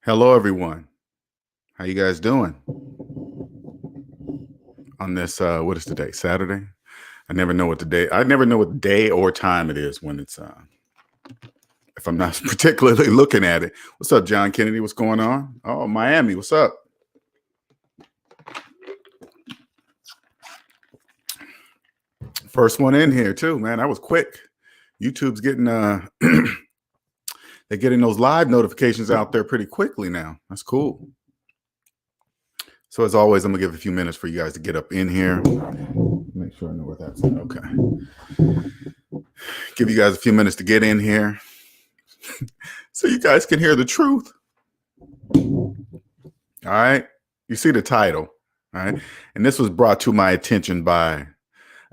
Hello, everyone. How you guys doing on this? What is today? Saturday. I never know what day or time it is when it's if I'm not particularly looking at it. What's up, John Kennedy? What's going on? Oh, Miami. What's up? First one in here too, man. That was quick. YouTube's getting they're getting those live notifications out there pretty quickly now. That's cool. So as always, I'm gonna give a few minutes for you guys to get up in here. Make sure I know where that's at. Okay. Give you guys a few minutes to get in here so you guys can hear the truth. All right. You see the title. All right. And this was brought to my attention by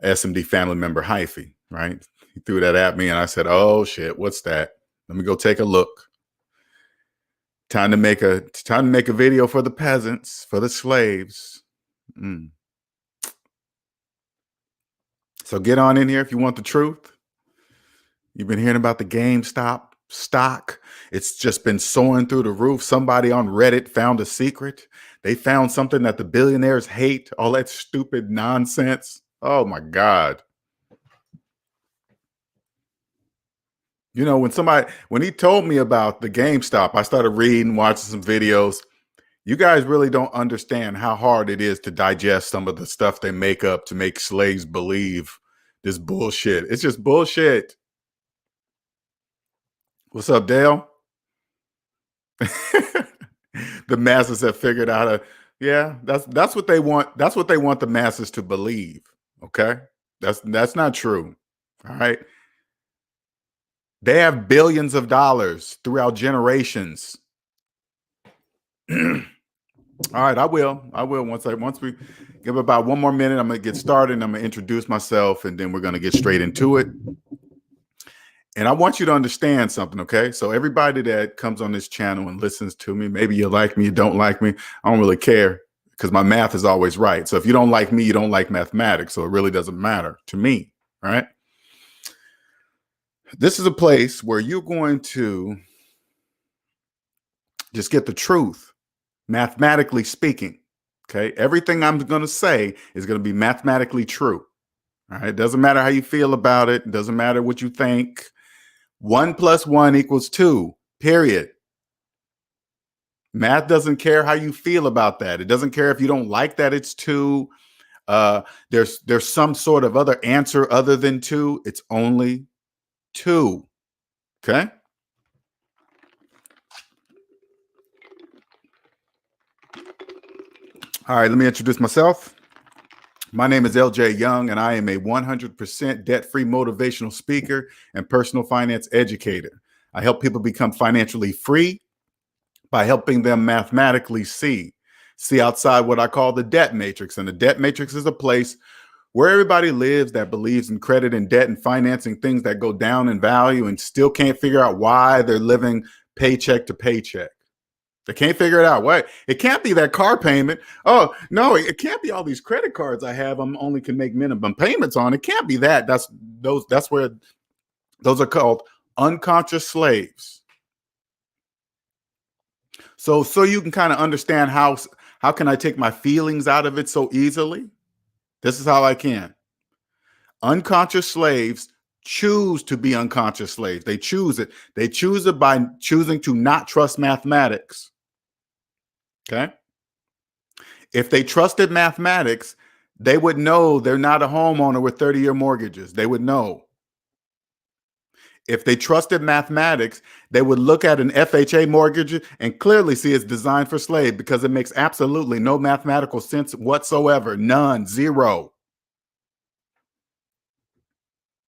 SMD family member Hyphy, right? He threw that at me and I said, oh shit, what's that? Let me go take a look. Time to make a video for the peasants, for the slaves. So get on in here if you want the truth. You've been hearing about the GameStop stock. It's just been soaring through the roof. Somebody on Reddit found a secret. They found something that the billionaires hate, all that stupid nonsense. Oh my God. You know, when he told me about the GameStop, I started reading, watching some videos. You guys really don't understand how hard it is to digest some of the stuff they make up to make slaves believe this bullshit. It's just bullshit. What's up, Dale? The masses have figured out that's what they want. That's what they want the masses to believe. Okay. That's not true. All right. They have billions of dollars throughout generations. All right, I will. Once we give about one more minute, I'm gonna get started and I'm gonna introduce myself and then we're gonna get straight into it. And I want you to understand something, okay? So everybody that comes on this channel and listens to me, maybe you like me, you don't like me, I don't really care because my math is always right. So if you don't like me, you don't like mathematics. So it really doesn't matter to me, all right? This is a place where you're going to just get the truth, mathematically speaking, okay? Everything I'm going to say is going to be mathematically true, all right? It doesn't matter how you feel about it. It doesn't matter what you think. 1 + 1 = 2, period. Math doesn't care how you feel about that. It doesn't care if you don't like that it's 2. There's some sort of other answer other than 2. It's only 2. Okay. All right, let me introduce myself. My name is LJ Young, and I am a 100% debt-free motivational speaker and personal finance educator. I help people become financially free by helping them mathematically see outside what I call the debt matrix. And the debt matrix is a place where everybody lives that believes in credit and debt and financing things that go down in value and still can't figure out why they're living paycheck to paycheck. They can't figure it out. Why? It can't be that car payment. Oh, no, it can't be all these credit cards I have. I'm only can make minimum payments on. It can't be that. That's where those are called unconscious slaves. So you can kind of understand how can I take my feelings out of it so easily? This is how I can. Unconscious slaves choose to be unconscious slaves. They choose it. They choose it by choosing to not trust mathematics. Okay. If they trusted mathematics, they would know they're not a homeowner with 30-year mortgages. They would know. If they trusted mathematics, they would look at an FHA mortgage and clearly see it's designed for slave because it makes absolutely no mathematical sense whatsoever. None, zero.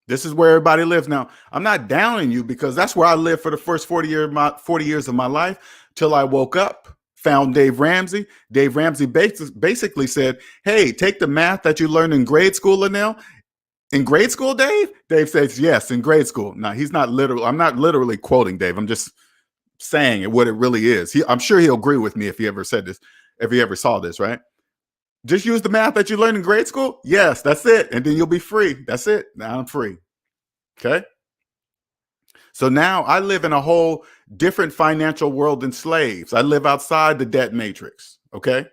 This is where everybody lives. Now, I'm not downing you because that's where I lived for the first 40 years of my life till I woke up, found Dave Ramsey. Dave Ramsey basically said, hey, take the math that you learned in grade school, Linnell. In grade school, Dave? Dave says, yes, in grade school. Now, I'm not literally quoting Dave. I'm just saying it, what it really is. I'm sure he'll agree with me if he ever said this, if he ever saw this, right? Just use the math that you learned in grade school? Yes, that's it. And then you'll be free. That's it. Now I'm free. Okay? So now I live in a whole different financial world than slaves. I live outside the debt matrix. Okay.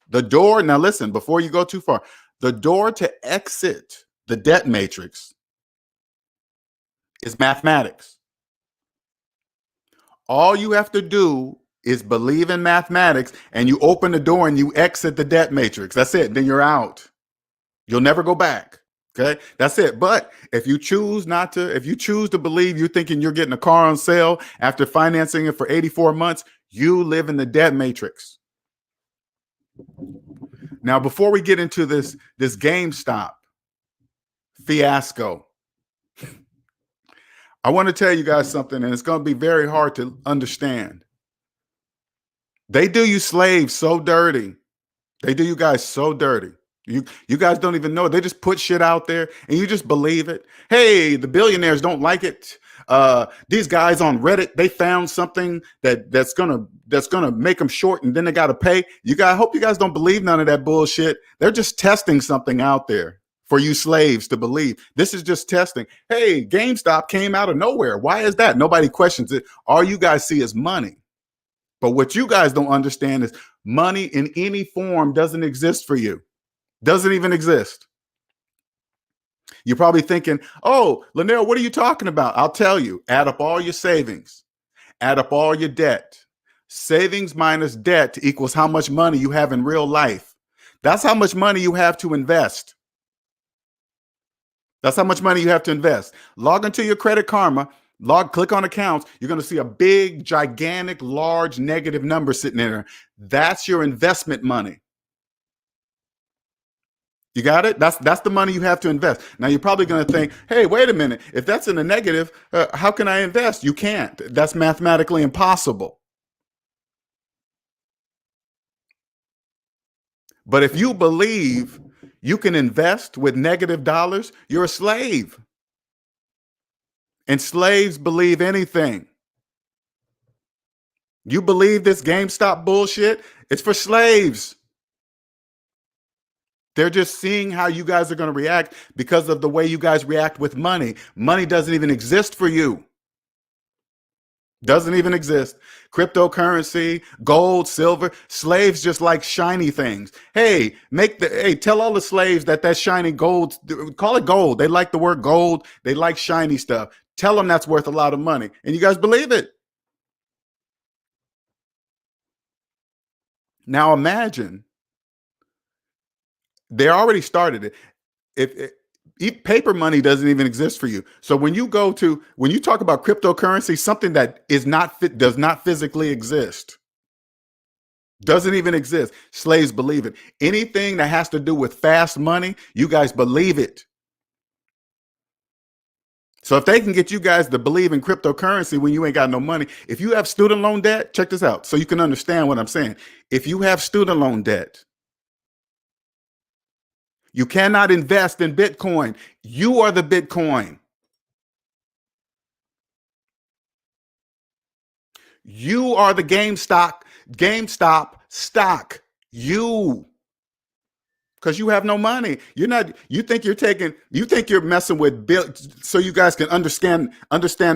The door, now listen, before you go too far, the door to exit the debt matrix is mathematics. All you have to do is believe in mathematics and you open the door and you exit the debt matrix. That's it. Then you're out. You'll never go back. Okay. That's it. But if you choose not to, if you choose to believe you're thinking you're getting a car on sale after financing it for 84 months, you live in the debt matrix. Now, before we get into this GameStop fiasco, I want to tell you guys something, and it's going to be very hard to understand. They do you slaves so dirty. They do you guys so dirty. You guys don't even know it. They just put shit out there and you just believe it. Hey, the billionaires don't like it. These guys on Reddit, they found something that's gonna make them short, and then they gotta pay. I hope you guys don't believe none of that bullshit. They're just testing something out there for you slaves to believe. This is just testing. Hey, GameStop came out of nowhere. Why is that? Nobody questions it. All you guys see is money. But what you guys don't understand is money in any form doesn't exist for you. Doesn't even exist. You're probably thinking, oh, Linnell, what are you talking about? I'll tell you. Add up all your savings. Add up all your debt. Savings minus debt equals how much money you have in real life. That's how much money you have to invest. That's how much money you have to invest. Log into your Credit Karma. Click on accounts. You're going to see a big, gigantic, large negative number sitting there. That's your investment money. You got it? That's the money you have to invest. Now you're probably going to think, hey, wait a minute. If that's in the negative, how can I invest? You can't. That's mathematically impossible. But if you believe you can invest with negative dollars, you're a slave. And slaves believe anything. You believe this GameStop bullshit? It's for slaves. They're just seeing how you guys are going to react because of the way you guys react with money. Money doesn't even exist for you. Doesn't even exist. Cryptocurrency, gold, silver, slaves just like shiny things. Hey, tell all the slaves that shiny gold, call it gold. They like the word gold. They like shiny stuff. Tell them that's worth a lot of money. And you guys believe it. Now imagine, they already started it. If paper money doesn't even exist for you. So when you talk about cryptocurrency, something that does not physically exist, doesn't even exist. Slaves believe it. Anything that has to do with fast money, you guys believe it. So if they can get you guys to believe in cryptocurrency when you ain't got no money, if you have student loan debt, check this out so you can understand what I'm saying. If you have student loan debt, you cannot invest in Bitcoin. You are the Bitcoin. You are the GameStop stock. You. Because you have no money. You think you're messing with Bill, so you guys can understand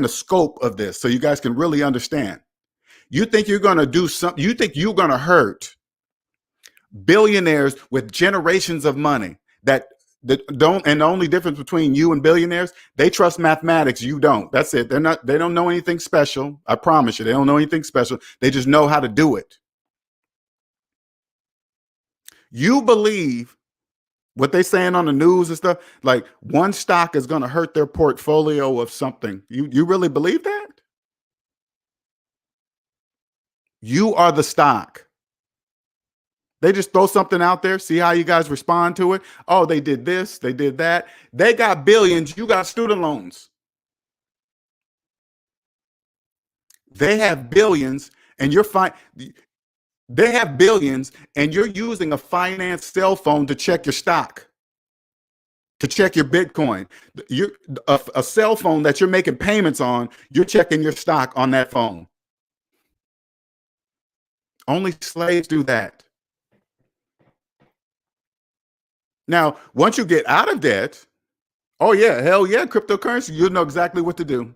the scope of this, so you guys can really understand. You think you're going to do something, you think you're going to hurt billionaires with generations of money that don't, and the only difference between you and billionaires, they trust mathematics, you don't. That's it. They don't know anything special. I promise you, they don't know anything special. They just know how to do it. You believe what they saying on the news and stuff, like one stock is going to hurt their portfolio of something. You really believe that? You are the stock. They just throw something out there, see how you guys respond to it. Oh, they did this, they did that. They got billions, you got student loans. They have billions and you're fine. They have billions and you're using a finance cell phone to check your stock, to check your Bitcoin. A cell phone that you're making payments on, you're checking your stock on that phone. Only slaves do that. Now, once you get out of debt, oh yeah, hell yeah, cryptocurrency, you'll know exactly what to do.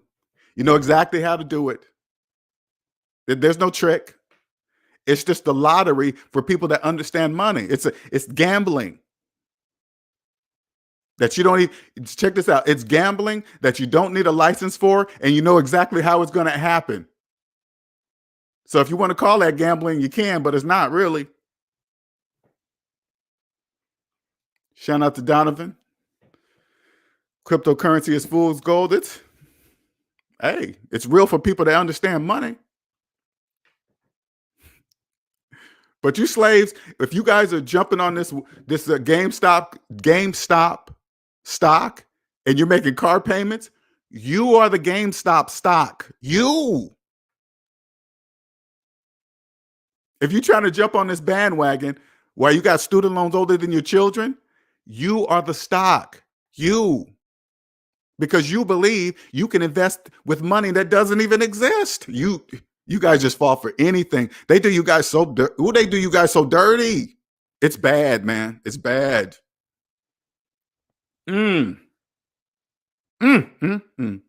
You know exactly how to do it. There's no trick. It's just the lottery for people that understand money. It's gambling that you don't even check this out. It's gambling that you don't need a license for, and you know exactly how it's going to happen. So if you want to call that gambling, you can, but it's not really. Shout out to Donovan. Cryptocurrency is fool's gold. It's real for people that understand money. But you slaves, if you guys are jumping on this GameStop stock, and you're making car payments, you are the GameStop stock. If you're trying to jump on this bandwagon while you got student loans older than your children, you are the stock. Because you believe you can invest with money that doesn't even exist. You guys just fall for anything. They do you guys so they do you guys so dirty. It's bad, man. It's bad. Mm. Mm, mm, mm.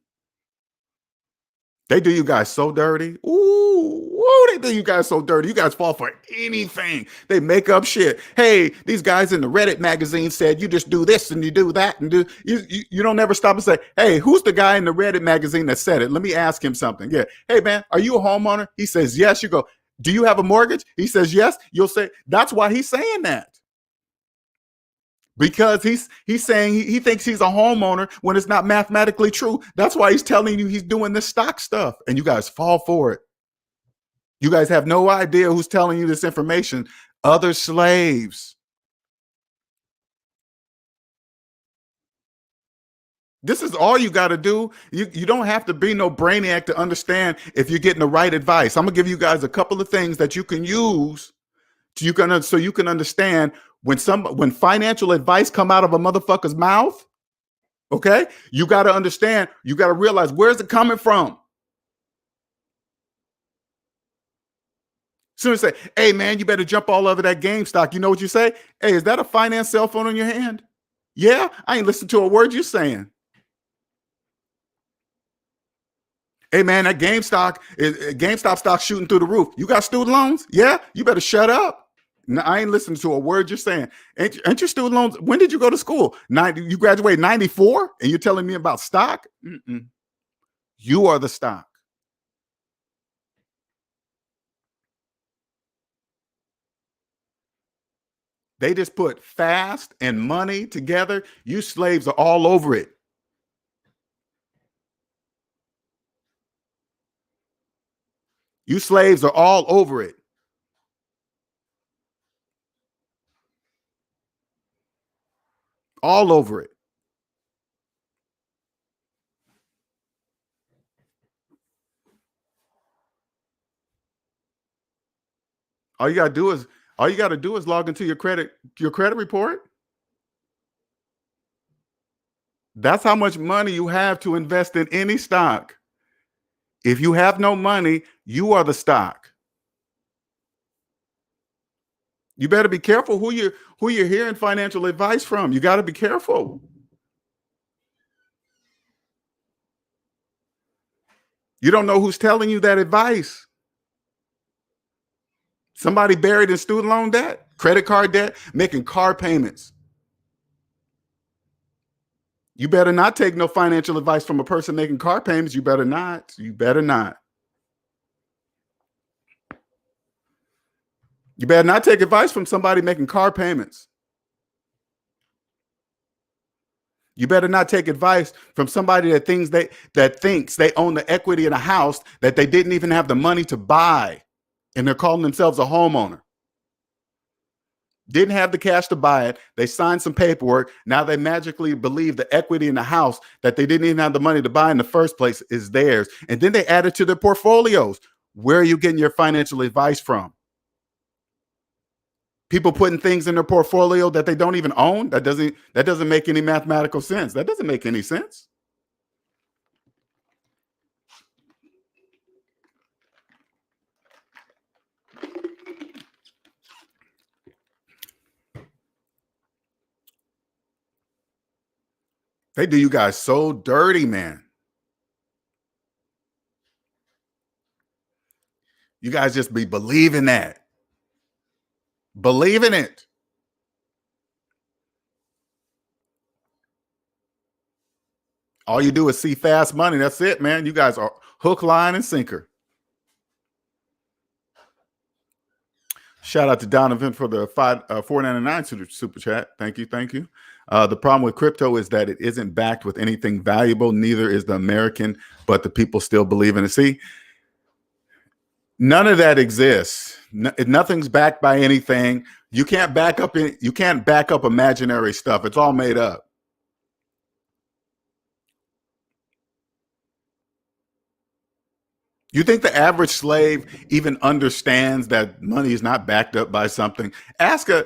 They do you guys so dirty. Ooh, they do you guys so dirty. You guys fall for anything. They make up shit. Hey, these guys in the Reddit magazine said you just do this and you do that and do you don't ever stop and say, hey, who's the guy in the Reddit magazine that said it? Let me ask him something. Yeah. Hey man, are you a homeowner? He says yes. You go, do you have a mortgage? He says yes. You'll say, that's why he's saying that. Because he's saying he thinks he's a homeowner when it's not mathematically true. That's why he's telling you he's doing this stock stuff, and you guys fall for it. You guys have no idea who's telling you this information. Other slaves. This is all you got to do. You don't have to be no brainiac to understand if you're getting the right advice. I'm gonna give you guys a couple of things that you can use so you can understand when financial advice come out of a motherfucker's mouth. Okay, you got to understand. You got to realize, where's it coming from. Soon as say, hey man, you better jump all over that GameStop. You know what you say? Hey, is that a finance cell phone in your hand? Yeah, I ain't listening to a word you're saying. Hey man, that GameStop stock shooting through the roof. You got student loans? Yeah, you better shut up. No, I ain't listening to a word you're saying. Ain't your student loans? When did you go to school? You graduated 94, and you're telling me about stock? Mm-mm. You are the stock. They just put fast and money together. You slaves are all over it. You slaves are all over it. All over it. All you gotta do is log into your credit report. That's how much money you have to invest in any stock. If you have no money, you are the stock. You better be careful who you're hearing financial advice from. You got to be careful. You don't know who's telling you that advice. Somebody buried in student loan debt, credit card debt, making car payments. You better not take no financial advice from a person making car payments. You better not. You better not. You better not take advice from somebody making car payments. You better not take advice from somebody that thinks they own the equity in a house that they didn't even have the money to buy, and they're calling themselves a homeowner. Didn't have the cash to buy it. They signed some paperwork. Now they magically believe the equity in the house that they didn't even have the money to buy in the first place is theirs. And then they add it to their portfolios. Where are you getting your financial advice from? People putting things in their portfolio that they don't even own. That doesn't make any mathematical sense. That doesn't make any sense. They do you guys so dirty, man. You guys just be believing that. Believing it. All you do is see fast money. That's it, man. You guys are hook, line, and sinker. Shout out to Donovan for the $4.99 super chat. Thank you. The problem with crypto is that it isn't backed with anything valuable. Neither is the American, but the people still believe in it. See, none of that exists. Nothing's backed by anything. You can't back up imaginary stuff. It's all made up. You think the average slave even understands that money is not backed up by something? Ask the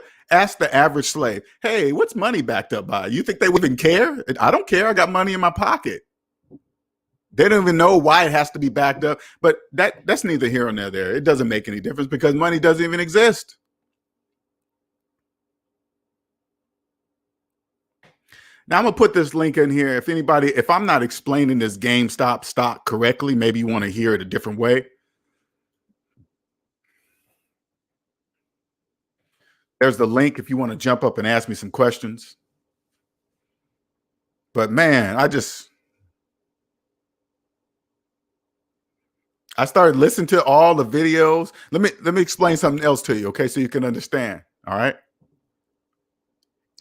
average slave, hey, what's money backed up by? You think they would even care? I don't care. I got money in my pocket. They don't even know why it has to be backed up. But that's neither here nor there. It doesn't make any difference because money doesn't even exist. Now I'm gonna put this link in here. If I'm not explaining this GameStop stock correctly, maybe you want to hear it a different way. There's the link if you want to jump up and ask me some questions. But man, I started listening to all the videos. Let me explain something else to you, okay, so you can understand. All right.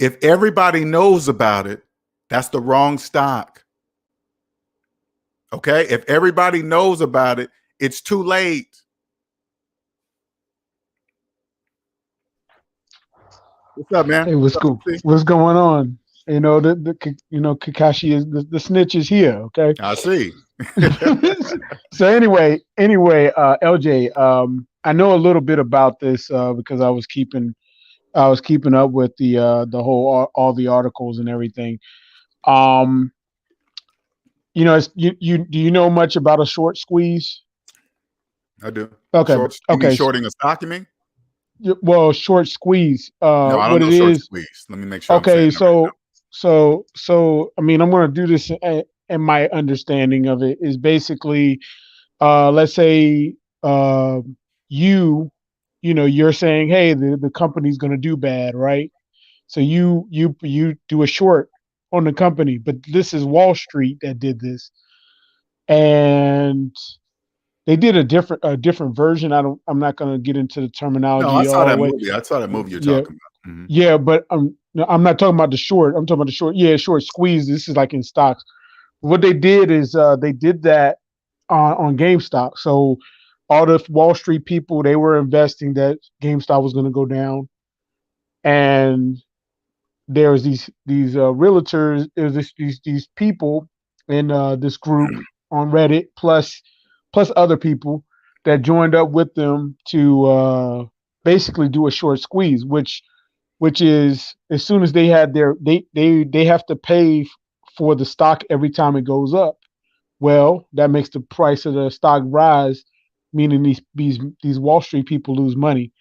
If everybody knows about it, that's the wrong stock. Okay? If everybody knows about it, it's too late. What's up, man? Hey, what's cool? What's going on? You know, Kakashi is the snitch is here. Okay. I see. So anyway, LJ, I know a little bit about this because I was keeping up with the whole all the articles and everything. You know, do you know much about a short squeeze? I do. Okay. Okay. Shorting a stock, you mean? Well, short squeeze. No, I don't know short squeeze. Let me make sure. Okay, so I mean, I'm going to do this, and my understanding of it is basically, let's say, you're saying, hey, the company's going to do bad, right? So you do a short on the company, but this is Wall Street that did this, and they did a different version. I'm not going to get into the terminology. No, I saw all that the way. movie. I saw that movie you're talking about. Mm-hmm. Yeah, but no, I'm not talking about the short. I'm talking about the short. Yeah, short squeeze. This is like in stocks. What they did is they did that on GameStop. So all the Wall Street people, they were investing that GameStop was going to go down, and there was these realtors. There's these people in this group on Reddit, plus other people that joined up with them to basically do a short squeeze, which is as soon as they had they have to pay for the stock every time it goes up. Well, that makes the price of the stock rise, meaning these Wall Street people lose money.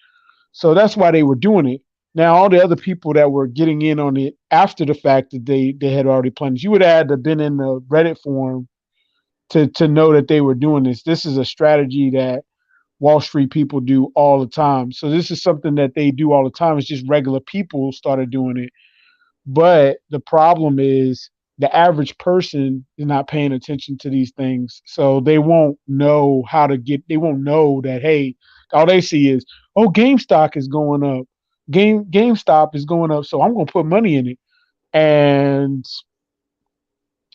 So that's why they were doing it. Now, all the other people that were getting in on it after the fact that they had already plunged, you would have had to been in the Reddit forum to know that they were doing this. This is a strategy that Wall Street people do all the time. So this is something that they do all the time. It's just regular people started doing it. But the problem is the average person is not paying attention to these things. So they won't know they won't know that, hey, all they see is, oh, GameStop is going up. GameStop is going up. So I'm going to put money in it. And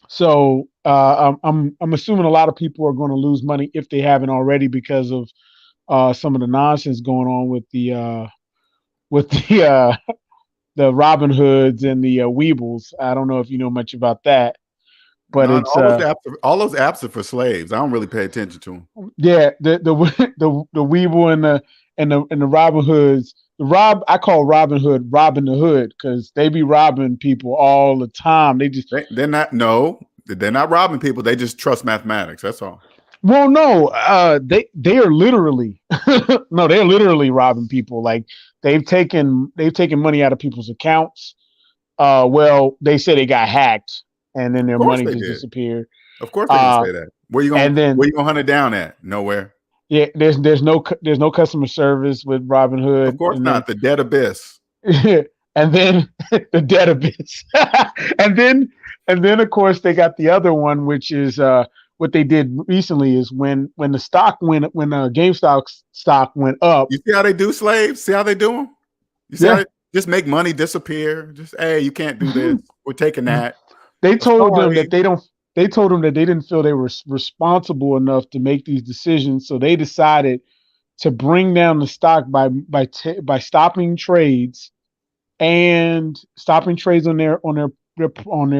so I'm assuming a lot of people are going to lose money if they haven't already because of some of the nonsense going on with the the Robin Hoods and the Weebles. I don't know if you know much about that, but it's all those apps are for slaves. I don't really pay attention to them. Yeah, the Weeble and the Robin Hoods. I call Robin Hood Robin the Hood because they be robbing people all the time. They're not robbing people. They just trust mathematics. That's all. Well, no, they are literally they're literally robbing people. Like they've taken money out of people's accounts. Well, they say they got hacked and then their money just disappeared. Of course they can say that. Where you gonna hunt it down at? Nowhere. Yeah, there's no customer service with Of Robinhood, course and then not. The dead abyss. and then the database, and then of course they got the other one, which is what they did recently is when the stock went when GameStop stock went up. You see how they do slaves? See how they do them? You see how Yeah, they just make money disappear? Just, hey, you can't do this. We're taking that. they told them Sorry. that they don't. They told them that they didn't feel they were responsible enough to make these decisions, so they decided to bring down the stock by stopping trades and stopping trades on their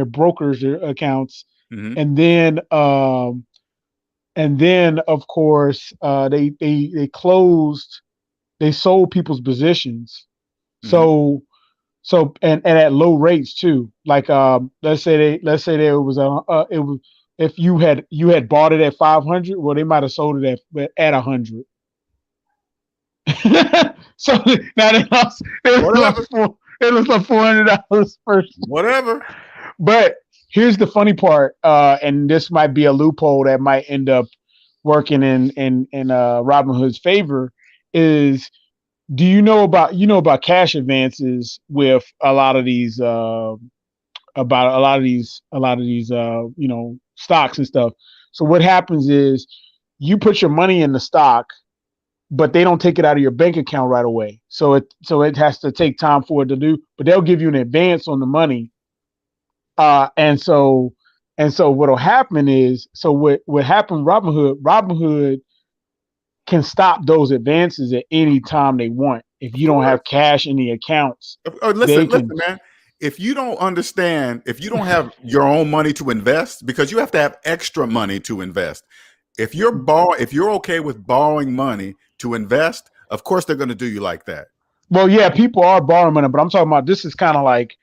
brokers their accounts, Hmm. and then of course they closed, they sold people's positions, Hmm. so and at low rates too, like let's say there was it was, if you had bought it at 500, well they might have sold it at 100. So now Whatever. they lost like $400 first. Whatever. But here's the funny part, and this might be a loophole that might end up working in Robinhood's favor. Is do you know about cash advances with a lot of these about a lot of these stocks and stuff. So what happens is you put your money in the stock, but they don't take it out of your bank account right away. So it has to take time for it to do, but they'll give you an advance on the money. And so what'll happen is, so what happened, Robinhood can stop those advances at any time they want. If Of you don't course. have cash in the accounts, Oh, they listen, can. man. If you don't understand, if you don't have your own money to invest, because you have to have extra money to invest. If you're okay with borrowing money to invest, of course they're going to do you like that. Well, yeah, people are borrowing money, but I'm talking about, this is kind of like,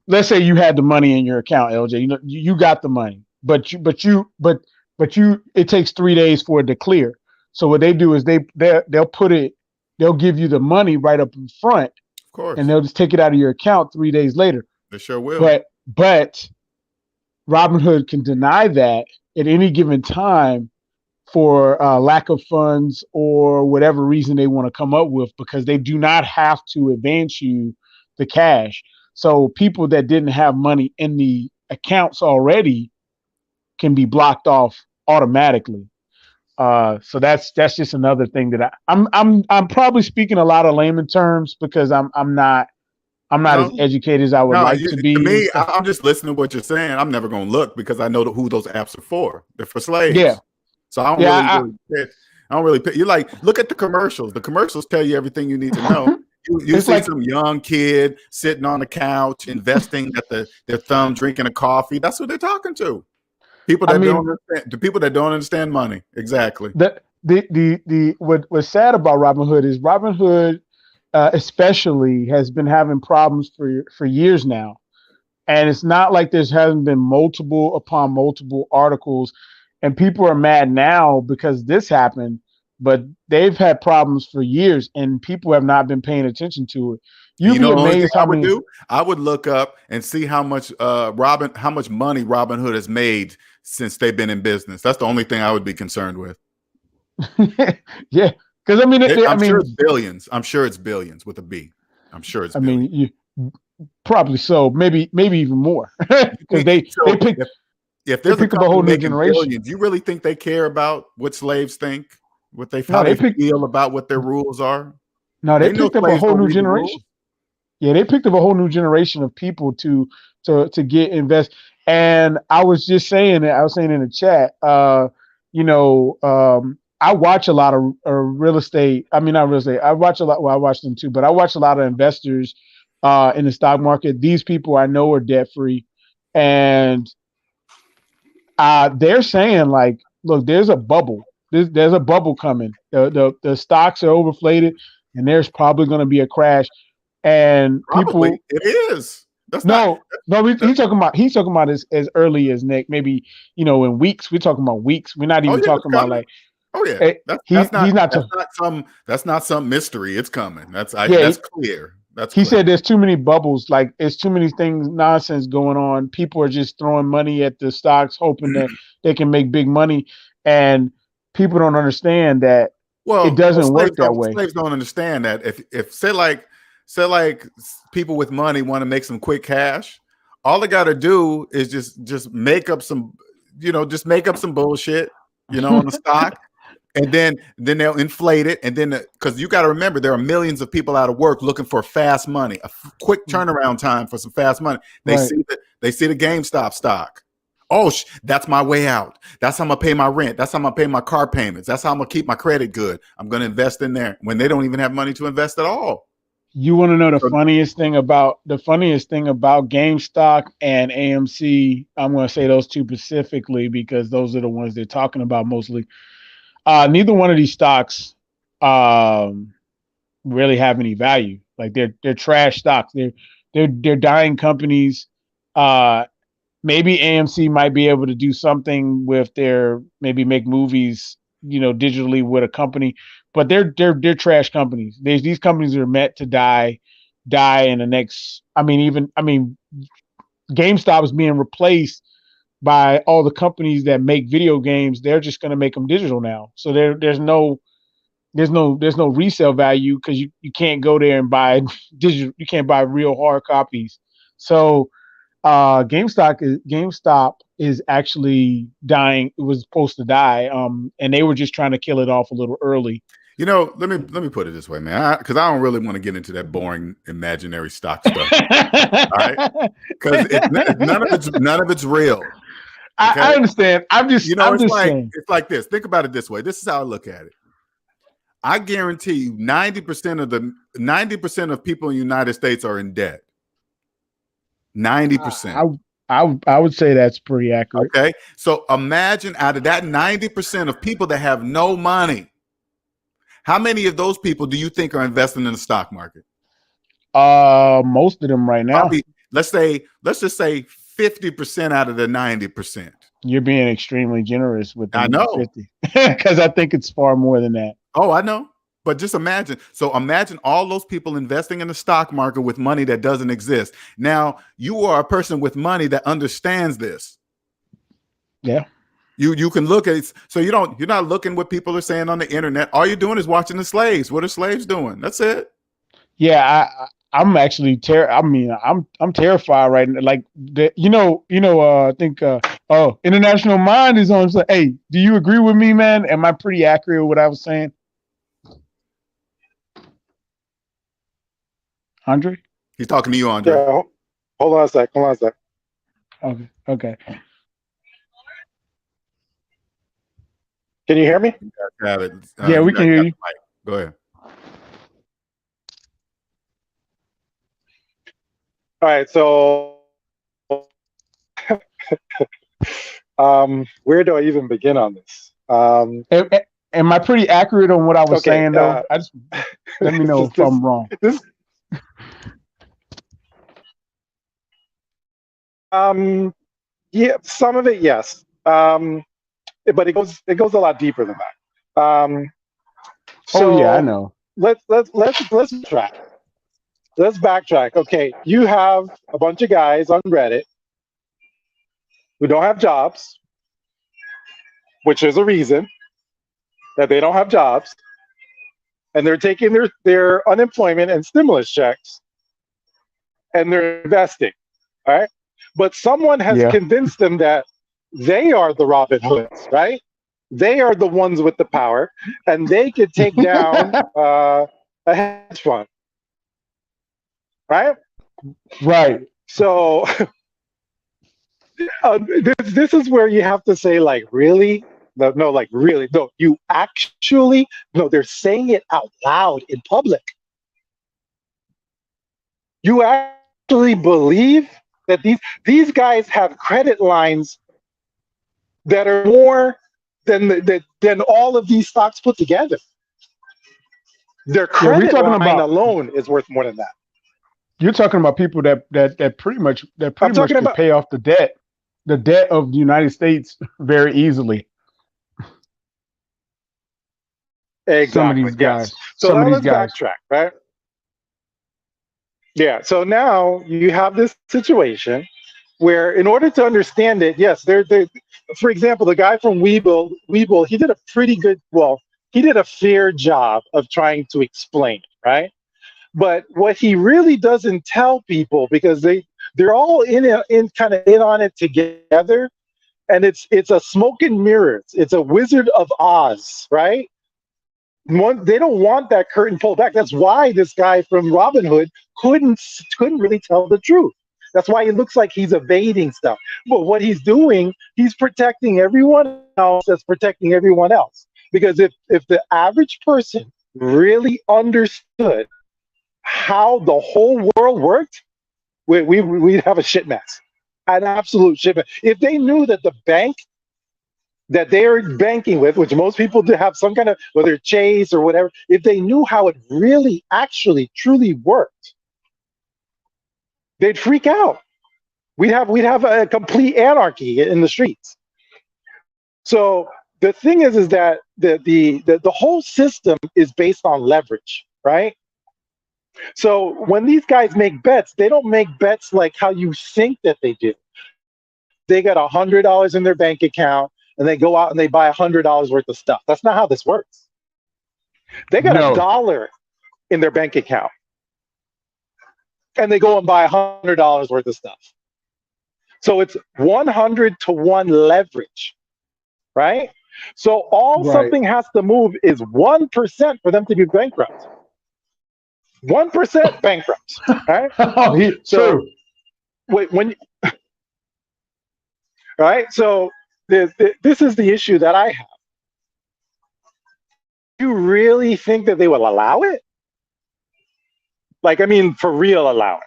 let's say you had the money in your account, LJ. You got the money, but it takes 3 days for it to clear. So what they do is they'll give you the money right up in front, Of and course, they'll just take it out of your account 3 days later. they sure will. But Robinhood can deny that at any given time for lack of funds or whatever reason they want to come up with, because they do not have to advance you the cash. So people that didn't have money in the accounts already can be blocked off automatically. So that's just another thing that I'm probably speaking a lot of layman terms, because I'm not as No, educated as I would no. like to To be and me, stuff. I'm just listening to what you're saying. I'm never going to look because I know who those apps are for. They're for Yeah, slaves. So I don't yeah. really I don't really. You like look at the commercials. The commercials tell you everything you need to know. You It's see like, some young kid sitting on the couch investing at their thumb, drinking a coffee. That's who they're talking to. People I that don't mean, understand. The people that don't understand money. Exactly. what's sad about Robinhood is Robinhood, especially, has been having problems for years now, and it's not like there hasn't been multiple upon multiple articles, and people are mad now because this happened, but they've had problems for years, and people have not been paying attention to it. And You'd you be know the only thing amazed how I would many. do? I would look up and see how much money Robinhood has made since they've been in business. That's the only thing I would be concerned with. Yeah, because I mean, I'm sure it's billions. I'm sure it's billions with a B. I'm sure it's billions. you probably, so maybe even more, You because think they so? picked If they there's a picked up a whole company new making generation. billions, you really think they care about what slaves think, how No, they feel about what their rules are? they They know picked up a slaves whole don't new read the rules. generation. Yeah, they picked up a whole new generation of people to get invest. And I was just saying that, I was saying in the chat, I watch a lot of real estate. I mean, not real estate. I watch a lot. Well, I watch them too, but I watch a lot of investors in the stock market. These people I know are debt free, and they're saying, like, look, there's a bubble. There's a bubble coming. The stocks are overinflated, and there's probably going to be a crash. And Probably people, it is. That's not. no, he's talking about as early as, Nick, maybe, in weeks. We're talking about weeks. We're not Oh even yeah, it's talking about coming. like, Oh yeah, he's not. that's not some mystery. It's coming. Yeah, That's clear. That's he clear. said there's too many bubbles. Like, there's too many things, nonsense going on. People are just throwing money at the stocks, hoping that they can make big money. And people don't understand that it doesn't work that way. Slaves don't understand that if say like people with money want to make some quick cash, all they got to do is just make up some, just make up some bullshit, on the stock. And then they'll inflate it, and then because you got to remember there are millions of people out of work looking for fast money, a quick turnaround time for some fast money. They see the GameStop stock. Oh, that's my way out. That's how I'm gonna pay my rent. That's how I'm gonna pay my car payments. That's how I'm gonna keep my credit good. I'm gonna invest in there when they don't even have money to invest at all. You want to know the funniest thing about GameStop and AMC? I'm going to say those two specifically because those are the ones they're talking about mostly. Neither one of these stocks really have any value. Like they're trash stocks. They're dying companies. Maybe AMC might be able to do something with maybe make movies, digitally with a company, but they're trash companies. These companies are meant to die in the next. GameStop is being replaced by all the companies that make video games. They're just going to make them digital now. So there's no resale value because you can't go there and buy digital. You can't buy real hard copies. So GameStop is actually dying. It was supposed to die. And they were just trying to kill it off a little early. Let me put it this way, man, because I don't really want to get into that boring imaginary stock stuff. All right, because none of it's real. Okay? I understand. I'm just saying. It's like this. Think about it this way. This is how I look at it. I guarantee you 90% of people in the United States are in debt. 90%. I would say that's pretty accurate. Okay. So imagine out of that 90% of people that have no money, how many of those people do you think are investing in the stock market? Most of them right now. Probably, let's just say 50% out of the 90%. You're being extremely generous with the 50 because I think it's far more than that. Oh, I know. But just imagine. So imagine all those people investing in the stock market with money that doesn't exist. Now, you are a person with money that understands this. Yeah. You can look at it. So you're not looking what people are saying on the internet. All you're doing is watching the slaves. What are slaves doing? That's it. Yeah, I'm actually I'm terrified right now. Like I think International Mind is on. So, hey, do you agree with me, man? Am I pretty accurate with what I was saying? Andre? He's talking to you, Andre. Yeah, hold on a sec. Okay. Can you hear me? Yeah, we can hear you. Go ahead. All right, so where do I even begin on this? Am I pretty accurate on what I was saying, though? I just let me know if I'm wrong. Yeah, some of it, yes. But it goes a lot deeper than that. So yeah, I know. Let's backtrack. Let's backtrack. Okay, you have a bunch of guys on Reddit who don't have jobs, which is a reason that they don't have jobs, and they're taking their unemployment and stimulus checks, and they're investing. All right, but someone has convinced them that they are the Robin Hoods, right? They are the ones with the power, and they could take down a hedge fund, right? Right. So this is where you have to say, like, really? No, like, really? No, you actually? No, they're saying it out loud in public. You actually believe that these guys have credit lines that are more than all of these stocks put together. Their credit line alone is worth more than that. You're talking about people that pretty much can pay off the debt of the United States very easily. Exactly. Some of these guys. So now let's backtrack, right? Yeah. So now you have this situation where in order to understand it, yes, for example, the guy from Webull, he did a pretty good, well, he did a fair job of trying to explain it, right? But what he really doesn't tell people, because they're all in kind of in on it together, and it's a smoke and mirrors. It's a Wizard of Oz, right? They don't want that curtain pulled back. That's why this guy from Robinhood couldn't really tell the truth. That's why it looks like he's evading stuff. But what he's doing, he's protecting everyone else that's protecting everyone else. Because if the average person really understood how the whole world worked, we'd have a shit mess, an absolute shit mess. If they knew that the bank that they're banking with, which most people do have some kind of, whether Chase or whatever, if they knew how it really, actually, truly worked, they'd freak out. We'd have a complete anarchy in the streets. So the thing is that the whole system is based on leverage, right? So when these guys make bets, they don't make bets like how you think that they do. They got $100 in their bank account and they go out and they buy $100 worth of stuff. That's not how this works. They got $1 in their bank account and they go and buy $100 worth of stuff. So it's 100-to-1 leverage, right? So something has to move is 1% for them to be bankrupt. 1% bankrupt, right? So right? So this is the issue that I have. You really think that they will allow it? Like, I mean, for real, allow it?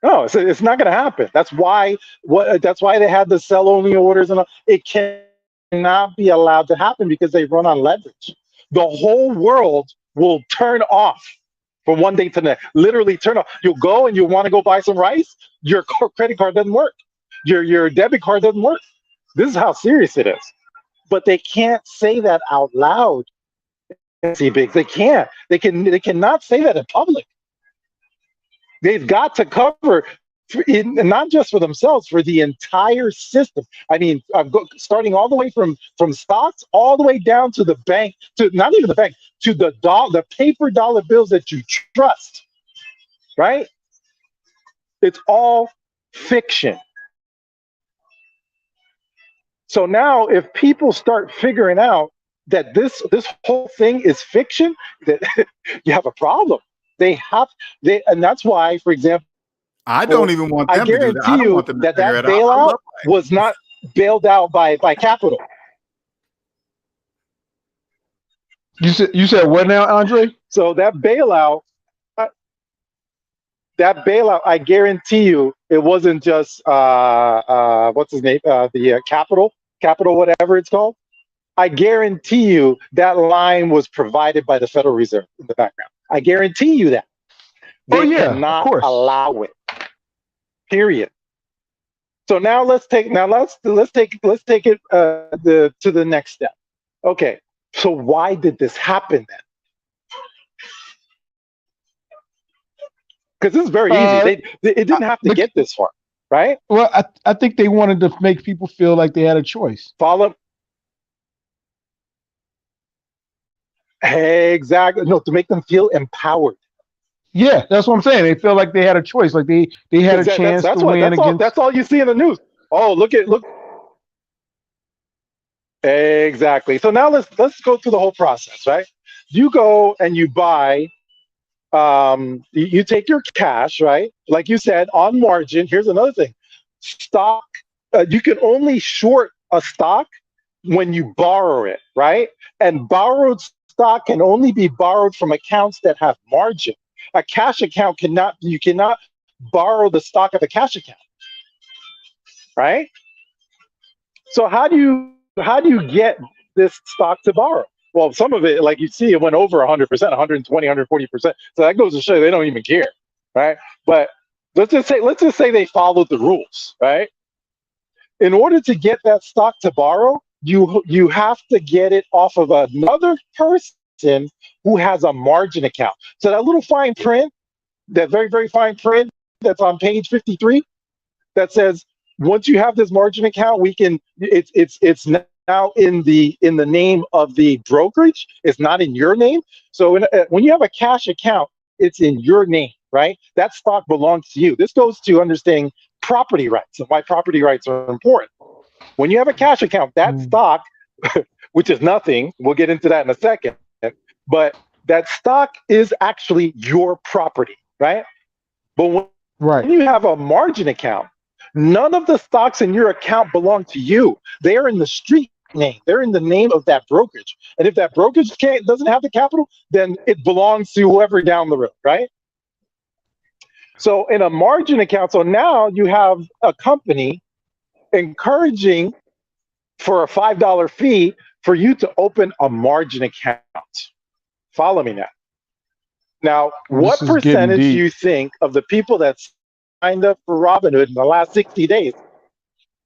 No, it's not going to happen. That's why they had the sell-only orders, and it cannot be allowed to happen because they run on leverage. The whole world will turn off from one day to the next. Literally turn off. You'll go and you want to go buy some rice. Your credit card doesn't work. Your debit card doesn't work. This is how serious it is. But they can't say that out loud. See, Biggs, they can't. They cannot say that in public. They've got to cover, not just for themselves, for the entire system. I mean, starting all the way from stocks all the way down to the bank, to not even the bank, to the paper dollar bills that you trust, right? It's all fiction. So now if people start figuring out that this whole thing is fiction, that you have a problem. And that's why, for example, I don't even want them to do that. I don't want them to that bailout was not bailed out by capital. You said what now, Andre? So that bailout, I guarantee you, it wasn't just what's his name, the capital, whatever it's called. I guarantee you that line was provided by the Federal Reserve in the background. I guarantee you that. They cannot allow it. Period. So now let's take it to the next step. Okay. So why did this happen then? Because this is very easy. It didn't have to get this far, right? Well, I think they wanted to make people feel like they had a choice. Follow. Exactly. No, to make them feel empowered. Yeah, that's what I'm saying. They feel like they had a choice, like they had a chance to win against. That's all you see in the news. Oh, look. Exactly. So now let's go through the whole process, right? You go and you buy. You take your cash, right? Like you said, on margin. Here's another thing: stock. You can only short a stock when you borrow it, right? And borrowed stock can only be borrowed from accounts that have margin. A cash account you cannot borrow the stock of a cash account, right? So how do you get this stock to borrow? Well, some of it, like you see, it went over 100%, 120, 140%. So that goes to show you they don't even care, right? But let's just say they followed the rules, right? In order to get that stock to borrow, you have to get it off of another person who has a margin account. So that little fine print, that very, very fine print that's on page 53, that says once you have this margin account, it's now in the name of the brokerage. It's not in your name. So when you have a cash account, it's in your name, right? That stock belongs to you. This goes to understanding property rights and why property rights are important. When you have a cash account, that stock, which is nothing, we'll get into that in a second, but that stock is actually your property, right? But when you have a margin account, none of the stocks in your account belong to you. They are in the street name. They're in the name of that brokerage. And if that brokerage doesn't have the capital, then it belongs to whoever down the road, right? So in a margin account, so now you have a company encouraging for a $5 fee for you to open a margin account. Follow me now. Now, what percentage do you think of the people that signed up for Robinhood in the last 60 days,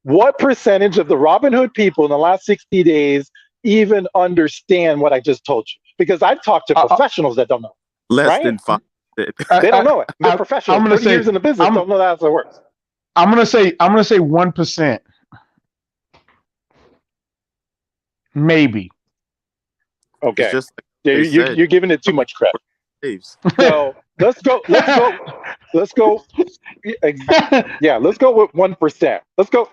what percentage of the Robinhood people in the last 60 days even understand what I just told you? Because I've talked to professionals that don't know. Less than 5%. They don't know it. They're professionals. I'm 30 years in the business, don't know that's how it works. I'm gonna say 1%. Maybe. Okay. It's just like you're giving it too much credit. So let's go. Yeah, let's go with 1%. Let's go.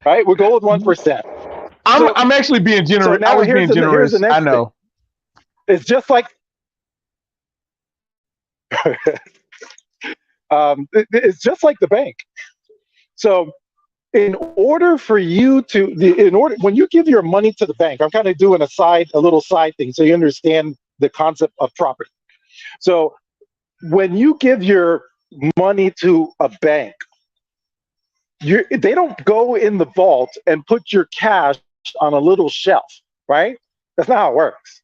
All right, we'll go with 1%. I'm actually being generous. So now I was being generous. The next I know. Thing. It's just like it's just like the bank. So in order for you to when you give your money to the bank, I'm kind of doing a little side thing so you understand the concept of property. So when you give your money to a bank, they don't go in the vault and put your cash on a little shelf, right? That's not how it works.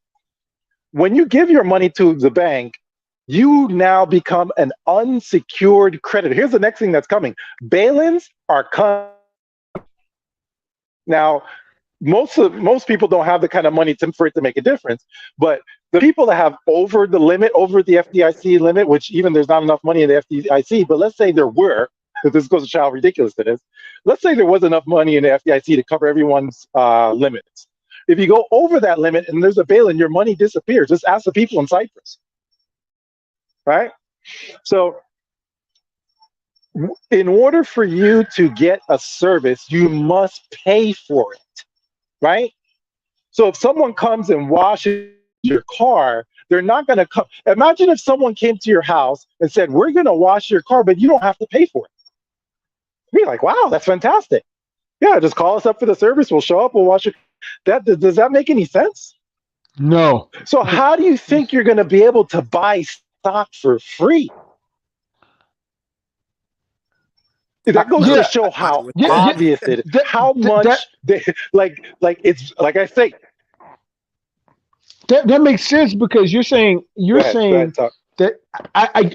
When you give your money to the bank, you now become an unsecured creditor. Here's the next thing that's coming. Bail-ins are coming. Now, most people don't have the kind of money for it to make a difference, but the people that have over the FDIC limit, which even there's not enough money in the FDIC, but let's say there were, because this goes to show how ridiculous it is. Let's say there was enough money in the FDIC to cover everyone's limits. If you go over that limit and there's a bail-in, your money disappears. Just ask the people in Cyprus, right? So in order for you to get a service, you must pay for it. Right? So if someone comes and washes your car, they're not going to come. Imagine if someone came to your house and said, we're going to wash your car, but you don't have to pay for it. You're like, wow, that's fantastic. Yeah, just call us up for the service. We'll show up. We'll wash it. Does that make any sense? No. So how do you think you're going to be able to buy stock for free? That goes to show how obvious it is. How much it's like I say. That makes sense because you're saying that I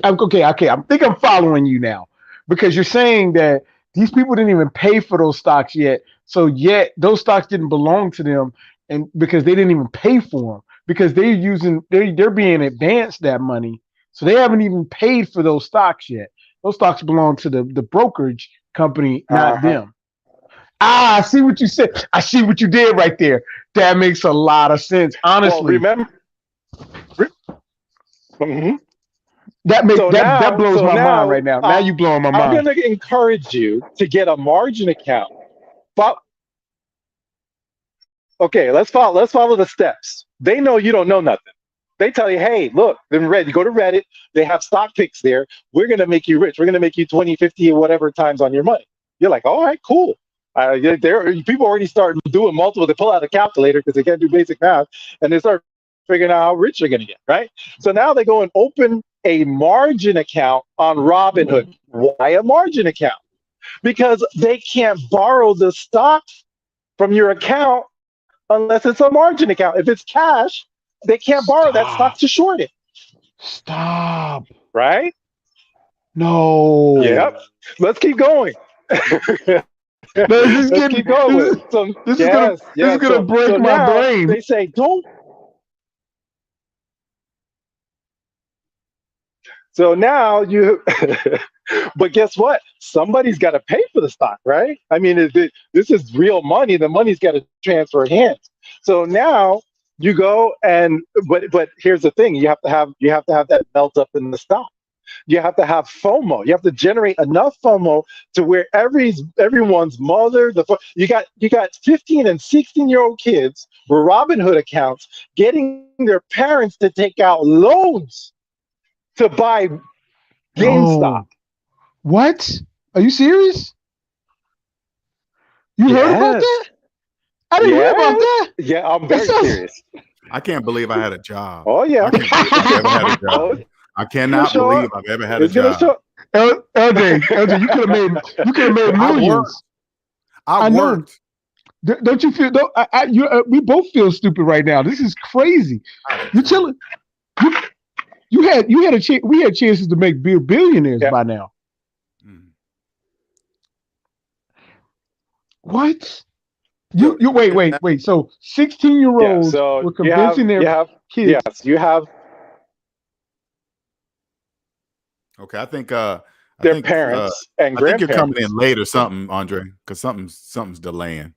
think I'm following you now because you're saying that these people didn't even pay for those stocks yet. So yet those stocks didn't belong to them, and because they didn't even pay for them because they're being advanced that money, so they haven't even paid for those stocks yet. Those stocks belong to the brokerage company, not them. I see what you said. I see what you did right there. That makes a lot of sense. Honestly, well, remember. That blows my mind right now. Now you blowing my mind. I'm going to encourage you to get a margin account. But okay, let's follow the steps. They know you don't know nothing. They tell you, hey, look, you go to Reddit. They have stock picks there. We're going to make you rich. We're going to make you 20, 50, or whatever times on your money. You're like, all right, cool. People already start doing multiple. They pull out a calculator because they can't do basic math, and they start figuring out how rich they're going to get, right? So now they go and open a margin account on Robinhood. Why a margin account? Because they can't borrow the stocks from your account unless it's a margin account. If it's cash, they can't borrow that stock to short it. Stop. Right? No. Yep. Let's keep going. Let's keep going. This is gonna break my brain. They say don't. So now you, but guess what? Somebody's got to pay for the stock, right? I mean, this is real money. The money's got to transfer hands. So now you go and, but here's the thing: you have to have that melt up in the stock. You have to have FOMO. You have to generate enough FOMO to where everyone's mother, you got 15 and 16-year-old kids with Robinhood accounts getting their parents to take out loans to buy GameStop. Oh, what? Are you serious? You heard about Yes. that? I didn't hear about that. Yeah, I'm very serious. I can't believe I had a job. Oh yeah. I can't believe I've ever had a job. I cannot believe I've ever had a job. LJ, you could have made millions. I worked. Don't you feel? We both feel stupid right now. This is crazy. You're telling you had a chance. We had chances to make billionaires by now. What? You wait. So 16-year-olds were convincing their kids. Yes, you have. Okay, I think their parents and grandparents. I think you're coming in late or something, Andre, because something's delaying.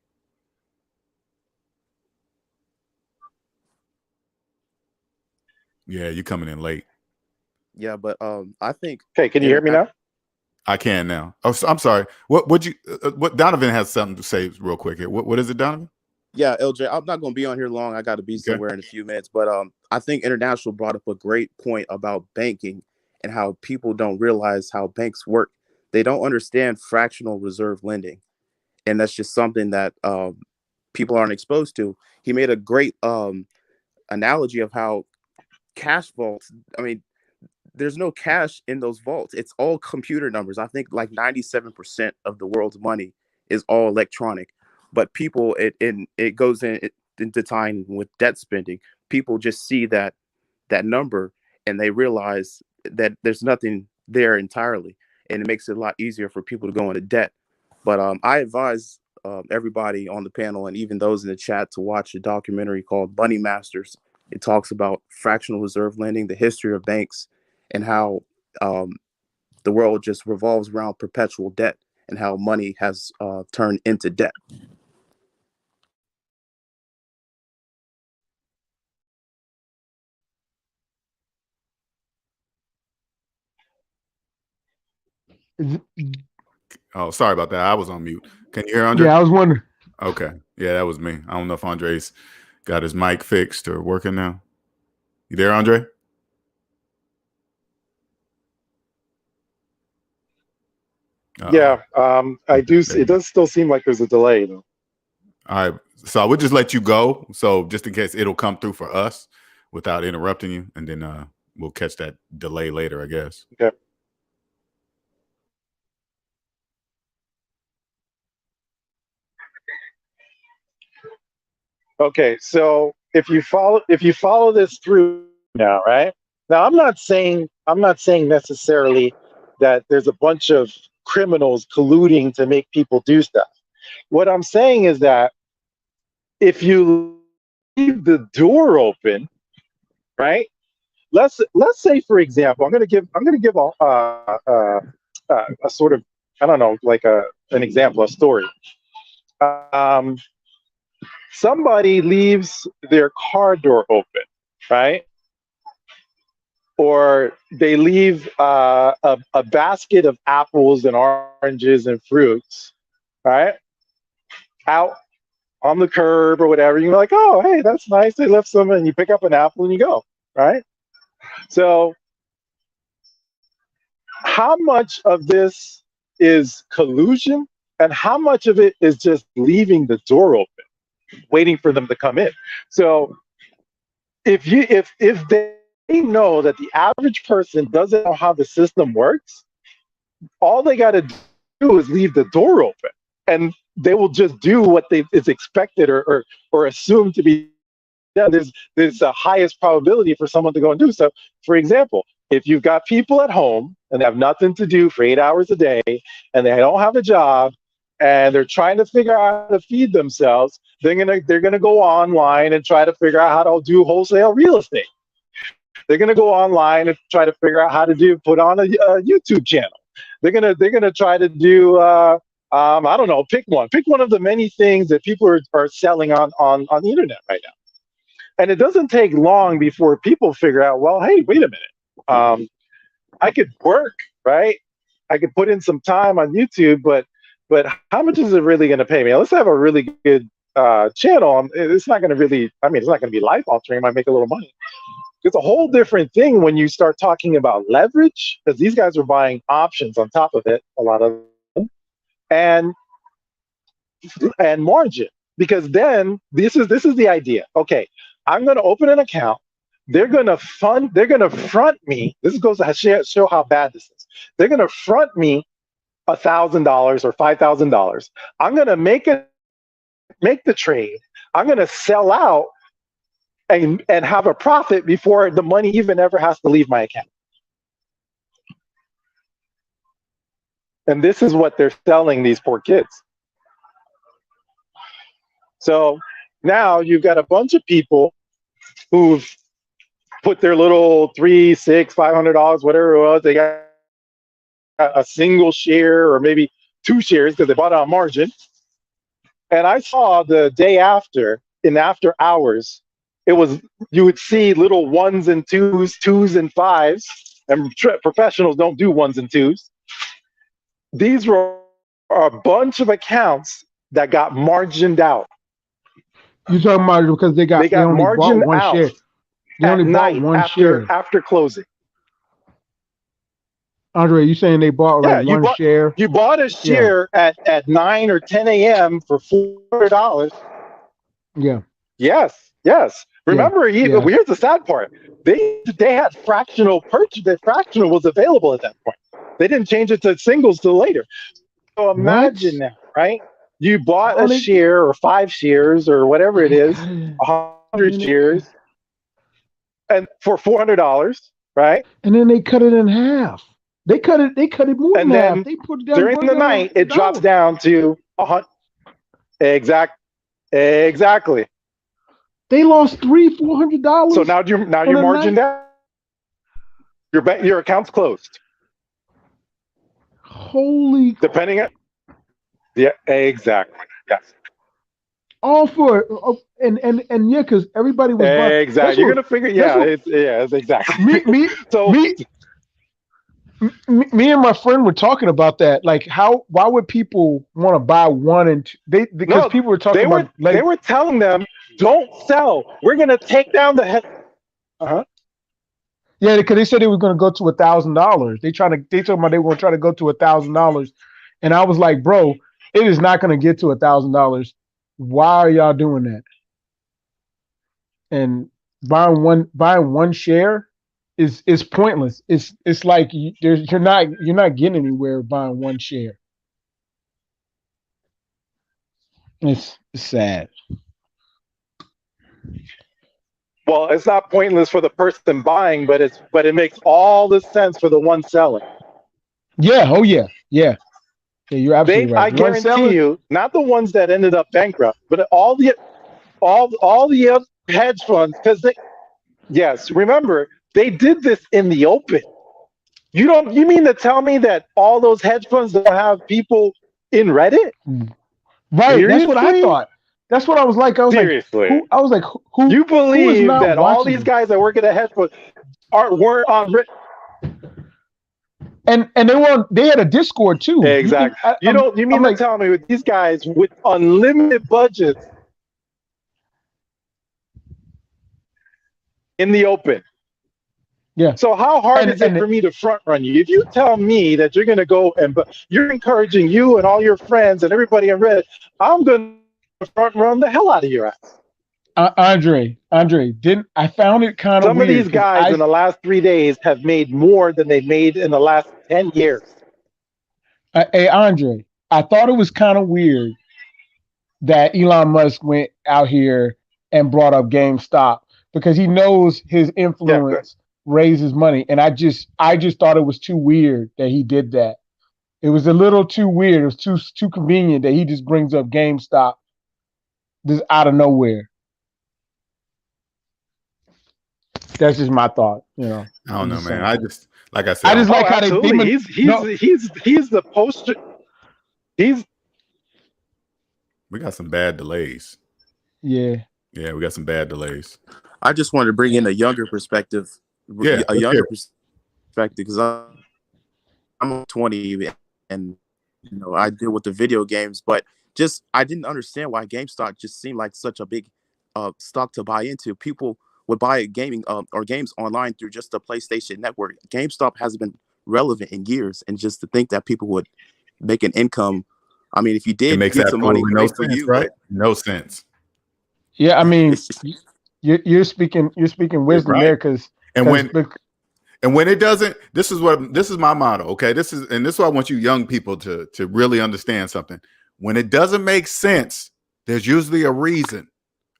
Yeah, you're coming in late. Yeah, but I think. Okay, can you hear me now? I can now. Oh, I'm sorry. What Donovan has something to say real quick here. What is it, Donovan? Yeah, LJ, I'm not going to be on here long. I got to be somewhere in a few minutes. But I think International brought up a great point about banking and how people don't realize how banks work. They don't understand fractional reserve lending. And that's just something that people aren't exposed to. He made a great analogy of how cash vaults, I mean, there's no cash in those vaults. It's all computer numbers. I think like 97% of the world's money is all electronic. But people, it goes into time with debt spending. People just see that number and they realize that there's nothing there entirely, and it makes it a lot easier for people to go into debt. But I advise everybody on the panel and even those in the chat to watch a documentary called Money Masters. It talks about fractional reserve lending, the history of banks, and how the world just revolves around perpetual debt and how money has turned into debt. Oh, sorry about that. I was on mute. Can you hear Andre? Yeah, I was wondering. Okay. Yeah, that was me. I don't know if Andre's got his mic fixed or working now. You there, Andre? Yeah, I do. It does still seem like there's a delay, though. All right. So I would just let you go. So just in case it'll come through for us without interrupting you. And then we'll catch that delay later, I guess. Okay. Okay, so if you follow this through now, right? Now I'm not saying necessarily that there's a bunch of criminals colluding to make people do stuff. What I'm saying is that if you leave the door open, right? Let's say, for example, I'm gonna give a sort of, I don't know, like an example, a story. Somebody leaves their car door open, right? Or they leave a basket of apples and oranges and fruits, right, out on the curb or whatever. You're like, oh, hey, that's nice. They left some, and you pick up an apple and you go, right? So how much of this is collusion and how much of it is just leaving the door open, waiting for them to come in? So if they know that the average person doesn't know how the system works, all they got to do is leave the door open, and they will just do what is expected or assumed to be done. There's the highest probability for someone to go and do so. For example, if you've got people at home and they have nothing to do for 8 hours a day and they don't have a job and they're trying to figure out how to feed themselves, they're gonna go online and try to figure out how to do wholesale real estate. They're going to go online and try to figure out how to put on a YouTube channel. They're gonna try to do I don't know, pick one of the many things that people are selling on the internet right now. And it doesn't take long before people figure out, well, hey, wait a minute, I could work, right? I could put in some time on YouTube, but how much is it really going to pay me? Let's have a really good channel. It's not going to really, I mean, it's not going to be life altering. I might make a little money. It's a whole different thing when you start talking about leverage, because these guys are buying options on top of it, a lot of them, and margin. Because then this is the idea. Okay, I'm going to open an account. They're going to front me. This goes to show how bad this is. They're going to front me $1,000 or $5,000. I'm going to make the trade. I'm going to sell out and have a profit before the money even ever has to leave my account. And this is what they're selling these poor kids. So now you've got a bunch of people who've put their little $300, $600, $500, whatever it was. They got a single share or maybe 2 shares because they bought it on margin. And I saw the day after, in after hours, you would see little 1s and 2s, 2s and 5s, and professionals don't do 1s and 2s. These were a bunch of accounts that got margined out. You're talking about because they only margined bought one out share. They only bought one share after closing. Andre, you saying they bought one share? You bought a share at 9 or 10 a.m. for $400. Yeah. Yes. Remember, here's the sad part. They had fractional purchase. The fractional was available at that point. They didn't change it to singles till later. So imagine now, right? You bought a share or 5 shares or whatever it is, 100 shares, and for $400, right? And then they cut it in half. They cut it more than half. They put it down during the night. It drops down to $100. Exactly. They lost $300-$400. So now you're margined out. Your account's closed. Holy. Depending on. Yeah, exactly. Yes. All for and yeah, because everybody was exactly. You're gonna figure. It's exactly. Me and my friend were talking about that. Like, why would people want to buy 1 and 2? Because people were talking about. They were telling them, don't sell. We're gonna take down the head. Yeah, because they said they were going to go to $1,000. They told me they were going to try to go to $1,000, and I was like, bro, it is not going to get to $1,000. Why are y'all doing that? And buying one share is pointless. It's like you're not getting anywhere buying 1 share. It's sad. Well, it's not pointless for the person buying, but it makes all the sense for the one selling. Yeah. Oh yeah. Yeah. Yeah. You're absolutely right. I guarantee you, not the ones that ended up bankrupt, but all the other hedge funds, remember, they did this in the open. You mean to tell me that all those hedge funds don't have people in Reddit? Right. Seriously? That's what I thought. That's what I was like. Seriously. Who you believe that all these this? guys that work at a hedge fund weren't on Reddit? And they had a Discord too. Exactly. You mean to tell me with these guys with unlimited budgets in the open? Yeah. So how hard is it for me to front run you? If you tell me that you're going to go but you're encouraging you and all your friends and everybody on Reddit, I'm going to front run the hell out of your ass. Andre, I found it kind of weird. Some of these guys in the last 3 days have made more than they made in the last 10 years. Hey, Andre, I thought it was kind of weird that Elon Musk went out here and brought up GameStop because he knows his influence raises money. And I just thought it was too weird that he did that. It was a little too weird. It was too convenient that he just brings up GameStop just out of nowhere. That's just my thought. I don't know, just man. saying. I just, like I said, I just like how absolutely. they He's the poster. we got some bad delays. Yeah, we got some bad delays. I just wanted to bring in a younger perspective. Yeah, a younger perspective, because I'm 20 and I deal with the video games, but I didn't understand why GameStop just seemed like such a big stock to buy into. People would buy gaming or games online through just the PlayStation Network. GameStop hasn't been relevant in years, and just to think that people would make an income. I mean, if you did get some money, no great for sense, you, right? No sense. yeah. I mean, you're speaking wisdom there, because and when it doesn't, this is my motto. Okay, this is why I want you young people to really understand something. When it doesn't make sense, there's usually a reason.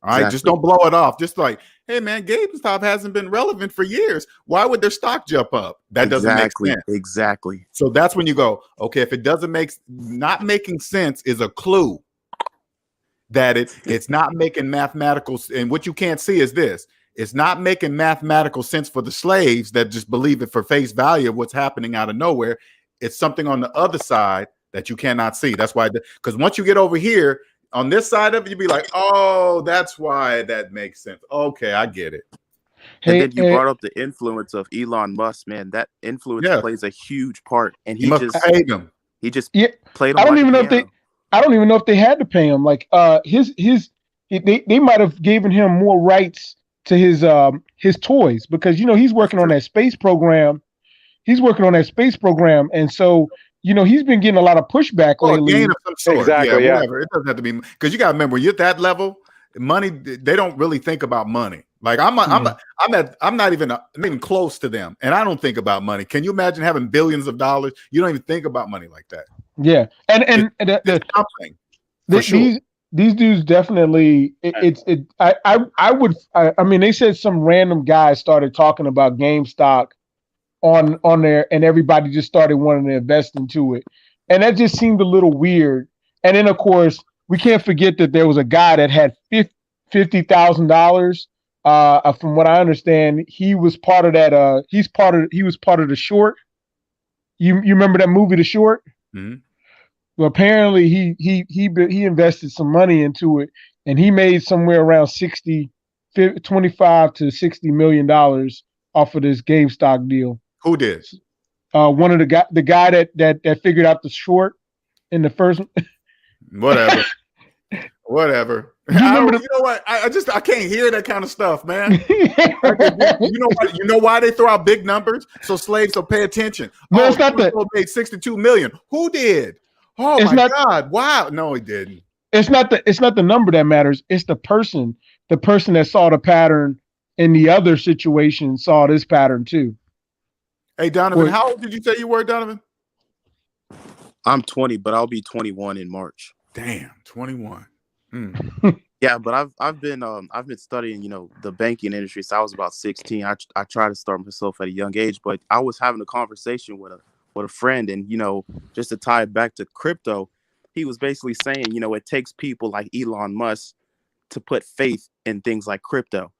All right, just don't blow it off. Just like, hey man, GameStop hasn't been relevant for years. Why would their stock jump up? That doesn't make sense. Exactly. So that's when you go, okay, if it doesn't not making sense is a clue that it's not making mathematical. And what you can't see is this: it's not making mathematical sense for the slaves that just believe it for face value of what's happening out of nowhere. It's something on the other side that you cannot see. That's why, because once you get over here on this side of it, you'd be like, oh, that's why that makes sense. Okay, I get it. And then you brought up the influence of Elon Musk, man. That influence plays a huge part, and he must just pay them. He just played. I don't even know if they had to pay him. Like they might have given him more rights to his toys, because he's working on that space program. And so he's been getting a lot of pushback lately. Gain of some sort. Exactly. Yeah. Whatever. It doesn't have to be, because you got to remember, you're at that level. Money, they don't really think about money. Like I'm not even close to them, and I don't think about money. Can you imagine having billions of dollars? You don't even think about money like that. Yeah, and something for sure. These dudes definitely. I mean, they said some random guy started talking about GameStop on there, and everybody just started wanting to invest into it, and that just seemed a little weird. And then, of course, we can't forget that there was a guy that had $50,000. From what I understand, he was part of that. He was part of The Short. You remember that movie, The Short? Mm-hmm. Well, apparently he invested some money into it, and he made somewhere around $25 to $60 million off of this GameStop deal. Who did? One of the guy that figured out The Short in the first. Whatever. You know what? I can't hear that kind of stuff, man. You know why they throw out big numbers? So slaves will pay attention. No, it's not that. Made 62 million. Who did? Oh my God! Wow. No, he didn't. It's not the number that matters. It's the person. The person that saw the pattern in the other situation saw this pattern too. Hey, Donovan, how old did you say you were, Donovan? I'm 20, but I'll be 21 in March. Damn, 21. Yeah, but I've been studying, the banking industry since I was about 16. I tried to start myself at a young age, but I was having a conversation with a friend, and just to tie it back to crypto, he was basically saying, it takes people like Elon Musk to put faith in things like crypto,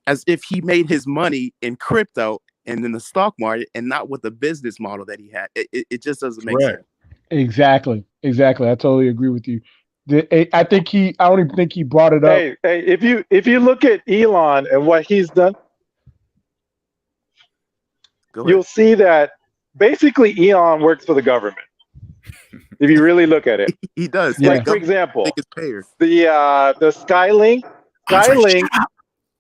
as if he made his money in crypto and in the stock market, and not with the business model that he had. It just doesn't make sense. Exactly. I totally agree with you. I don't even think he brought it up. Hey, if you look at Elon and what he's done, you'll see that basically Elon works for the government. If you really look at it, he does. Like, for example, the Skylink.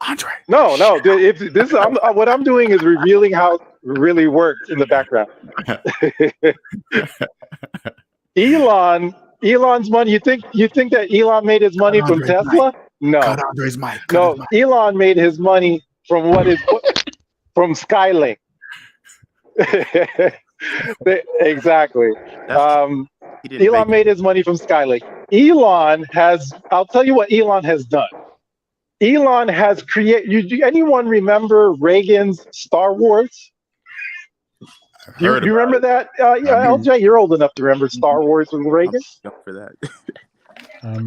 Andre. No. If this, what I'm doing is revealing how it really works in the background. Elon's money. You think that Elon made his money from Tesla? No. Cut Andre's mic. Elon made his money from from Skylink. Exactly. Elon made his money from Skylink. I'll tell you what Elon has done. Elon has created. Anyone remember Reagan's Star Wars? You remember that? LJ, you're old enough to remember Star Wars with Reagan. For that.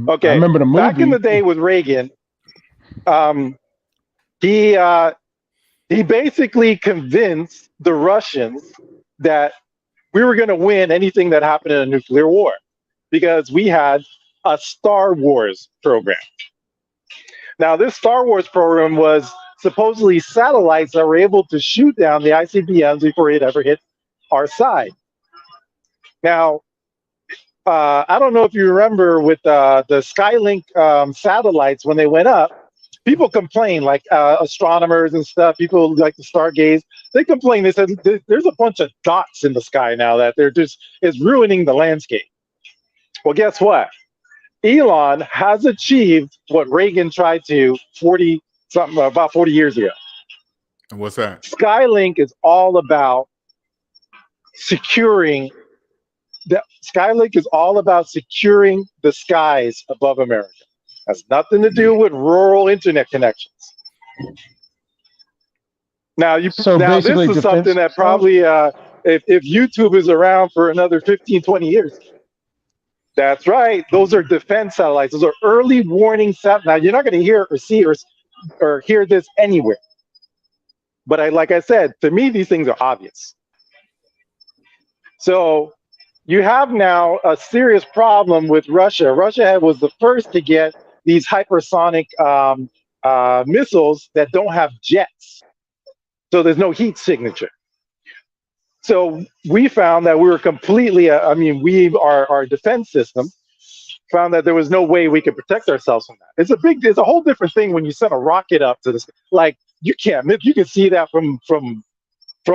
Okay. I remember the movie. Back in the day with Reagan, he He basically convinced the Russians that we were going to win anything that happened in a nuclear war because we had a Star Wars program. Now, this Star Wars program was supposedly satellites that were able to shoot down the ICBMs before it ever hit our side. Now, I don't know if you remember with the Skylink satellites when they went up, people complained, like astronomers and stuff, people like to stargaze. They complained. They said there's a bunch of dots in the sky now that it's ruining the landscape. Well, guess what? Elon has achieved what Reagan tried to about 40 years ago. And what's that? Skylink is all about securing the skies above America. Has nothing to do with rural internet connections. Now, this is something that probably, if YouTube is around for another 15, 20 years, that's right. Those are defense satellites. Those are early warning satellites. Now, you're not going to hear or see or hear this anywhere. But like I said, to me, these things are obvious. So you have now a serious problem with Russia. Russia was the first to get these hypersonic missiles that don't have jets. So there's no heat signature. So we found that we were completely, our defense system found that there was no way we could protect ourselves from that. It's a whole different thing when you send a rocket up to this. Like you can see that from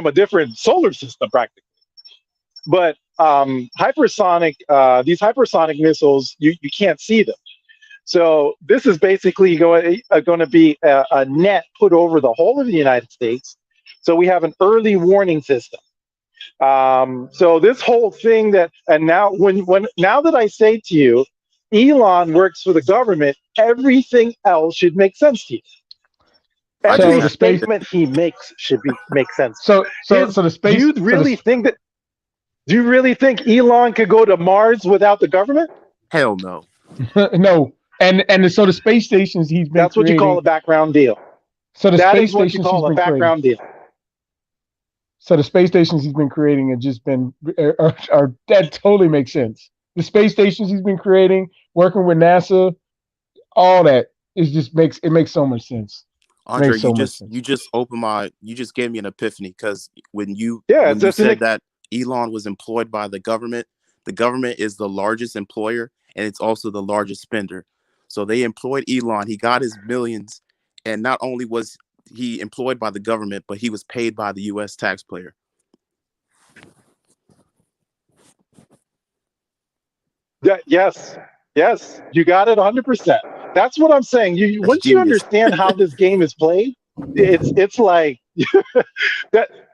a different solar system practically. But these hypersonic missiles, you can't see them. So this is basically going to be a net put over the whole of the United States. So we have an early warning system. So this whole thing now that I say to you, Elon works for the government, everything else should make sense to you. Every statement he makes should make sense. Do you really think Elon could go to Mars without the government? Hell no. No. And so the space stations he's been That's what you call a background deal. So the that space is what you call a background deal. So the space stations he's been creating have just been that totally makes sense. The space stations he's been creating, working with NASA, all that makes so much sense. Andre, you just gave me an epiphany because when you said that Elon was employed by the government is the largest employer and it's also the largest spender. So they employed Elon, he got his millions, and not only was he employed by the government, but he was paid by the U.S. taxpayer. Yes, you got it 100%. That's what I'm saying. Once you understand how this game is played, it's like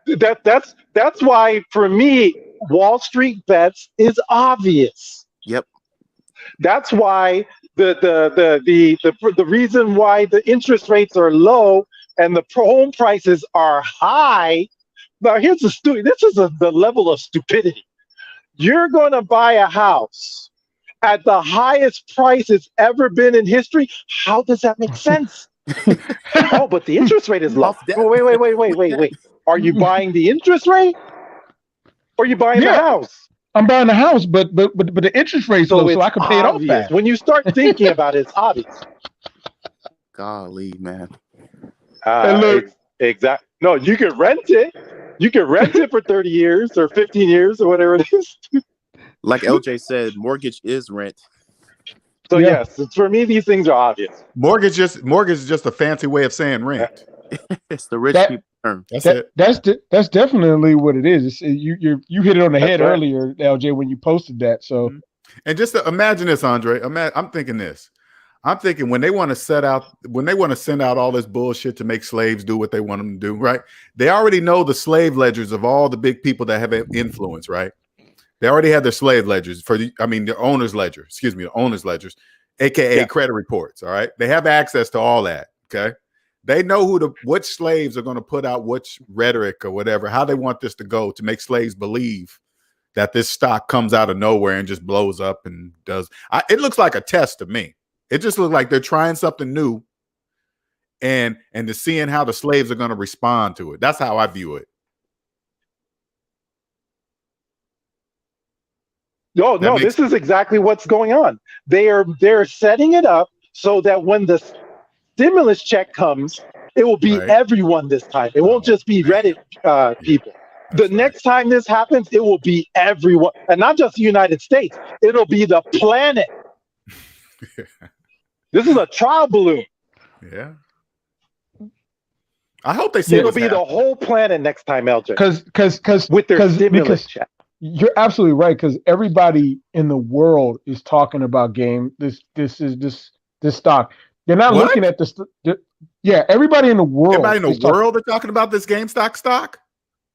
that's why for me Wall Street Bets is obvious. Yep. That's why the reason why the interest rates are low and the home prices are high. Now this is the level of stupidity. You're going to buy a house at the highest price it's ever been in history. How does that make sense? Oh, but the interest rate is low. Wait. Are you buying the interest rate? Or are you buying the house? I'm buying the house, but the interest rate's low, so I can pay it off fast. When you start thinking about it, it's obvious. Golly, man. Exactly. No, you can rent it. You can rent it for 30 years or 15 years or whatever it is. Like LJ said, mortgage is rent. So yes, for me, these things are obvious. Mortgage is just a fancy way of saying rent. It's the rich people term. That's definitely what it is. You hit it on the head earlier, LJ, when you posted that. So, and just imagine this, Andre. I'm thinking this. I'm thinking when they want to send out all this bullshit to make slaves do what they want them to do, right? They already know the slave ledgers of all the big people that have influence, right? They already have their slave ledgers the owner's ledger, the owner's ledgers, aka credit reports. All right. They have access to all that. Okay. They know which slaves are going to put out which rhetoric or whatever, how they want this to go to make slaves believe that this stock comes out of nowhere and just blows up and does. It looks like a test to me. It just looks like they're trying something new and to seeing how the slaves are going to respond to it. That's how I view it. No, this is exactly what's going on. They're setting it up so that when the stimulus check comes, it will be everyone this time. It won't just be Reddit people. The next time this happens, it will be everyone, and not just the United States. It'll be the planet. This is a trial balloon. Yeah. I hope they say it'll be the whole planet next time, LJ. Because with their stimulus check. You're absolutely right, because everybody in the world is talking about this stock. They're not looking at this. Everybody in the world. Everybody in the world are talking about this GameStop stock.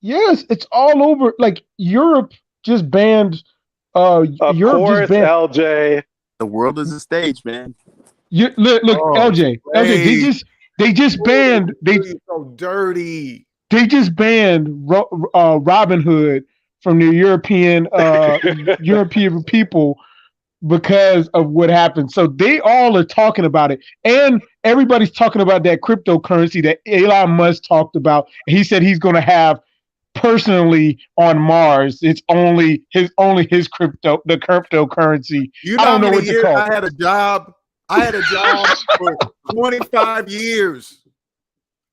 Yes, it's all over. Like Europe just banned. Of course, LJ. The world is a stage, man. Look, LJ. They just banned. So dirty. They just banned Robinhood from the European people because of what happened. So they all are talking about it, and everybody's talking about that cryptocurrency that Elon Musk talked about. He said he's going to have personally on Mars. It's only his the cryptocurrency. You know, I don't know what to call. I had a job for 25 years.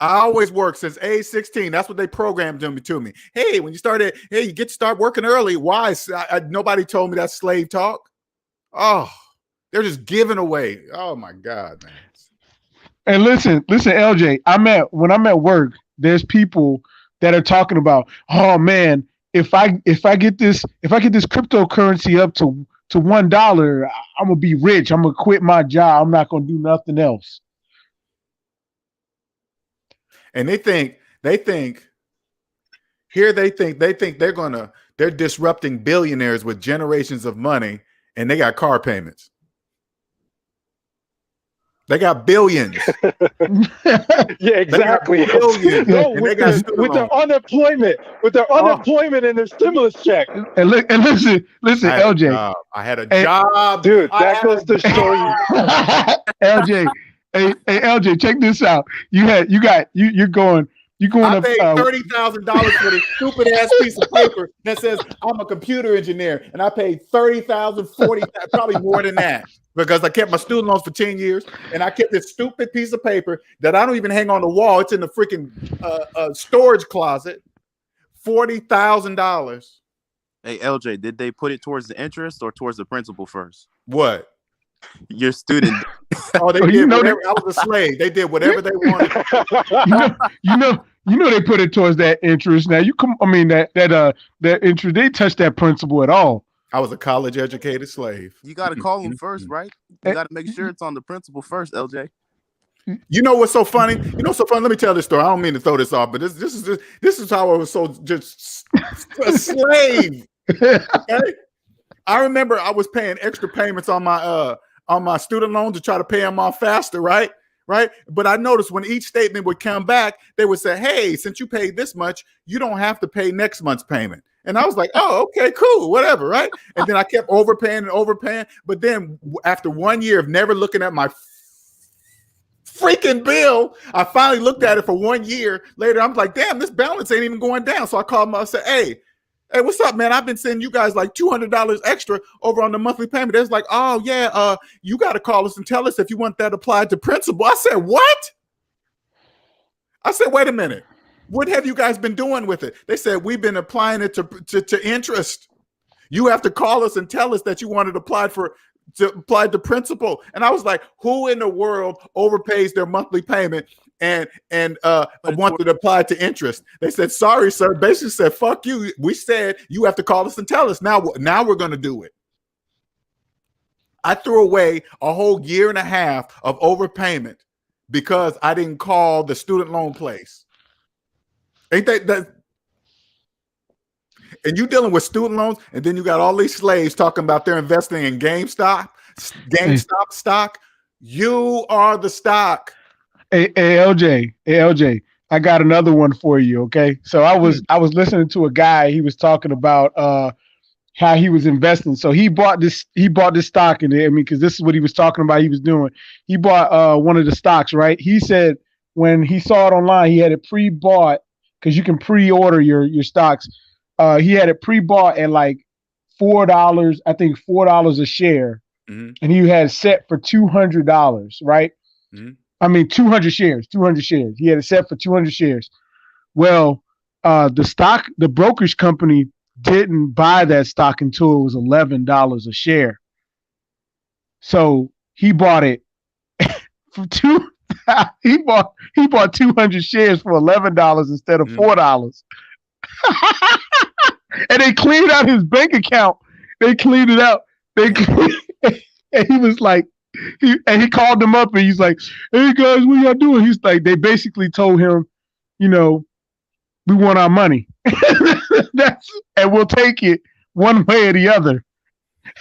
I always worked since age 16. That's what they programmed to me. Hey, when you you get to start working early. Why? Nobody told me that's slave talk. Oh, they're just giving away. Oh my God, man. And listen, LJ. When I'm at work, there's people that are talking about, oh man, if I get this cryptocurrency up to $1, I'm gonna be rich. I'm gonna quit my job. I'm not gonna do nothing else. And they think they're disrupting billionaires with generations of money, and they got car payments. They got billions. Yeah, exactly. Billions. No, with their unemployment and their stimulus check. And listen, LJ. I had a job, dude. That goes to show you, LJ. Hey, LJ, check this out. You're going. I paid $30,000 for this stupid ass piece of paper that says I'm a computer engineer, and I paid $30,000, $40,000, probably more than that, because I kept my student loans for 10 years, and I kept this stupid piece of paper that I don't even hang on the wall. It's in the freaking storage closet. $40,000. Hey, LJ, did they put it towards the interest or towards the principal first? What? Your student. Oh, they did whatever. I was a slave. They did whatever they wanted. You know they put it towards that interest. Now that interest, they touched that principal at all. I was a college educated slave. You got to call them first, right? You got to make sure it's on the principal first, LJ. You know what's so funny? Let me tell this story. I don't mean to throw this off, but this is how I was so just a slave. Okay? I remember I was paying extra payments on my student loan to try to pay them off faster, right? But I noticed when each statement would come back, they would say, hey, since you paid this much, you don't have to pay next month's payment. And I was like, oh, okay, cool, whatever, right? And then I kept overpaying. But then after 1 year of never looking at my freaking bill, I finally looked at it for 1 year later. I'm like, damn, this balance ain't even going down. So I called them up and said, hey, what's up, man? I've been sending you guys like $200 extra over on the monthly payment. They was like, oh, yeah, you got to call us and tell us if you want that applied to principal. I said, what? I said, wait a minute. What have you guys been doing with it? They said, we've been applying it to interest. You have to call us and tell us that you want it applied to principal. And I was like, who in the world overpays their monthly payment and wanted to apply to interest? They said, sorry, sir. Basically said, fuck you. We said you have to call us and tell us. Now we're going to do it. I threw away a whole year and a half of overpayment because I didn't call the student loan place. Ain't that? And you dealing with student loans, and then you got all these slaves talking about they're investing in GameStop stock. You are the stock. Hey, LJ, I got another one for you. Okay, so I was listening to a guy. He was talking about how he was investing. So he bought this stock in there. I mean, because this is what he was talking about. He was doing. He bought one of the stocks, right? He said when he saw it online, he had it pre-bought because you can pre-order your stocks. He had it pre-bought at like $4, I think $4 a share, and he had it set for $200, right? I mean, 200 shares. He had it set for 200 shares. Well, the brokerage company didn't buy that stock until it was $11 a share. So he bought it for he bought 200 shares for $11 instead of $4. And they cleaned out his bank account. They cleaned it out. And he was like, he called them up and he's like, "Hey guys, what y'all doing?" He's like, they basically told him, we want our money. And we'll take it one way or the other.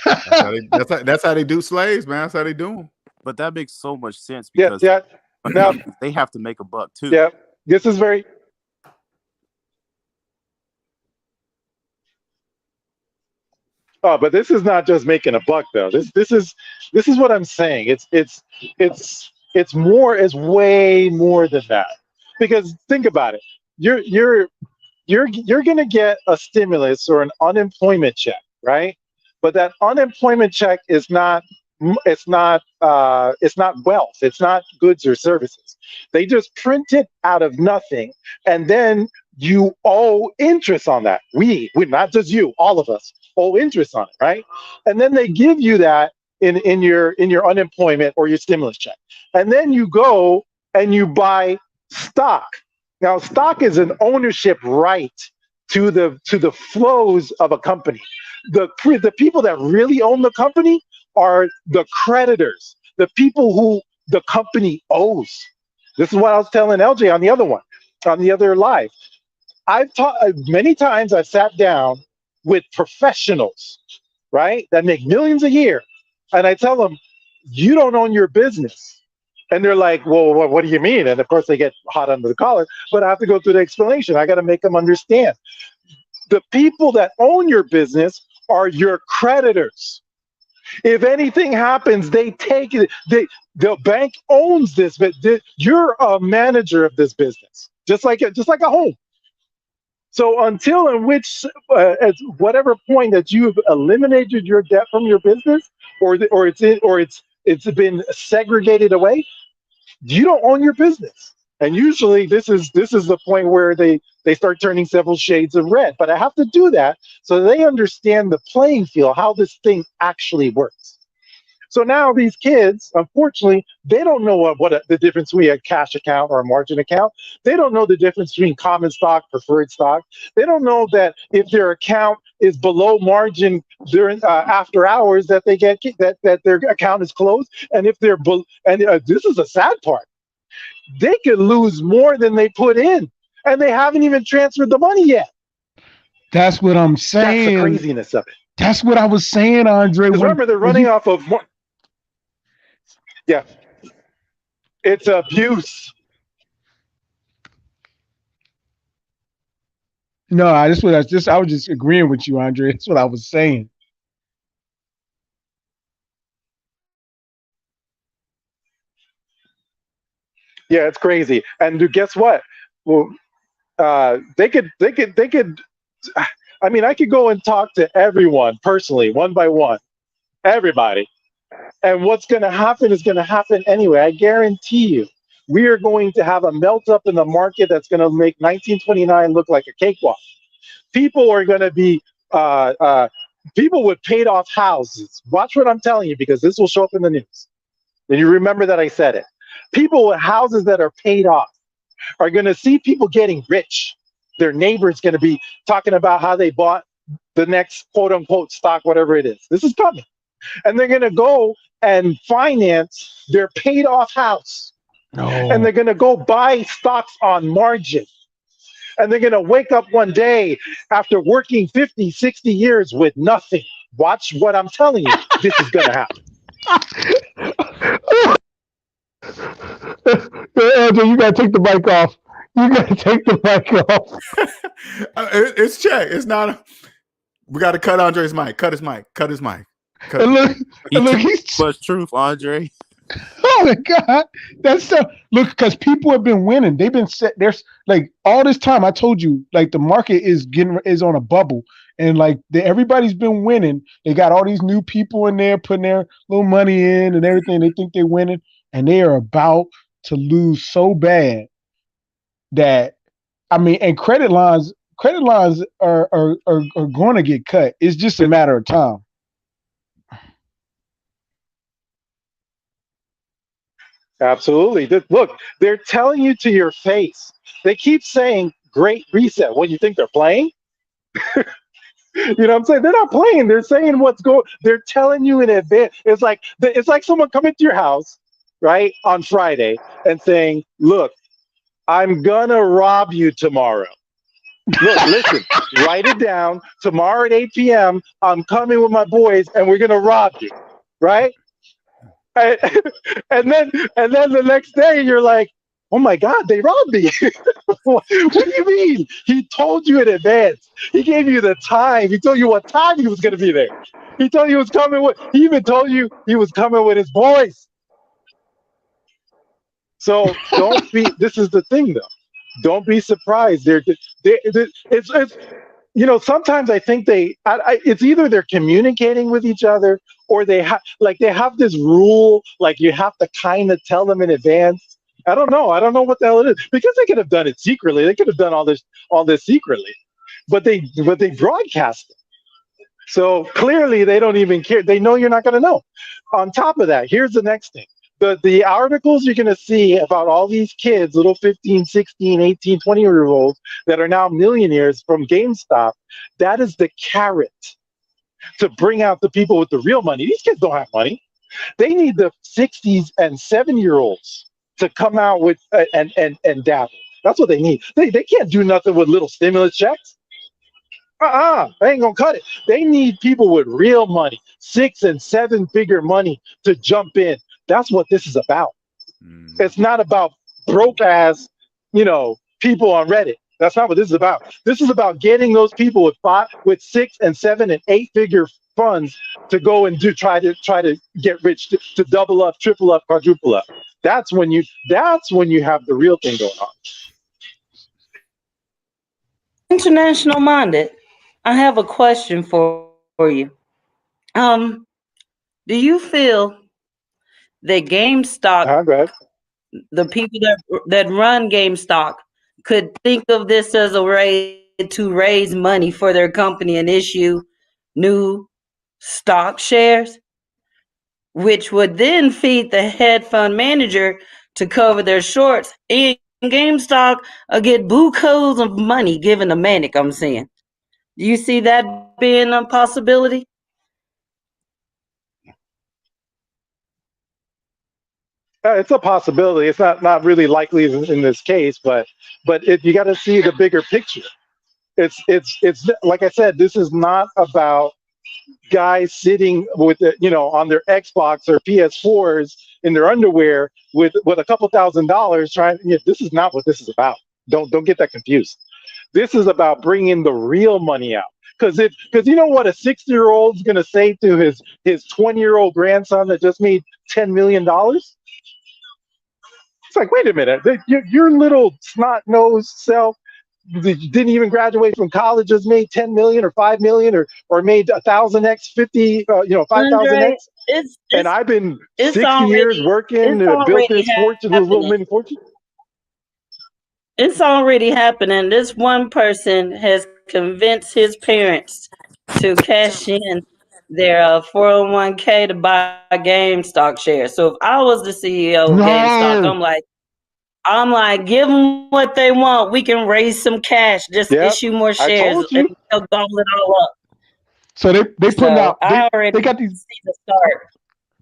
That's how they do slaves, man. That's how they do them. But that makes so much sense because Now, they have to make a buck too. Yeah, this is very. Oh, but this is not just making a buck though. This is what I'm saying. It's way more than that. Because think about it. You're gonna get a stimulus or an unemployment check, right? But that unemployment check is not wealth. It's not goods or services. They just print it out of nothing, and then you owe interest on that. We not just you, all of us owe interest on it, right? And then they give you that in your unemployment or your stimulus check, and then you go and you buy stock. Now, stock is an ownership right to the flows of a company. The people that really own the company are the creditors, the people who the company owes. This is what I was telling LJ on the other live. I've taught many times. I've sat down with professionals, right, that make millions a year, and I tell them, "You don't own your business." And they're like, "Well, what do you mean?" And of course, they get hot under the collar. But I have to go through the explanation. I got to make them understand. The people that own your business are your creditors. If anything happens, they take it. The bank owns this, but you're a manager of this business, just like a home. So until at whatever point that you've eliminated your debt from your business, or it's been segregated away, you don't own your business. And usually this is the point where they start turning several shades of red. But I have to do that so they understand the playing field, how this thing actually works. So now these kids, unfortunately, they don't know what the difference between a cash account or a margin account. They don't know the difference between common stock, preferred stock. They don't know that if their account is below margin during after hours, that they get that their account is closed. And if they're this is the sad part, they could lose more than they put in, and they haven't even transferred the money yet. That's what I'm saying. That's the craziness of it. That's what I was saying, Andre. Remember, they're running off of more. Yeah, it's abuse. No, I was just agreeing with you, Andre. That's what I was saying. Yeah, it's crazy. And guess what? Well, they could. I mean, I could go and talk to everyone personally, one by one, everybody. And what's going to happen is going to happen anyway. I guarantee you, we are going to have a melt up in the market that's going to make 1929 look like a cakewalk. People are going to be people with paid off houses. Watch what I'm telling you, because this will show up in the news. And you remember that I said it. People with houses that are paid off are going to see people getting rich. Their neighbor's going to be talking about how they bought the next quote unquote stock, whatever it is. This is coming. And they're going to go and finance their paid off house. No. And they're going to go buy stocks on margin. And they're going to wake up one day after working 50, 60 years with nothing. Watch what I'm telling you. This is going to happen. Andrew, you got to take the mic off. You got to take the mic off. It's check. It's not. We got to cut Andre's mic. Cut his mic. Cut his mic. And look, He too much truth, Andre. Oh my God, that's so. Look, because people have been winning. They've been set. There's like all this time. I told you, like the market is on a bubble, and like everybody's been winning. They got all these new people in there putting their little money in and everything. They think they're winning, and they are about to lose so bad that I mean, and credit lines are going to get cut. It's just a matter of time. Absolutely. Look, they're telling you to your face. They keep saying great reset. What, you think they're playing? You know what I'm saying? They're not playing. They're saying what's going. They're telling you in advance. It's like someone coming to your house, right, on Friday and saying, "Look, I'm gonna rob you tomorrow. Look, listen, write it down. Tomorrow at 8 p.m., I'm coming with my boys and we're gonna rob you." Right? And, and then the next day you're like, "Oh my God, they robbed me." What do you mean? He told you in advance. He gave you the time. He told you what time he was going to be there. He told you he was coming with. He even told you he was coming with his boys. So don't be. This is the thing, though. Don't be surprised. It's sometimes I think it's either they're communicating with each other or they have this rule, like you have to kind of tell them in advance. I don't know what the hell it is, because they could have done it secretly. They could have done all this secretly, but they broadcast it. So clearly they don't even care. They know you're not going to know. On top of that, here's the next thing. The articles you're going to see about all these kids, little 15, 16, 18, 20-year-olds that are now millionaires from GameStop, that is the carrot to bring out the people with the real money. These kids don't have money. They need the 60s and 70-year-olds to come out with and dabble. That's what they need. They can't do nothing with little stimulus checks. They ain't gonna cut it. They need people with real money, 6 and 7 figure money to jump in. That's what this is about. It's not about broke ass, people on Reddit. That's not what this is about. This is about getting those people with 6 and 7 and 8 figure funds to go and try to get rich, to double up, triple up, quadruple up. That's when you have the real thing going on. International minded. I have a question for you. Do you feel that GameStop, Go ahead. the people that run GameStop, could think of this as a way to raise money for their company and issue new stock shares, which would then feed the head fund manager to cover their shorts, and GameStop get bukus of money given to Manic, I'm saying. Do you see that being a possibility? It's a possibility. It's not really likely in this case, but you got to see the bigger picture. It's like I said, this is not about guys sitting with on their Xbox or PS4s in their underwear with a couple $1,000 trying. This is not what this is about. Don't get that confused. This is about bringing the real money out. Because you know what a 60-year-old's going to say to his 20-year-old grandson that just made $10 million? It's like, wait a minute, your little snot-nosed self didn't even graduate from college, just made 10 million or 5 million or made 1,000x, 50, 5,000x. And I've been 60 years working, built this fortune, this little mini fortune. It's already happening. This one person has convinced his parents to cash in their 401k to buy GameStop shares. So if I was the CEO of GameStop, I'm like, give them what they want. We can raise some cash. Just issue more shares. And they'll gobble it all up. So they putting out. They got these. See the start.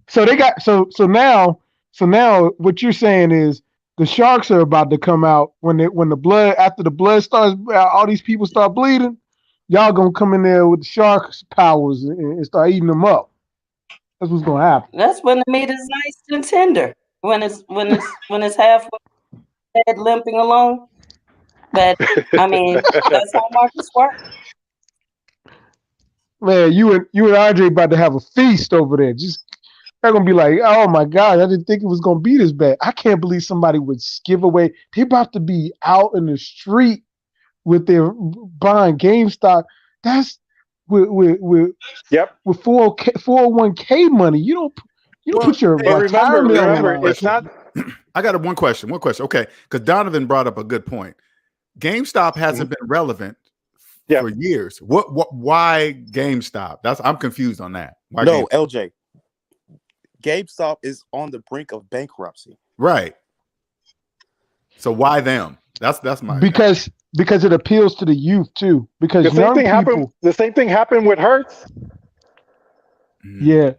So they got so now what you're saying is the sharks are about to come out when the blood, after the blood starts, all these people start bleeding. Y'all gonna come in there with the sharks' powers and start eating them up. That's what's gonna happen. That's when the meat is nice and tender. When it's halfway dead, limping along. But I mean, that's how markets work. Man, you and Andre about to have a feast over there. Just They're gonna be like, "Oh my God, I didn't think it was gonna be this bad. I can't believe somebody would give away. They're about to be out in the street with their buying GameStop. That's with Yep. with 401k money. You don't put your But retirement on the remember, line. it's not. I got one question. Okay, because Donovan brought up a good point. GameStop hasn't been relevant for years. Why GameStop? I'm confused on that. Why No, GameStop? LJ. GameStop is on the brink of bankruptcy. Right. So why them? That's my because it appeals to the youth too. Because The same young thing people, happened. The same thing happened with Hertz. yeah.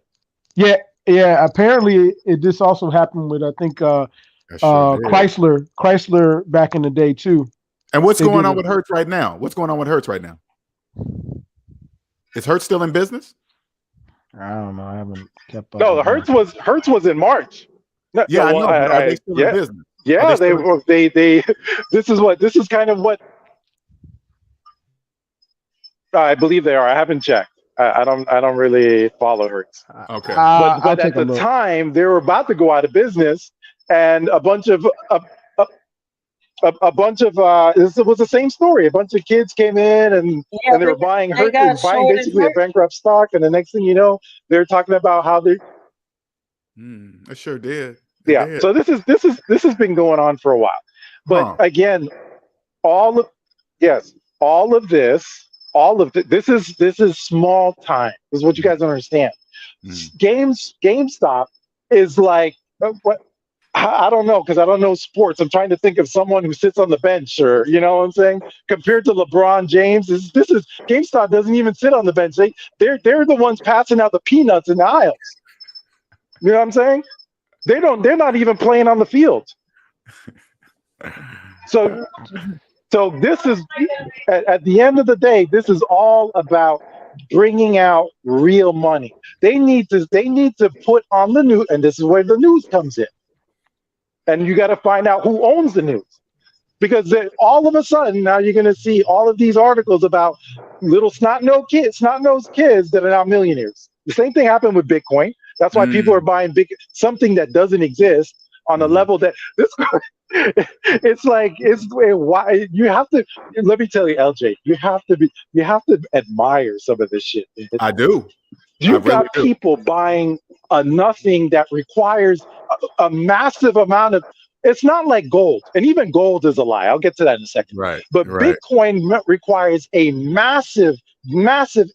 Apparently, this also happened with I think That sure did. Chrysler back in the day too. And what's They going did on it. with Hertz right now? What's going on with Hertz right now? Is Hertz still in business? I don't know. I haven't kept up. No, the with Hertz was in March. No, Yeah, I know. But are they still in yeah, business? yeah. They They. This is kind of what I believe they are. I haven't checked. I don't really follow Hertz. Okay. I'll But take at a the look. time, they were about to go out of business, and a bunch of this was the same story. A bunch of kids came in and they were buying they Hertz, got buying short basically a and hurt. bankrupt stock, and the next thing you know, they're talking about how they. It sure did. Yeah. So this has been going on for a while, but again, all of this is small time. This is what you guys don't understand. GameStop is like what. I don't know because I don't know sports. I'm trying to think of someone who sits on the bench, or you know what I'm saying. Compared to LeBron James, this is GameStop doesn't even sit on the bench. They're the ones passing out the peanuts in the aisles. You know what I'm saying? They're not even playing on the field. So this is at the end of the day, this is all about bringing out real money. They need to put on the news, and this is where the news comes in. And you got to find out who owns the news, because all of a sudden now you're going to see all of these articles about little snot-nosed kids that are now millionaires. The same thing happened with Bitcoin. That's why people are buying something that doesn't exist on a level that why you have to. Let me tell you, LJ, you have to admire some of this shit. I do. You've got people buying a nothing that requires a massive amount of. It's not like gold, and even gold is a lie. I'll get to that in a second. Right. But Bitcoin requires a massive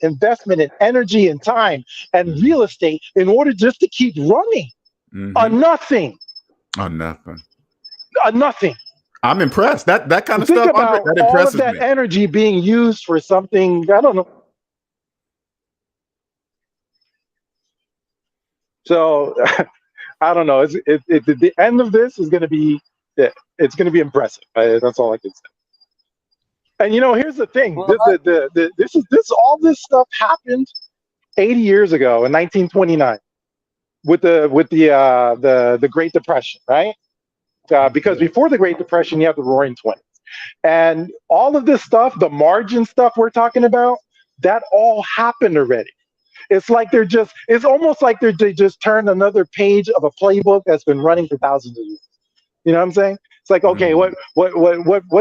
investment in energy and time and real estate in order just to keep running. A nothing. A nothing. A nothing. I'm impressed. That kind of Think stuff. about That all impresses of that me. energy being used for something. I don't know. So I don't know. The end of this is going to be. It's going to be impressive. That's all I can say. And here's the thing. All this stuff happened 80 years ago in 1929 with the Great Depression, right? Because before the Great Depression, you have the Roaring '20s, and all of this stuff, the margin stuff we're talking about, that all happened already. It's like it's almost like they just turned another page of a playbook that's been running for thousands of years. You know what I'm saying? It's like, okay, what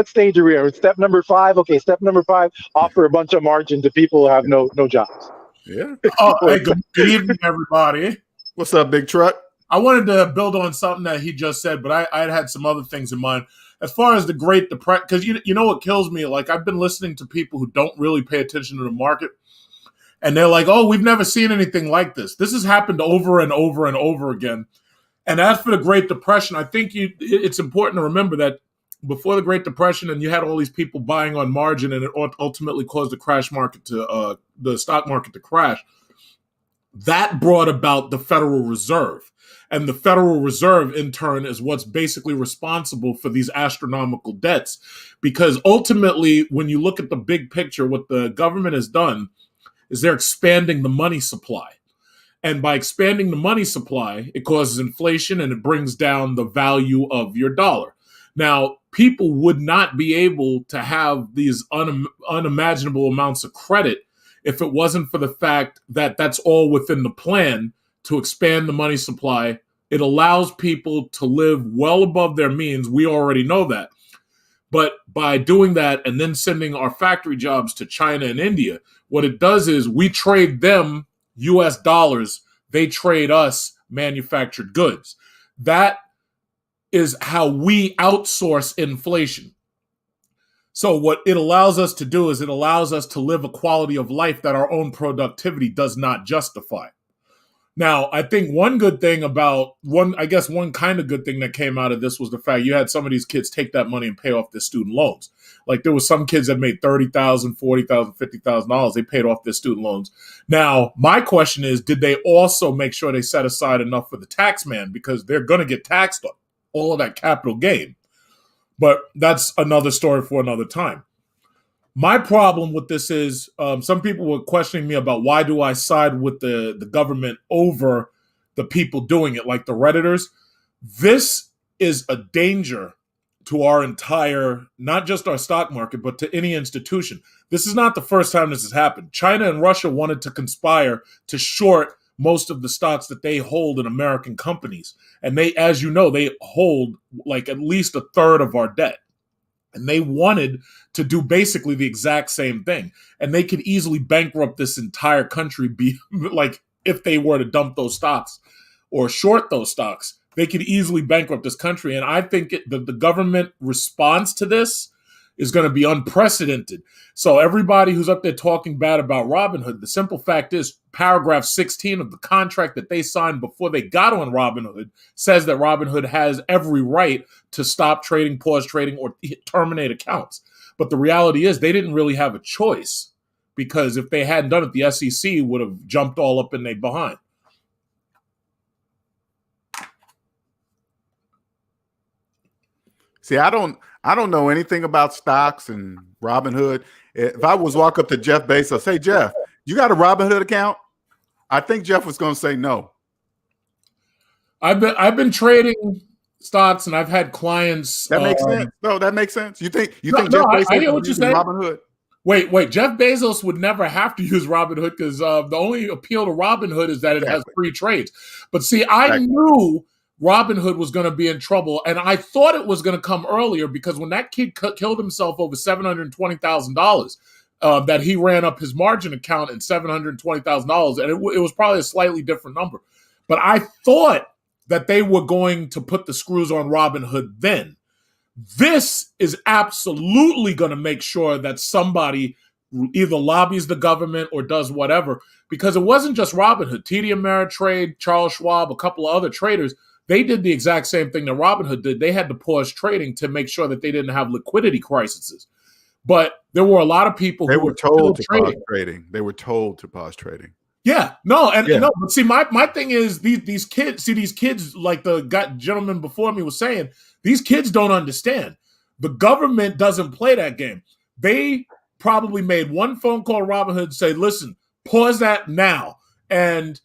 stage are we at? Step number 5. Okay, step number 5, offer a bunch of margin to people who have no jobs. Yeah. Oh, hey, good evening, everybody. What's up, Big Truck? I wanted to build on something that he just said, but I had some other things in mind. As far as the Great Depression, because you know what kills me? Like, I've been listening to people who don't really pay attention to the market, and they're like, oh, we've never seen anything like this. This has happened over and over and over again. And as for the Great Depression, I think it's important to remember that before the Great Depression, and you had all these people buying on margin, and it ultimately caused the stock market to crash. That brought about the Federal Reserve. And the Federal Reserve, in turn, is what's basically responsible for these astronomical debts. Because ultimately, when you look at the big picture, what the government has done is they're expanding the money supply. And by expanding the money supply, it causes inflation and it brings down the value of your dollar. Now, people would not be able to have these unimaginable amounts of credit if it wasn't for the fact that that's all within the plan to expand the money supply. It allows people to live well above their means. We already know that. But by doing that and then sending our factory jobs to China and India, what it does is we trade them US dollars, they trade us manufactured goods. That is how we outsource inflation. So what it allows us to do is it allows us to live a quality of life that our own productivity does not justify. Now, I think one kind of good thing that came out of this was the fact you had some of these kids take that money and pay off their student loans. Like there was some kids that made $30,000, $40,000, $50,000. They paid off their student loans. Now, my question is, did they also make sure they set aside enough for the tax man? Because they're going to get taxed on all of that capital gain. But that's another story for another time. My problem with this is some people were questioning me about why do I side with the government over the people doing it, like the Redditors. This is a danger to our entire, not just our stock market, but to any institution. This is not the first time this has happened. China and Russia wanted to conspire to short most of the stocks that they hold in American companies. And they, as you know, they hold like at least a third of our debt. And they wanted to do basically the exact same thing. And they could easily bankrupt this entire country, like if they were to dump those stocks or short those stocks, they could easily bankrupt this country. And I think the government response to this is going to be unprecedented. So everybody who's up there talking bad about Robinhood, the simple fact is paragraph 16 of the contract that they signed before they got on Robinhood says that Robinhood has every right to stop trading, pause trading, or terminate accounts. But the reality is they didn't really have a choice, because if they hadn't done it, the SEC would have jumped all up in their behind. See, I don't know anything about stocks and Robinhood. If I was walk up to Jeff Bezos, say, Jeff, you got a Robinhood account? I think Jeff was going to say no. I've been trading stocks, and I've had clients. That makes sense. No, that makes sense. You think Jeff No, Bezos I hear what you're saying. Robinhood? Wait. Jeff Bezos would never have to use Robinhood because the only appeal to Robinhood is that it has free trades. But see, I knew Robinhood was going to be in trouble, and I thought it was going to come earlier, because when that kid killed himself over $720,000, that he ran up his margin account in $720,000, and it was probably a slightly different number. But I thought that they were going to put the screws on Robinhood then. This is absolutely going to make sure that somebody either lobbies the government or does whatever, because it wasn't just Robinhood. TD Ameritrade, Charles Schwab, a couple of other traders, they did the exact same thing that Robinhood did. They had to pause trading to make sure that they didn't have liquidity crises. But there were a lot of people who were told to pause trading. They were told to pause trading. Yeah, no, but see, my thing is these kids, like the gentleman before me was saying, these kids don't understand. The government doesn't play that game. They probably made one phone call to Robinhood and say, listen, pause that now. And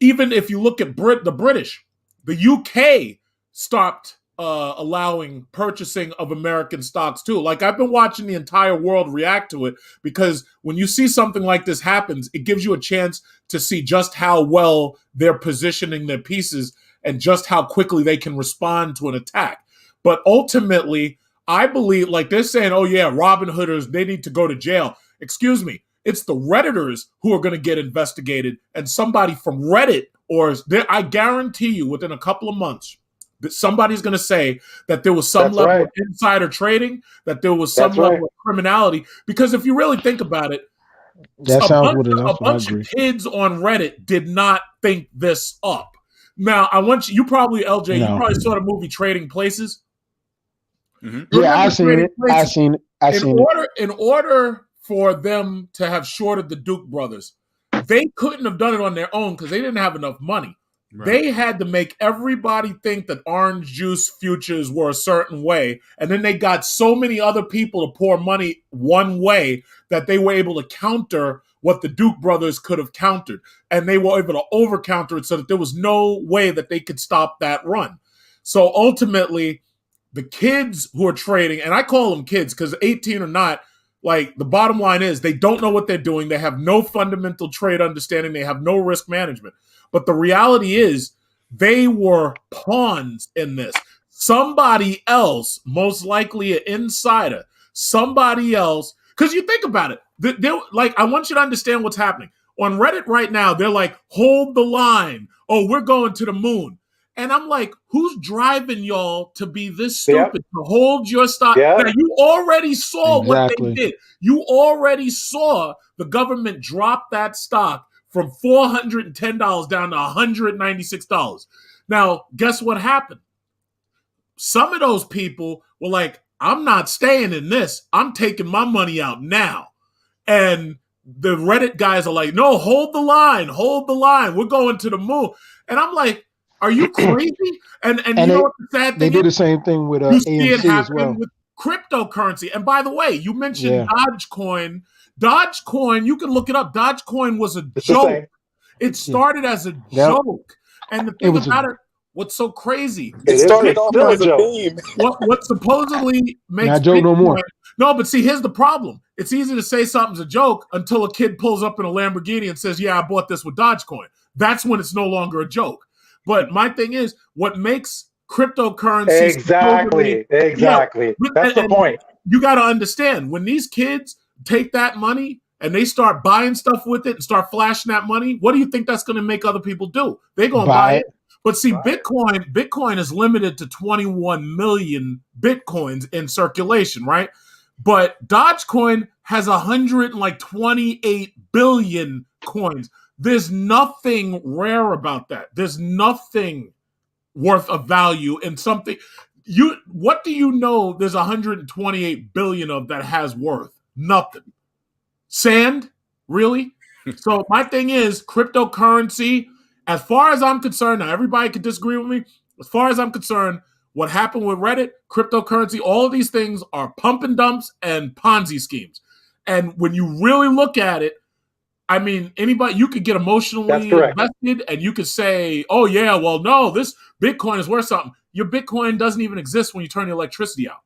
even if you look at the British, the UK stopped allowing purchasing of American stocks too. Like, I've been watching the entire world react to it, because when you see something like this happens, it gives you a chance to see just how well they're positioning their pieces and just how quickly they can respond to an attack. But ultimately, I believe, like they're saying, oh yeah, Robinhooders, they need to go to jail. Excuse me. It's the Redditors who are going to get investigated, and somebody from Reddit, I guarantee you within a couple of months, that somebody's going to say that there was some level of insider trading, that there was some level of criminality. Because if you really think about it, a bunch of kids on Reddit did not think this up. Now, I want you probably, LJ, you probably saw the movie Trading Places. Mm-hmm. Yeah, I've seen it. In order for them to have shorted the Duke brothers, they couldn't have done it on their own because they didn't have enough money. Right. They had to make everybody think that orange juice futures were a certain way. And then they got so many other people to pour money one way that they were able to counter what the Duke brothers could have countered. And they were able to over counter it so that there was no way that they could stop that run. So ultimately, the kids who are trading, and I call them kids because 18 or not, Like, the bottom line is they don't know what they're doing. They have no fundamental trade understanding. They have no risk management. But the reality is they were pawns in this. Somebody else, most likely an insider, somebody else, because you think about it, like, I want you to understand what's happening. On Reddit right now, they're like, hold the line. Oh, we're going to the moon. And I'm like, who's driving y'all to be this stupid, to hold your stock? Yep. Now, you already saw what Exactly. they did. You already saw the government drop that stock from $410 down to $196. Now, guess what happened? Some of those people were like, I'm not staying in this. I'm taking my money out now. And the Reddit guys are like, no, hold the line. Hold the line. We're going to the moon. And I'm like, are you crazy? And you know what the sad thing They is? did the same thing with You see it AMC as happening well. with cryptocurrency. And by the way, you mentioned Yeah. Dogecoin. Dogecoin, you can look it up. Dogecoin was a It's the joke. same. It started as a Yep. joke. And the It thing was about it, what's so crazy? It started is off still a as a joke. meme. What supposedly makes Not joke no more. No, but see, here's the problem. It's easy to say something's a joke until a kid pulls up in a Lamborghini and says, yeah, I bought this with Dogecoin. That's when it's no longer a joke. But my thing is, what makes cryptocurrency Exactly. That's the point. You got to understand, when these kids take that money and they start buying stuff with it and start flashing that money, what do you think that's going to make other people do? They're going to buy it. But see, Bitcoin is limited to 21 million Bitcoins in circulation, right? But Dogecoin has 128 billion coins. There's nothing rare about that. There's nothing worth of value in something. What do you know there's 128 billion of that has worth? Nothing. Sand? Really? So my thing is, cryptocurrency, as far as I'm concerned, now everybody could disagree with me, as far as I'm concerned, what happened with Reddit, cryptocurrency, all of these things are pump and dumps and Ponzi schemes. And when you really look at it, I mean, anybody, you could get emotionally invested and you could say, oh, yeah, well, no, this Bitcoin is worth something. Your Bitcoin doesn't even exist when you turn the electricity out.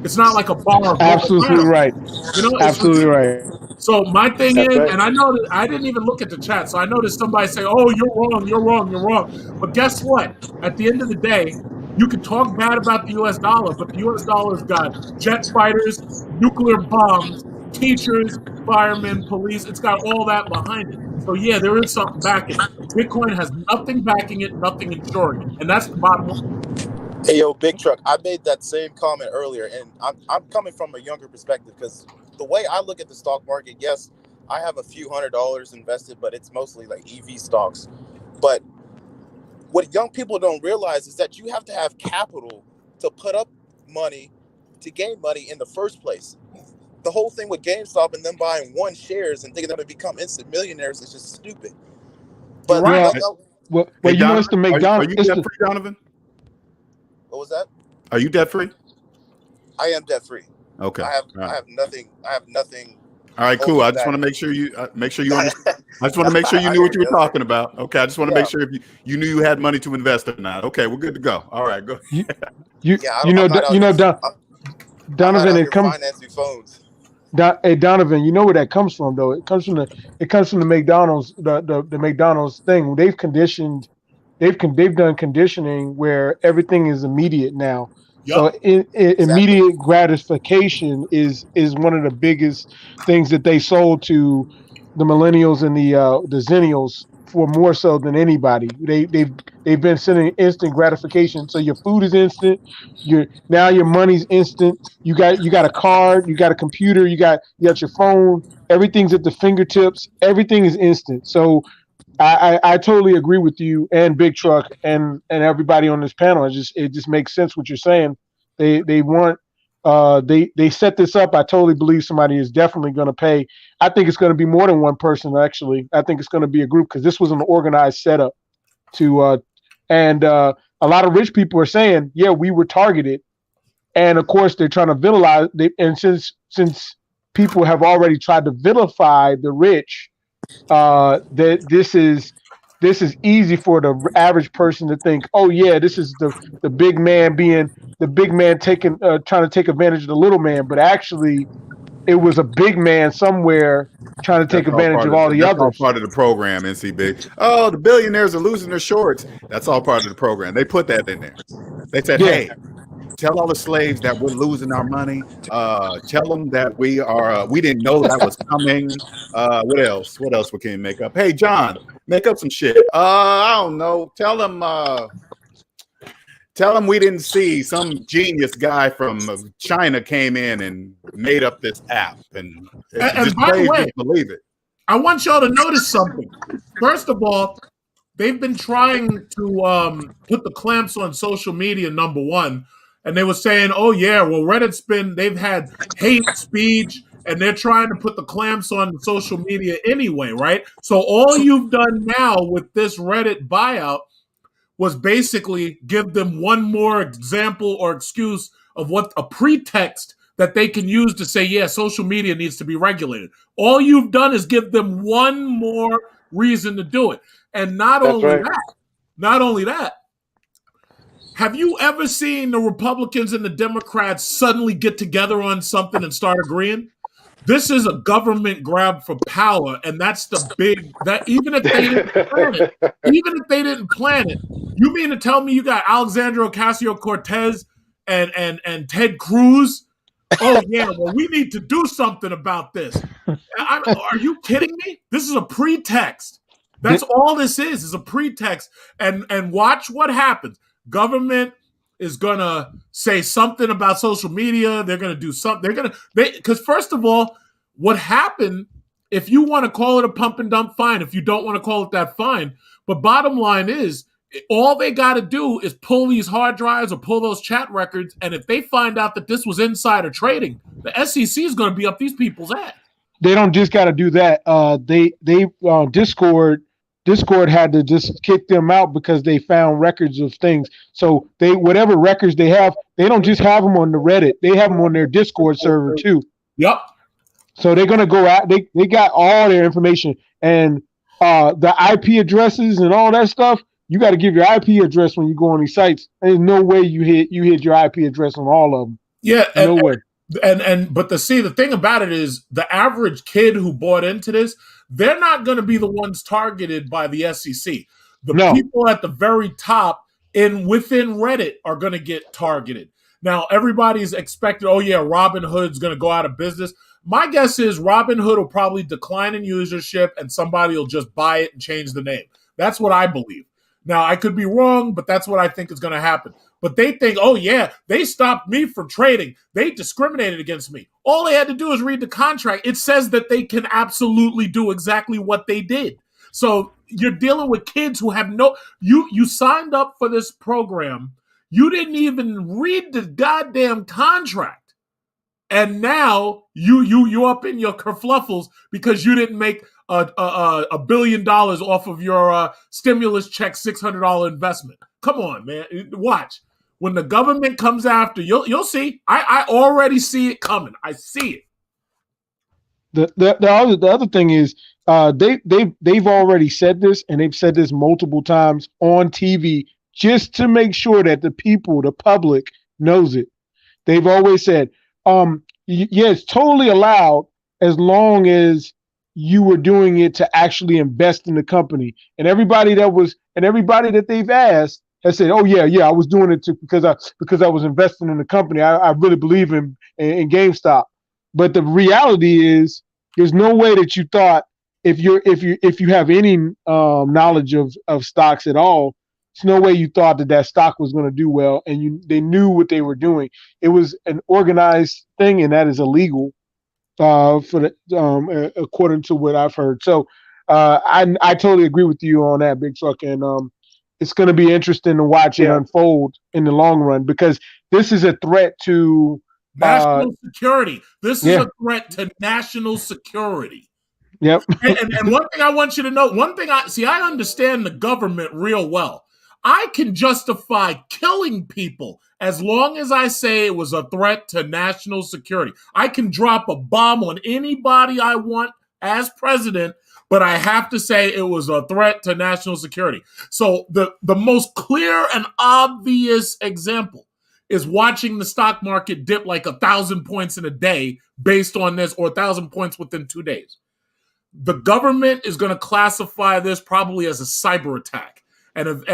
It's not like a bar. Absolutely right. You know, absolutely right. So my thing That's is, right. and I know that I didn't even look at the chat, so I noticed somebody say, oh, you're wrong, you're wrong, you're wrong. But guess what? At the end of the day, you can talk bad about the U.S. dollar, but the U.S. dollar's got jet fighters, nuclear bombs, teachers, firemen, police. It's got all that behind it. So, yeah, there is something backing it. Bitcoin has nothing backing it, nothing insuring it. And that's the bottom line. Hey, yo, Big Truck, I made that same comment earlier, and I'm coming from a younger perspective because the way I look at the stock market, yes, I have a few $100s invested, but it's mostly like EV stocks. But what young people don't realize is that you have to have capital to put up money, to gain money in the first place. The whole thing with GameStop and them buying one shares and thinking they're going to become instant millionaires is just stupid. But Right. like, Well, Hey, you want us to make are you debt free, Donovan? what was that? Are you debt free? I am debt free. Okay. I have nothing. All right, cool. I just want to make sure you understand. I just want to make sure you knew what you were talking about. Okay, I just want to make sure if you knew you had money to invest or not. Okay, we're good to go. All right, go. Donovan, it comes. Financing phones. Hey, Donovan, you know where that comes from, though. It comes from the McDonald's, the McDonald's thing. They've done conditioning where everything is immediate now. Yep. So immediate gratification is one of the biggest things that they sold to the millennials and the zennials for more so than anybody. They've been sending instant gratification. So your food is instant. Your money's instant. You got a card. You got a computer. You got your phone. Everything's at the fingertips. Everything is instant. So I totally agree with you and Big Truck and everybody on this panel. It just makes sense what you're saying. They set this up. I totally believe somebody is definitely going to pay. I think it's going to be more than one person, actually. I think it's going to be a group because this was an organized setup and a lot of rich people are saying, yeah, we were targeted. And of course they're trying to vilify and since people have already tried to vilify the rich, that this is easy for the average person to think, oh yeah, this is the big man taking trying to take advantage of the little man. But actually, it was a big man somewhere trying to take advantage of all the that's all others. part of the program, NCB. Oh, the billionaires are losing their shorts. That's all part of the program. They put that in there. They said, Yeah. hey, tell all the slaves that we're losing our money. Tell them that we didn't know that was coming. What else? What else we can make up? Hey, John, make up some shit. I don't know. Tell them we didn't see some genius guy from China came in and made up this app. And And by the way, believe it. I want y'all to notice something. First of all, they've been trying to put the clamps on social media, number one. And they were saying, oh, yeah, well, they've had hate speech, and they're trying to put the clamps on social media anyway, right? So all you've done now with this Reddit buyout was basically give them one more example or excuse of what a pretext that they can use to say, yeah, social media needs to be regulated. All you've done is give them one more reason to do it. And not only that, have you ever seen the Republicans and the Democrats suddenly get together on something and start agreeing? This is a government grab for power, and that's that even if they didn't plan it, you mean to tell me you got Alexandria Ocasio-Cortez and Ted Cruz? Oh yeah, well we need to do something about this. Are you kidding me? This is a pretext. That's all this is a pretext. And watch what happens. Government is gonna say something about social media. They're gonna do something. Because first of all, what happened? If you want to call it a pump and dump, fine. If you don't want to call it that, fine. But bottom line is, all they got to do is pull these hard drives or pull those chat records. And if they find out that this was insider trading, the SEC is going to be up these people's ass. They don't just got to do that. Discord had to just kick them out because they found records of things. So whatever records they have, they don't just have them on the Reddit. They have them on their Discord server too. Yep. So they're gonna go out. They got all their information and the IP addresses and all that stuff. You got to give your IP address when you go on these sites. There's no way you hit your IP address on all of them. Yeah, no way. But the thing about it is the average kid who bought into this, they're not going to be the ones targeted by the SEC. People at the very top within Reddit are going to get targeted. Now, everybody's expected, oh yeah, Robinhood's going to go out of business. My guess is Robinhood will probably decline in usership and somebody will just buy it and change the name. That's what I believe. Now, I could be wrong, but that's what I think is going to happen. But they think, oh, yeah, they stopped me from trading. They discriminated against me. All they had to do is read the contract. It says that they can absolutely do exactly what they did. So you're dealing with kids who have you signed up for this program. You didn't even read the goddamn contract. And now you up in your kerfluffles because you didn't make $1 billion off of your stimulus check $600 investment. Come on, man. Watch. When the government comes after, you'll see. I already see it coming. I see it. The other thing is they've already said this, and they've said this multiple times on TV just to make sure that the public knows it. They've always said, yeah, it's totally allowed as long as you were doing it to actually invest in the company. And everybody that they've asked has said, oh yeah, I was doing it because I was investing in the company. I really believe in GameStop. But the reality is there's no way that you thought if you have any knowledge of stocks at all, there's no way you thought that stock was going to do well, and they knew what they were doing. It was an organized thing, and that is illegal, according to what I've heard. So I totally agree with you on that, Big Truck, and it's going to be interesting to watch it unfold in the long run because this is a threat to national security. This is a threat to national security. Yep. and one thing I want you to know, I understand the government real well. I can justify killing people as long as I say it was a threat to national security. I can drop a bomb on anybody I want as president, but I have to say it was a threat to national security. So the most clear and obvious example is watching the stock market dip like 1,000 points in a day based on this, or 1,000 points within 2 days. The government is going to classify this probably as a cyber attack. And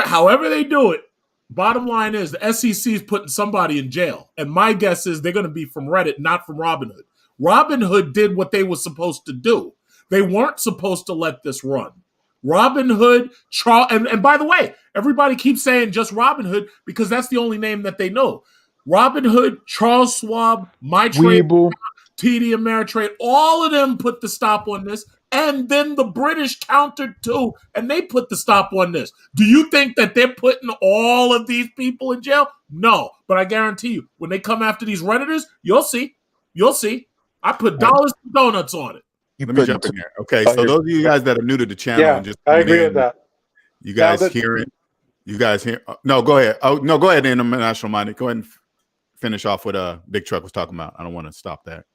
however they do it, bottom line is the SEC is putting somebody in jail. And my guess is they're going to be from Reddit, not from Robinhood. Robinhood did what they were supposed to do. They weren't supposed to let this run. Robinhood, and by the way, everybody keeps saying just Robinhood because that's the only name that they know. Robinhood, Charles Schwab, MyTrade, Webull. TD Ameritrade, all of them put the stop on this, and then the British countered too, and they put the stop on this. Do you think that they're putting all of these people in jail? No, but I guarantee you, when they come after these Redditors, you'll see. You'll see. I put dollars and donuts on it. Let me jump in there. Okay, so those of you guys that are new to the channel, Yeah, and just I agree with that. You guys hear it? You guys hear? No, go ahead. Oh no, go ahead, International Minded. Go ahead and finish off what Big Truck was talking about. I don't want to stop that.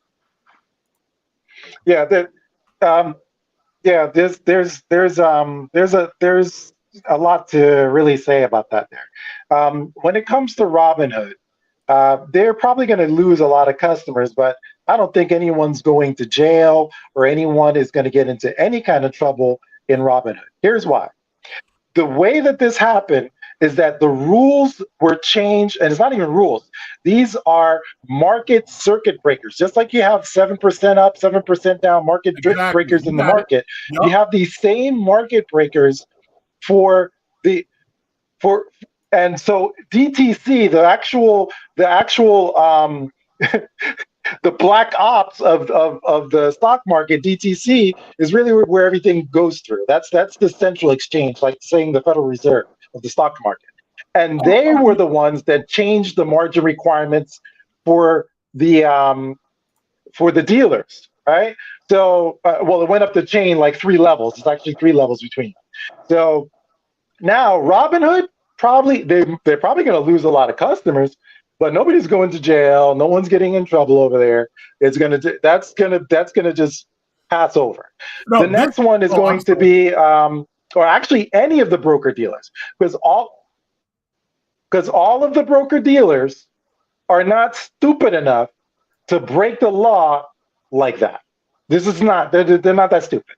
Yeah, there's a lot to really say about that there. When it comes to Robinhood, they're probably going to lose a lot of customers, but I don't think anyone's going to jail or anyone is going to get into any kind of trouble in Robinhood. Here's why. The way that this happened is that the rules were changed, and it's not even rules. These are market circuit breakers. Just like you have 7% up, 7% down market breakers in the market, you have these same market breakers and so DTC, the actual the black ops of the stock market, DTC, is really where everything goes through. That's the central exchange, like saying the Federal Reserve of the stock market. And they were the ones that changed the margin requirements for the dealers, right? So, well, it went up the chain like 3 levels. It's actually 3 levels between them. So now Robinhood, they're probably going to lose a lot of customers, but nobody's going to jail. No one's getting in trouble over there. That's gonna just pass over. No, the next one is going to be, or actually any of the broker dealers, because all of the broker dealers are not stupid enough to break the law like that. They're not that stupid.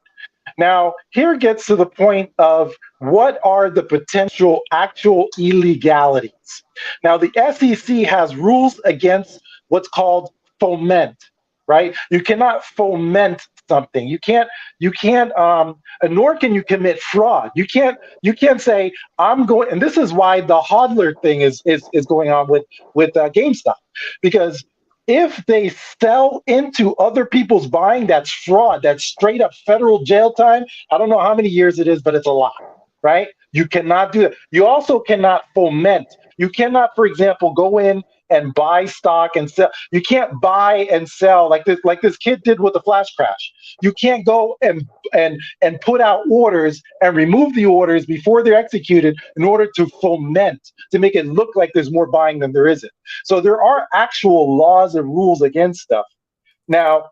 Now, here gets to the point of what are the potential actual illegalities. Now, the SEC has rules against what's called foment, right? You cannot foment something. You can't, nor can you commit fraud. You can't say, I'm going, and this is why the hodler thing is going on with GameStop, because if they sell into other people's buying, that's fraud. That's straight up federal jail time. I don't know how many years it is, but it's a lot, right? You cannot do that. You also cannot foment. You cannot, for example, go in and buy stock and sell. You can't buy and sell like this kid did with the flash crash. You can't go and put out orders and remove the orders before they're executed in order to foment, to make it look like there's more buying than there isn't. So there are actual laws and rules against stuff. Now,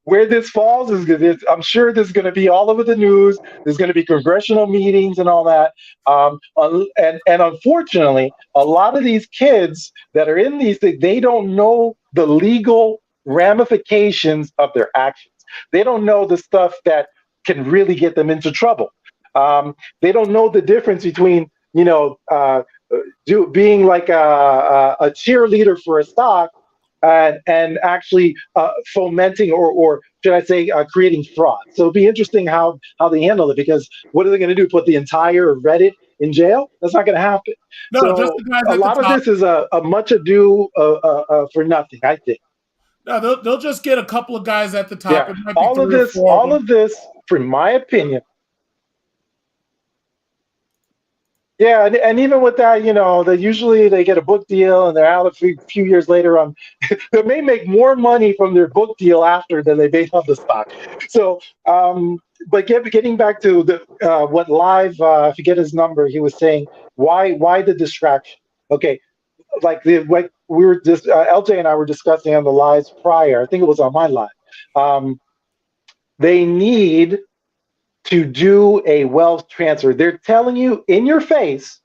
where this falls is, I'm sure there's going to be all over the news. There's going to be congressional meetings and all that. And unfortunately, a lot of these kids that are in these things, they don't know the legal ramifications of their actions. They don't know the stuff that can really get them into trouble. They don't know the difference between, being like a cheerleader for a stock and actually fomenting or should I say creating fraud. So it'll be interesting how they handle it, because what are they going to do? Put the entire Reddit in jail? That's not going to happen. No, so just the guys a lot of this is a much ado for nothing, I think. No, they'll just get a couple of guys at the top. Yeah. It might be all of this, from my opinion. Yeah, and even with that, they usually get a book deal and they're out a few years later on. They may make more money from their book deal after than they made on the stock. So, but getting back to what Live, I forget his number, he was saying, why the distraction? Okay, like we were just LJ and I were discussing on the lives prior. I think it was on my live. They need to do a wealth transfer. They're telling you in your face,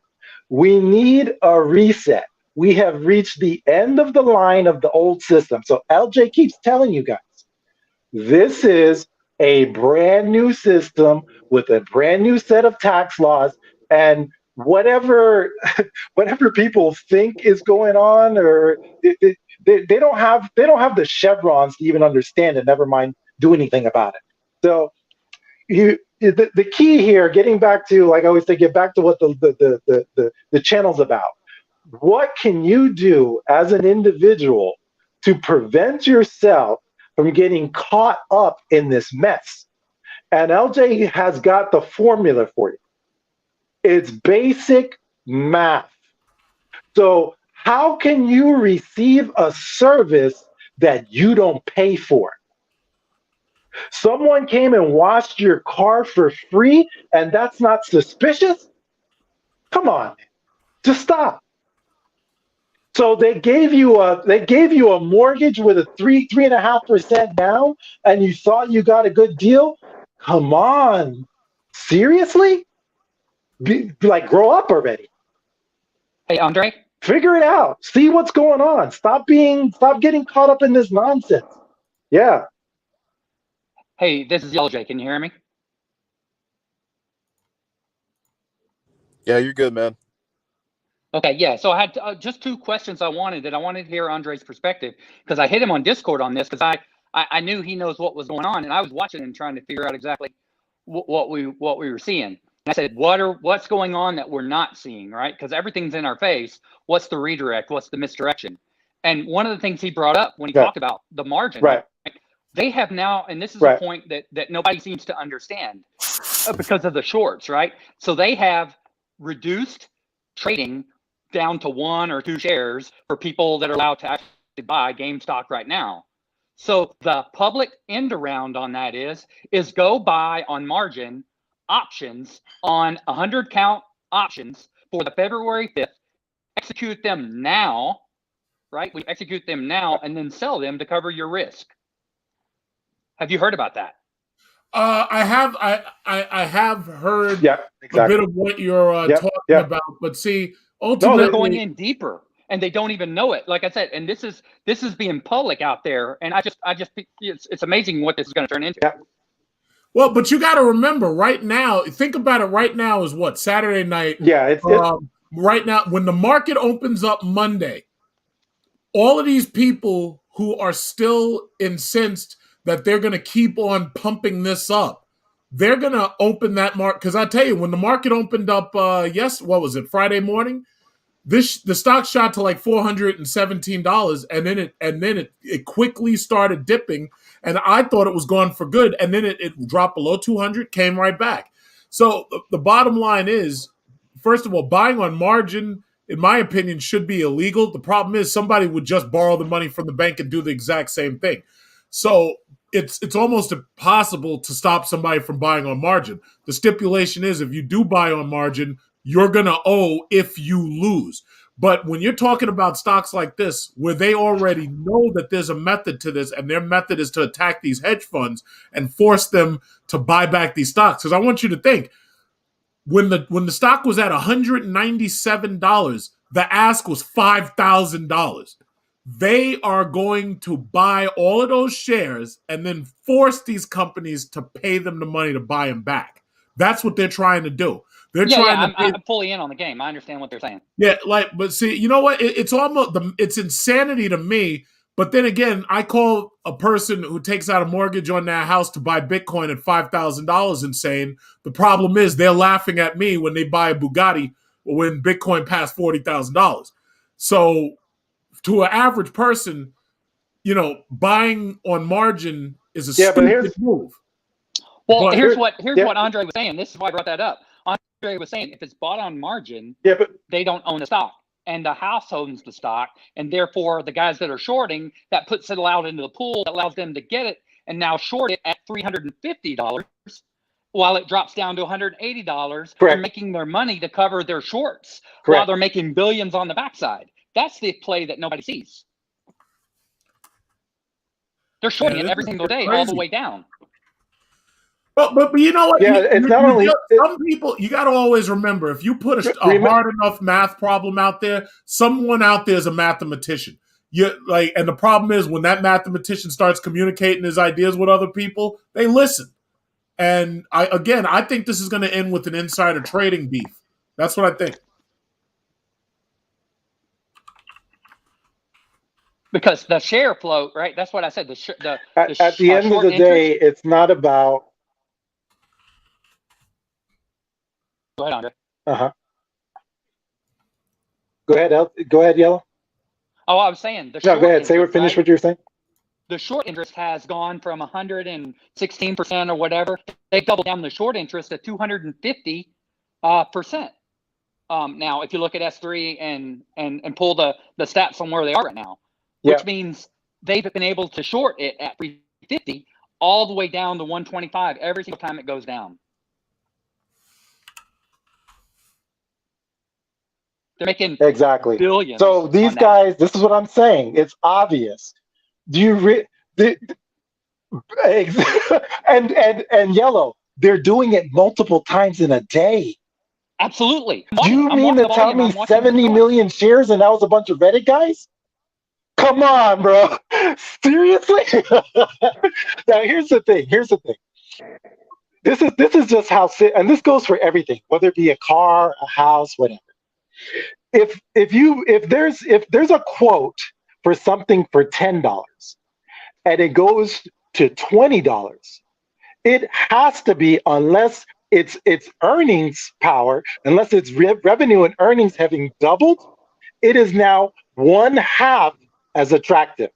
We need a reset. We have reached the end of the line of the old system. So LJ keeps telling you guys, this is a brand new system with a brand new set of tax laws, and whatever whatever people think is going on, or they don't have the chevrons to even understand it, never mind do anything about it. So the key here, getting back to, like I always say, get back to what the channel's about. What can you do as an individual to prevent yourself from getting caught up in this mess? And LJ has got the formula for you. It's basic math. So how can you receive a service that you don't pay for? Someone came and washed your car for free, and that's not suspicious? Come on, just stop. So they gave you a mortgage with a 3.5% down, and you thought you got a good deal? Come on, seriously? Grow up already. Hey, Andre. Figure it out. See what's going on. Stop getting caught up in this nonsense. Yeah. Hey, this is LJ. Can you hear me? Yeah, you're good, man. Okay, yeah. So I had just two questions I wanted to hear Andre's perspective, because I hit him on Discord on this, because I knew he knows what was going on, and I was watching and trying to figure out exactly what we were seeing. And I said, what's going on that we're not seeing, right? Because everything's in our face. What's the redirect? What's the misdirection? And one of the things he brought up when he talked about the margin, right? They have now, and this is a point that nobody seems to understand because of the shorts, right? So they have reduced trading down to 1 or 2 shares for people that are allowed to actually buy GameStop right now. So the public end around on that is go buy on margin options on 100 count options for the February 5th, execute them now, right? We execute them now and then sell them to cover your risk. Have you heard about that? I have heard exactly. a bit of what you're talking about, but see, ultimately they're going in deeper and they don't even know it. Like I said, and this is being public out there, and I just it's amazing what this is going to turn into. Yeah. Well, but you got to remember, right now, think about it. Right now is what, Saturday night. Yeah, it's right now when the market opens up Monday. All of these people who are still incensed that they're going to keep on pumping this up, they're going to open that market. Because I tell you, when the market opened up, Friday morning, the stock shot to like $417, and then it quickly started dipping, and I thought it was gone for good, and then it dropped below 200, came right back. So the bottom line is, first of all, buying on margin, in my opinion, should be illegal. The problem is somebody would just borrow the money from the bank and do the exact same thing. So it's almost impossible to stop somebody from buying on margin. The stipulation is if you do buy on margin, you're going to owe if you lose. But when you're talking about stocks like this, where they already know that there's a method to this, and their method is to attack these hedge funds and force them to buy back these stocks. Because I want you to think, when the stock was at $197, the ask was $5,000. They are going to buy all of those shares and then force these companies to pay them the money to buy them back. That's what they're trying to do. I'm fully in on the game. I understand what they're saying. Yeah, but see, you know what? It's almost it's insanity to me. But then again, I call a person who takes out a mortgage on their house to buy Bitcoin at $5,000 insane. The problem is they're laughing at me when they buy a Bugatti when Bitcoin passed $40,000. So to an average person, buying on margin is a stupid move. Well, here's what Andre was saying. This is why I brought that up. Andre was saying if it's bought on margin, they don't own the stock, and the house owns the stock, and therefore the guys that are shorting, that puts it out into the pool, that allows them to get it and now short it at $350 while it drops down to $180. They're making their money to cover their shorts while they're making billions on the backside. That's the play that nobody sees. They're shorting it every single day, all the way down. But you know what? Yeah, it's not only some people. You got to always remember, if you put a hard enough math problem out there, someone out there is a mathematician. And the problem is when that mathematician starts communicating his ideas with other people, they listen. And I think this is going to end with an insider trading beef. That's what I think. Because the share float, right? That's what I said. At the end of the day, it's not about. Go ahead, Andre. Go ahead, Yellow. Oh, I was saying No, go ahead. Finish what you're saying. The short interest has gone from 116% or whatever. They doubled down the short interest to 250%. Now, if you look at S3 and pull the stats from where they are right now, which means they've been able to short it at 350 all the way down to 125 every single time it goes down. They're making exactly billions. So these guys, this is what I'm saying. It's obvious. Do you and Yellow? They're doing it multiple times in a day. Absolutely. You mean to tell me 70 million shares and that was a bunch of Reddit guys? Come on, bro. Seriously? Now here's the thing. This is just how and this goes for everything, whether it be a car, a house, whatever. If there's a quote for something for $10 and it goes to $20, it has to be, unless it's earnings power, unless it's revenue and earnings having doubled, it is now one half as attractive.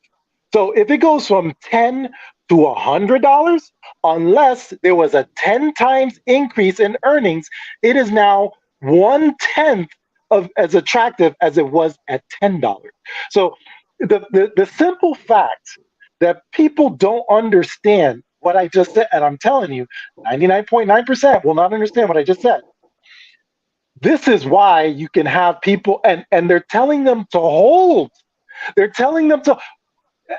So if it goes from $10 to $100, unless there was a 10 times increase in earnings, it is now 1/10 of as attractive as it was at $10. So the simple fact that people don't understand what I just said, and I'm telling you, 99.9% will not understand what I just said. This is why you can have people, and they're telling them to hold. They're telling them to,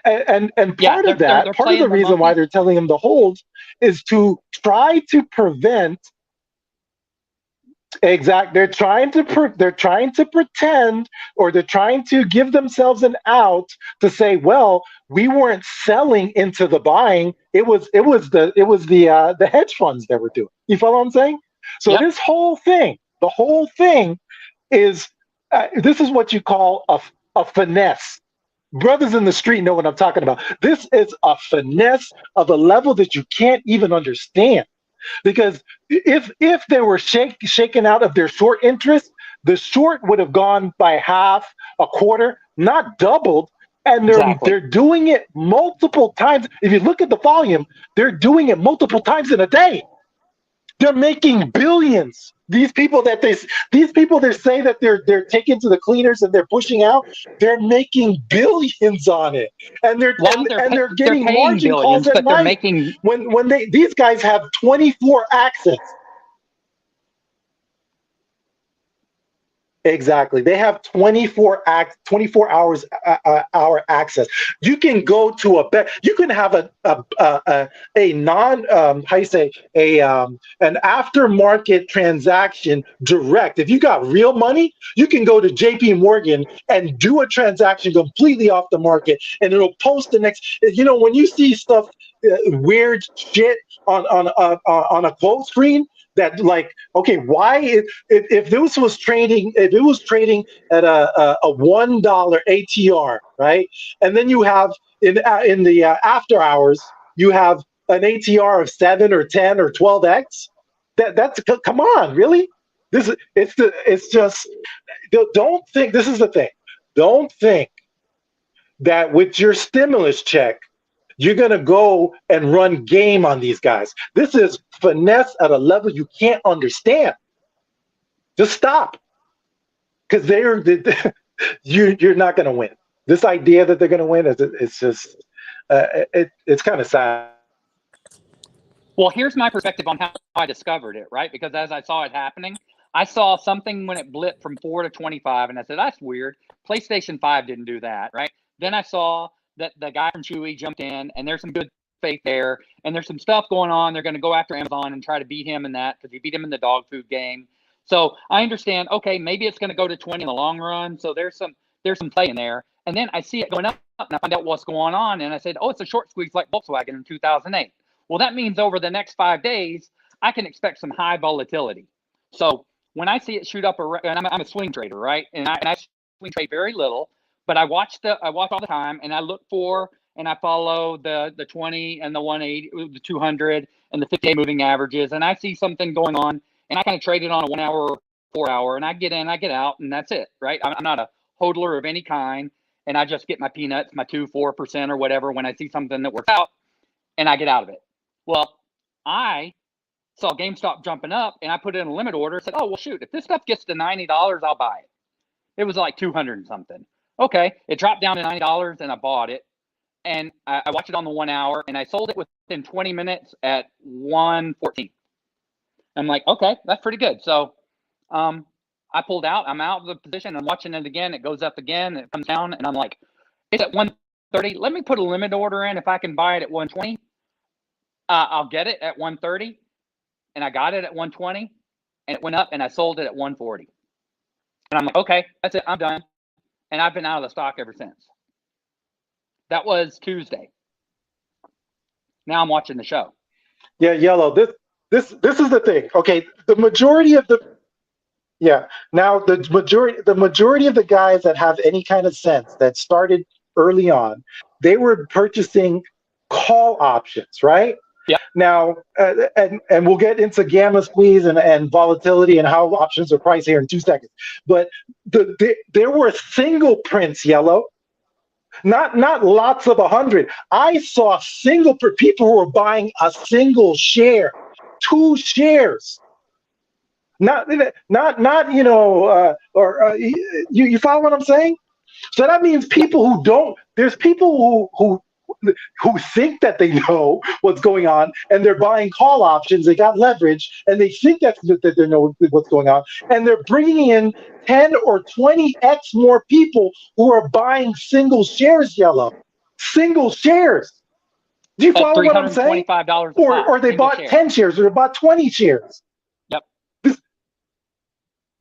and part of that, part of the reason why they're telling them to hold is to try to prevent. They're trying to pretend, or they're trying to give themselves an out to say, well, we weren't selling into the buying. It was the hedge funds that were doing. You follow what I'm saying? So this whole thing, the whole thing is this is what you call a finesse. Brothers in the street know what I'm talking about. This is a finesse of a level that you can't even understand. Because if they were shaken out of their short interest, the short would have gone by half, a quarter, not doubled. And they're doing it multiple times. If you look at the volume, they're doing it multiple times in a day. They're making billions. These people that they say that they're taking to the cleaners and they're pushing out, they're making billions on it, and they're getting margin calls at night. When these guys have 24 access. Exactly. They have 24 hours hour access. You can go to you can have an aftermarket transaction direct. If you got real money, you can go to JP Morgan and do a transaction completely off the market, and it'll post the next. When you see stuff, weird shit on a quote screen, that okay, why if this was trading, if it was trading at a $1 ATR, right, and then you have in the after hours you have an ATR of 7 or 10 or 12x, that's come on, really? It's just, don't think, this is the thing, don't think that with your stimulus check you're going to go and run game on these guys. This is finesse at a level you can't understand. Just stop. Because you're not going to win. This idea that they're going to win, it's just, it's kind of sad. Well, here's my perspective on how I discovered it, right? Because as I saw it happening, I saw something when it blipped from 4 to 25, and I said, that's weird. PlayStation 5 didn't do that, right? Then I saw that the guy from Chewy jumped in, and there's some good faith there. And there's some stuff going on. They're going to go after Amazon and try to beat him in that because he beat him in the dog food game. So I understand, okay, maybe it's going to go to 20 in the long run. So there's some play in there. And then I see it going up and I find out what's going on. And I said, oh, it's a short squeeze like Volkswagen in 2008. Well, that means over the next 5 days, I can expect some high volatility. So when I see it shoot up, and I'm a swing trader, right? And I swing trade very little, but I watch all the time, and I look for and I follow the 20 and the 180, the 200 and the 50-day moving averages, and I see something going on, and I kind of trade it on a 1 hour or 4 hour, and I get in, I get out, and that's it, right? I'm not a hodler of any kind, and I just get my peanuts, my 2-4% or whatever when I see something that works out, and I get out of it. Well, I saw GameStop jumping up, and I put in a limit order. Said, "Oh well, shoot! If this stuff gets to $90, I'll buy it." It was like 200 and something. Okay, it dropped down to $90, and I bought it. And I watched it on the 1 hour, and I sold it within 20 minutes at 114. I'm like, okay, that's pretty good. So, I pulled out. I'm out of the position. I'm watching it again. It goes up again. It comes down, and I'm like, it's at 130. Let me put a limit order in. If I can buy it at 120, I'll get it at 130. And I got it at 120, and it went up, and I sold it at 140. And I'm like, okay, that's it. I'm done. And I've been out of the stock ever since. That was Tuesday. Now I'm watching the show. Yeah, Yellow. This is the thing. Okay, the majority of the majority of the guys that have any kind of sense that started early on, they were purchasing call options, right? Yeah. Now, and we'll get into gamma squeeze and volatility and how options are priced here in 2 seconds. But there were single prints, Yellow, not lots of 100. I saw single for people who were buying a single share, 2 shares. Not you follow what I'm saying? So that means people who don't. There's people who think that they know what's going on, and they're buying call options. They got leverage, and they think that they know what's going on, and they're bringing in 10 or 20x more people who are buying single shares. Yellow, single shares. Do you follow what I'm saying? $325 Or they bought 10 shares, or they bought 20 shares. Yep.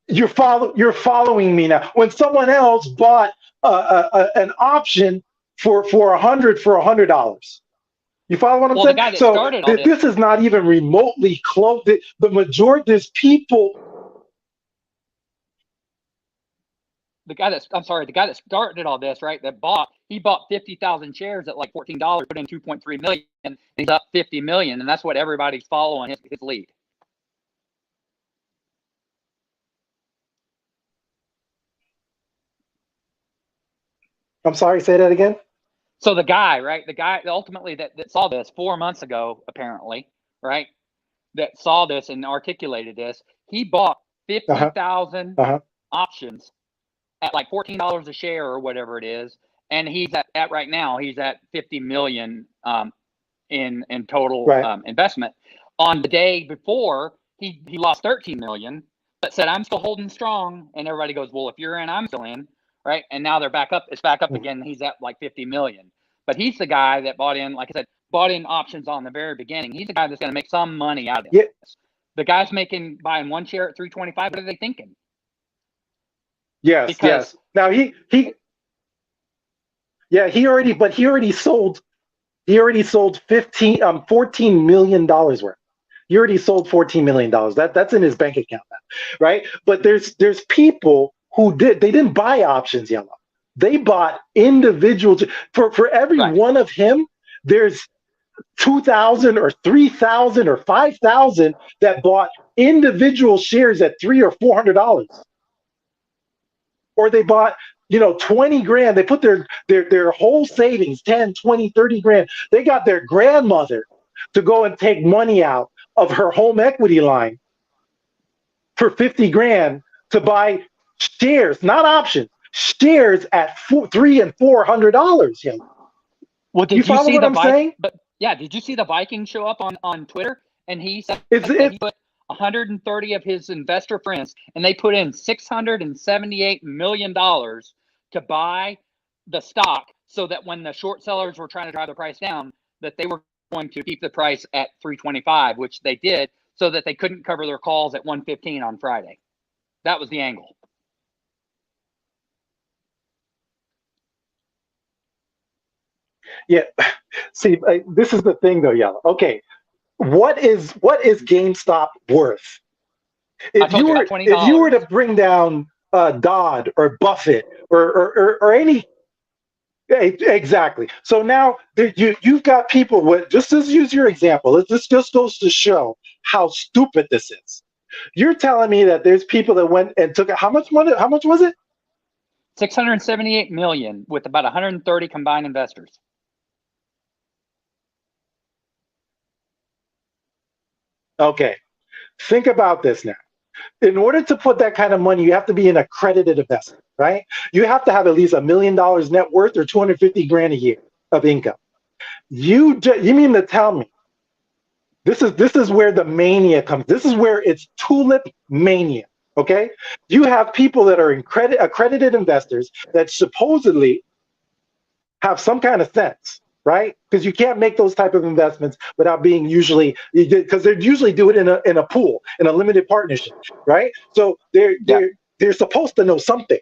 You're following me now. When someone else bought an option for $100. You follow what I'm saying? The guy that started all this is not even remotely close. The majority, there's people. The guy that started all this, right? He bought 50,000 shares at like $14, put in 2.3 million, and he's up 50 million, and that's what everybody's following his lead. I'm sorry, say that again. So the guy ultimately that saw this 4 months ago, apparently, right? That saw this and articulated this. He bought 50,000 options at like $14 a share or whatever it is, and he's at right now he's at 50 million in total investment. On the day before, he lost 13 million, but said I'm still holding strong, and everybody goes, well, if you're in, I'm still in. Right. And now they're back up. It's back up again. He's at like 50 million. But he's the guy that bought in, like I said, bought in options on the very beginning. He's the guy that's going to make some money out of it. Yeah. The guy's buying 1 share at 325. What are they thinking? Yes. Now he already sold $14 million worth. He already sold $14 million. That's in his bank account now, right? But there's people who didn't buy options, Yellow. They bought individual for every one of him. There's 2,000 or 3,000 or 5,000 that bought individual shares at $300 or $400, or they bought 20 grand. They put their whole savings, 10, 20, 30 grand. They got their grandmother to go and take money out of her home equity line for 50 grand to buy shares, not options, shares at $300 and $400. Yeah. Well, did you follow what I'm saying? Yeah. Did you see the Viking show up on Twitter? And he said he put 130 of his investor friends, and they put in $678 million to buy the stock, so that when the short sellers were trying to drive the price down, that they were going to keep the price at 325, which they did, so that they couldn't cover their calls at 115 on Friday. That was the angle. Yeah. See, this is the thing though, Yellow. Okay. What is GameStop worth? If you were to bring down Dodd or Buffett or any, exactly. So now you've got people with, just as use your example. This just goes to show how stupid this is. You're telling me that there's people that went and took how much money? How much was it? 678 million with about 130 combined investors. Okay. Think about this now. In order to put that kind of money, you have to be an accredited investor, right? You have to have at least $1 million net worth or 250 grand a year of income. You mean to tell me this is where the mania comes? This is where it's tulip mania. Okay, you have people that are accredited investors that supposedly have some kind of sense, right? Because you can't make those type of investments without being because they usually do it in a pool, in a limited partnership, right? So they're supposed to know something,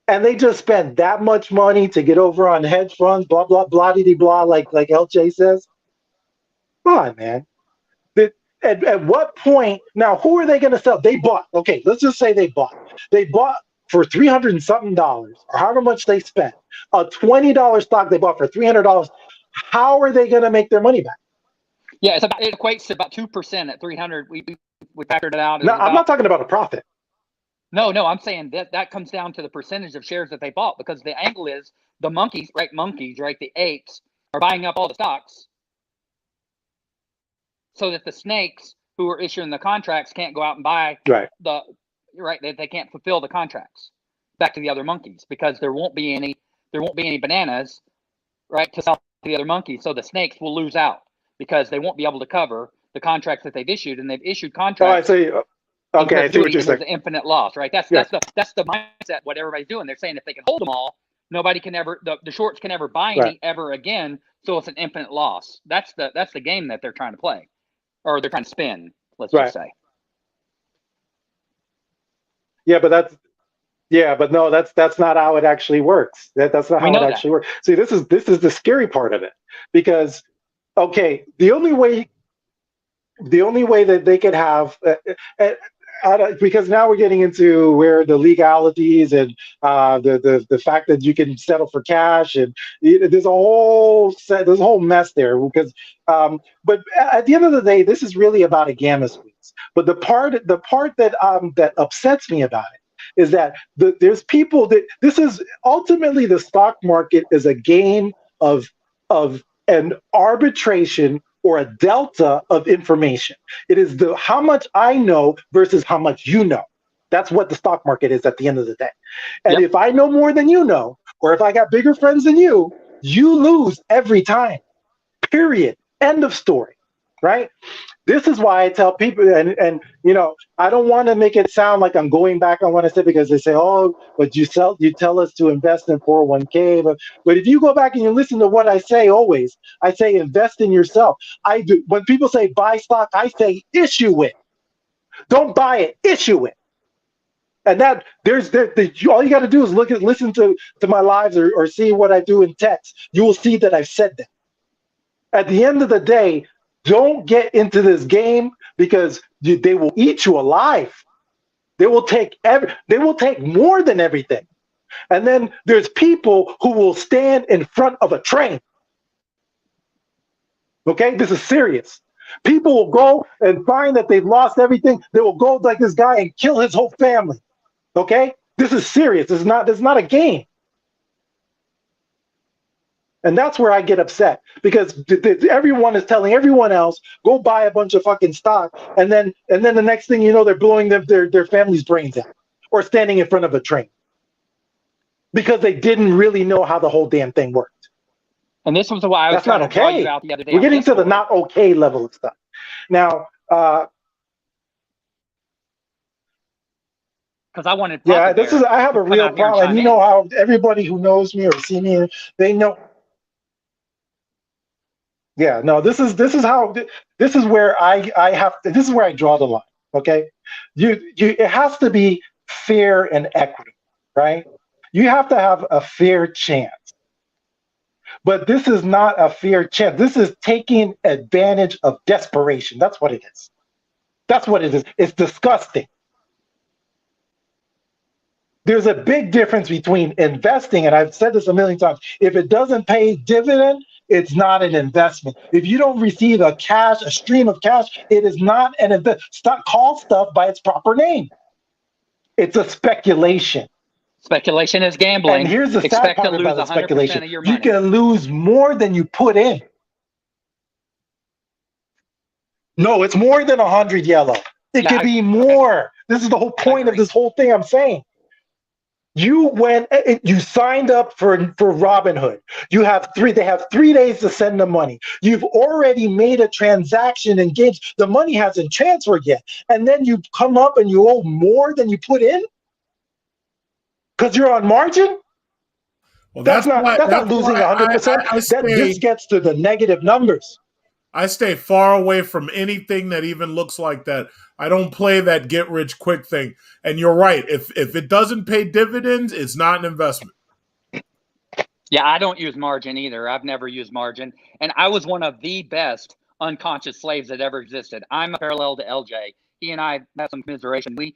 and they just spend that much money to get over on hedge funds, blah blah blah blah, like LJ says. Come on, man. At what point now? Who are they going to sell? They bought. Okay, let's just say they bought. They bought for $300 and something, or however much they spent. A $20 stock they bought for $300. How are they going to make their money back? Yeah, it equates to about 2% at 300. We factored it out. No, I'm not talking about a profit. No, I'm saying that comes down to the percentage of shares that they bought, because the angle is the monkeys, right? The apes are buying up all the stocks, so that the snakes who are issuing the contracts can't go out and buy they can't fulfill the contracts back to the other monkeys, because there won't be any bananas, right, to sell to the other monkeys. So the snakes will lose out because they won't be able to cover the contracts that they've issued, and they've issued contracts. Oh, I see. Okay, I see what you're saying. There's an infinite loss, right? That's the mindset. What everybody's doing, they're saying if they can hold them all, nobody can ever, the shorts can never buy any ever again. So it's an infinite loss. That's the game that they're trying to play, or they're trying to spin. Let's just say. Yeah, but no, that's not how it actually works. That's not how it actually works. See, this is the scary part of it, because the only way that they could have because now we're getting into where the legalities and the fact that you can settle for cash, and there's a whole mess there, because but at the end of the day, this is really about a gamma squeeze. But the part that upsets me about it is that there's people that this is ultimately, the stock market is a game of an arbitration or a delta of information. It is how much I know versus how much you know. That's what the stock market is at the end of the day. And if I know more than you know, or if I got bigger friends than you lose every time. Period. End of story. Right? This is why I tell people, and I don't want to make it sound like I'm going back on what I said, because they say, oh, but you tell us to invest in 401k. But if you go back and you listen to what I say, I say invest in yourself. I do. When people say buy stock, I say issue it. Don't buy it, issue it. And that all you got to do is listen to my lives or see what I do in text. You will see that I've said that. At the end of the day, don't get into this game, because they will eat you alive. They will take more than everything. And then there's people who will stand in front of a train. Okay, this is serious. People will go and find that they've lost everything. They will go like this guy and kill his whole family. Okay, this is serious. This is not a game. And that's where I get upset, because everyone is telling everyone else, go buy a bunch of fucking stock, and then the next thing you know, they're blowing their family's brains out, or standing in front of a train, because they didn't really know how the whole damn thing worked. And this was why I was trying to draw you out the other day. We're getting to the not okay level of stuff now. Because I wanted. Yeah, I have a real problem, and you know how everybody who knows me or see me, they know. Yeah, no, this is where this is where I draw the line. Okay, it has to be fair and equitable, right? You have to have a fair chance. But this is not a fair chance. This is taking advantage of desperation. That's what it is. That's what it is. It's disgusting. There's a big difference between investing, and I've said this a million times. If it doesn't pay dividend, it's not an investment. If you don't receive a stream of cash, it is not an investment. Stop call stuff by its proper name. It's a speculation. Speculation is gambling. And here's the sad Expect part to about lose the 100% speculation. of your You money. can lose more than you put in. No, it's more than 100 yellow. It Yeah, could be more. This is the whole point of this whole thing I'm saying. You signed up for Robinhood. They have 3 days to send the money. You've already made a transaction engaged. The money hasn't transferred yet. And then you come up and you owe more than you put in? Because you're on margin? Well, That's not losing 100%. This gets to the negative numbers. I stay far away from anything that even looks like that. I don't play that get rich quick thing. And you're right. If it doesn't pay dividends, it's not an investment. Yeah, I don't use margin either. I've never used margin. And I was one of the best unconscious slaves that ever existed. I'm a parallel to LJ. He and I have some commiseration. We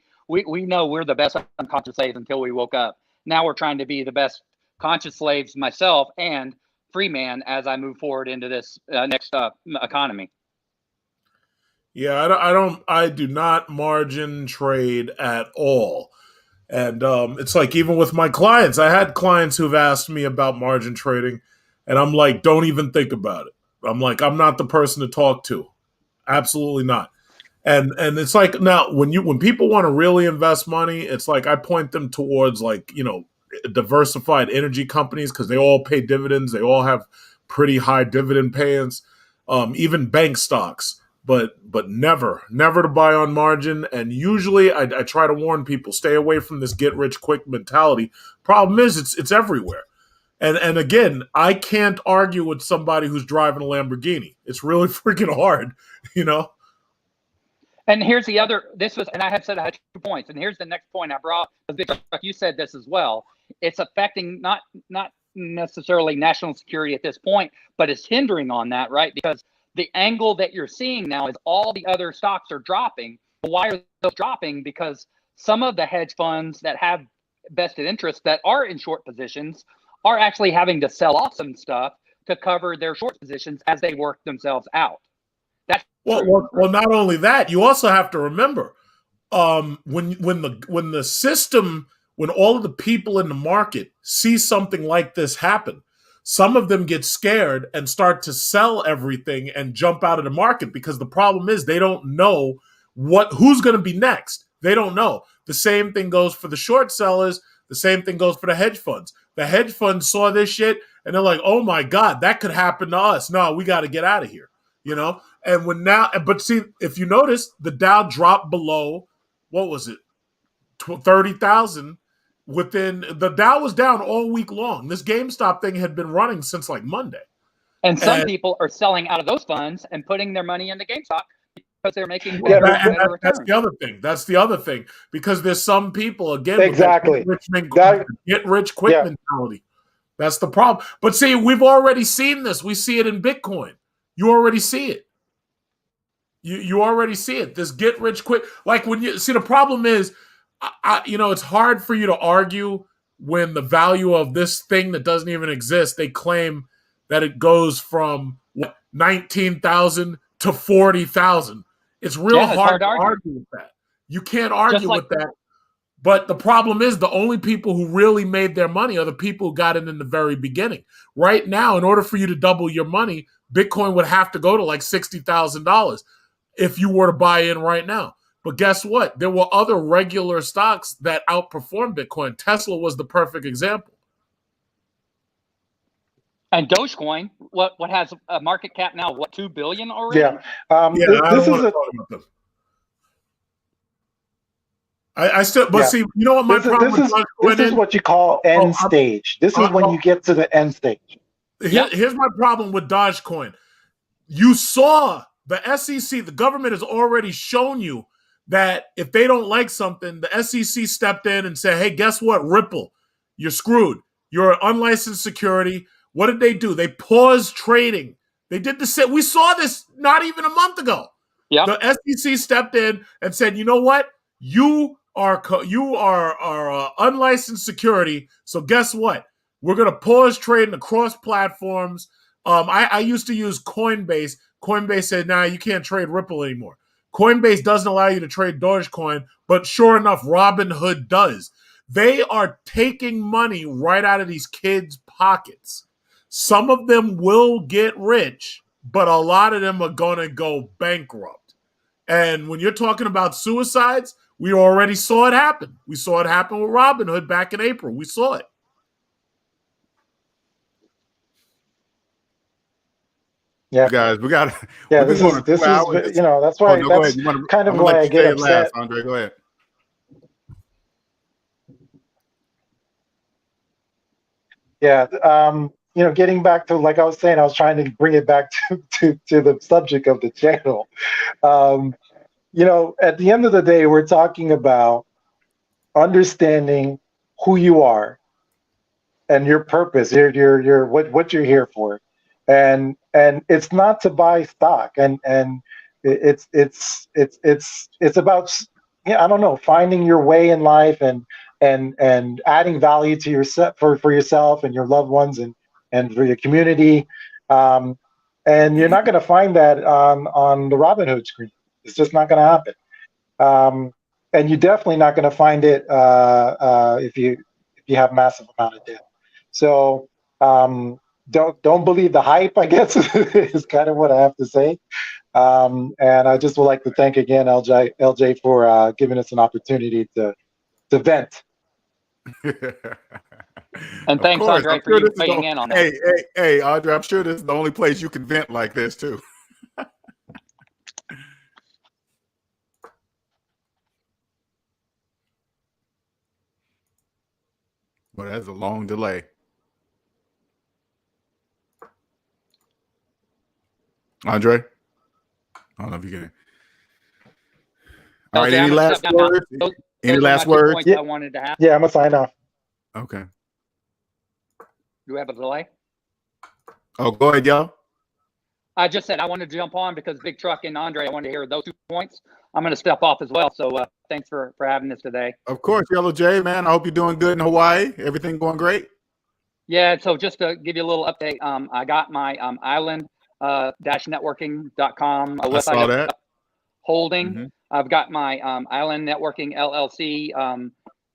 know we're the best unconscious slaves until we woke up. Now we're trying to be the best conscious slaves myself and free man as I move forward into this next economy. Yeah, I do not margin trade at all. And it's like, even with my clients, I had clients who've asked me about margin trading, and I'm like, don't even think about it. I'm like, I'm not the person to talk to. Absolutely not. And it's like, now when people want to really invest money, it's like I point them towards, like, diversified energy companies, because they all pay dividends. They all have pretty high dividend payings, even bank stocks, but never to buy on margin. And usually I try to warn people, stay away from this get rich quick mentality. Problem is, it's everywhere. And again, I can't argue with somebody who's driving a Lamborghini. It's really freaking hard, And here's the other, and I had said I had 2 points. And here's the next point I brought. You said this as well. It's affecting not necessarily national security at this point, but it's hindering on that, right? Because the angle that you're seeing now is all the other stocks are dropping. Why are those dropping? Because some of the hedge funds that have vested interests that are in short positions are actually having to sell off some stuff to cover their short positions as they work themselves out. Well, not only that, you also have to remember, when the system, when all of the people in the market see something like this happen, some of them get scared and start to sell everything and jump out of the market, because the problem is they don't know who's going to be next. They don't know. The same thing goes for the short sellers. The same thing goes for the hedge funds. The hedge funds saw this shit and they're like, oh my God, that could happen to us. No, we got to get out of here, And but see, if you notice, the Dow dropped below, what was it, 30,000. The Dow was down all week long. This GameStop thing had been running since like Monday. And some people are selling out of those funds and putting their money into GameStop because they're making that's the other thing. That's the other thing, because there's some people, again, exactly, with get rich quick mentality. That's the problem. But see, we've already seen this. We see it in Bitcoin. You already see it. You already see it. This get rich quick. Like, when you see, the problem is, it's hard for you to argue when the value of this thing that doesn't even exist, they claim that it goes from 19,000 to 40,000. It's hard to argue with that. You can't argue with that. But the problem is, the only people who really made their money are the people who got in the very beginning. Right now, in order for you to double your money, Bitcoin would have to go to like $60,000 if you were to buy in right now. But guess what? There were other regular stocks that outperformed Bitcoin. Tesla was the perfect example. And Dogecoin, what has a market cap now? What, 2 billion already? Yeah. This is I still, but see, you know what my problem with Dogecoin this is what you call end stage. This is when you get to the end stage. Here's my problem with Dogecoin. You saw the SEC, the government has already shown you that if they don't like something, the SEC stepped in and said, hey, guess what? Ripple, you're screwed. You're an unlicensed security. What did they do? They paused trading. They did the same. We saw this not even a month ago. Yep. The SEC stepped in and said, you know what? You are unlicensed security. So guess what? We're going to pause trading across platforms. I used to use Coinbase. Coinbase said, nah, you can't trade Ripple anymore. Coinbase doesn't allow you to trade Dogecoin, but sure enough, Robinhood does. They are taking money right out of these kids' pockets. Some of them will get rich, but a lot of them are going to go bankrupt. And when you're talking about suicides, we already saw it happen. We saw it happen with Robinhood back in April. We saw it. Yeah, Guys, we got. yeah. This is that's why no, that's kind of why I get upset. Last, Andre, go ahead. Yeah, getting back to, like I was saying, I was trying to bring it back to the subject of the channel. At the end of the day, we're talking about understanding who you are and your purpose, your what you're here for, and it's not to buy stock, and it's about, I don't know, finding your way in life and adding value to yourself for yourself and your loved ones and for your community, and you're not going to find that on the Robinhood screen. It's just not going to happen, and you're definitely not going to find it if you have massive amount of debt. So don't believe the hype, I guess, is kind of what I have to say. And I just would like to thank again LJ for giving us an opportunity to vent. And thanks, Andre, for you weighing in on that. Hey, Andre, I'm sure this is the only place you can vent like this too. Well, that's a long delay. Andre? I don't know if you can. All right, any last words? Any last words? I wanted to have. Yeah, I'm going to sign off. Okay. Do we have a delay? Oh, go ahead, y'all. I just said I wanted to jump on because Big Truck and Andre, I wanted to hear those 2 points. I'm going to step off as well. So thanks for having this today. Of course, Yellow J, man. I hope you're doing good in Hawaii. Everything going great? Yeah, so just to give you a little update, I got my island-networking.com I saw that. holding. Mm-hmm. I've got my Island Networking LLC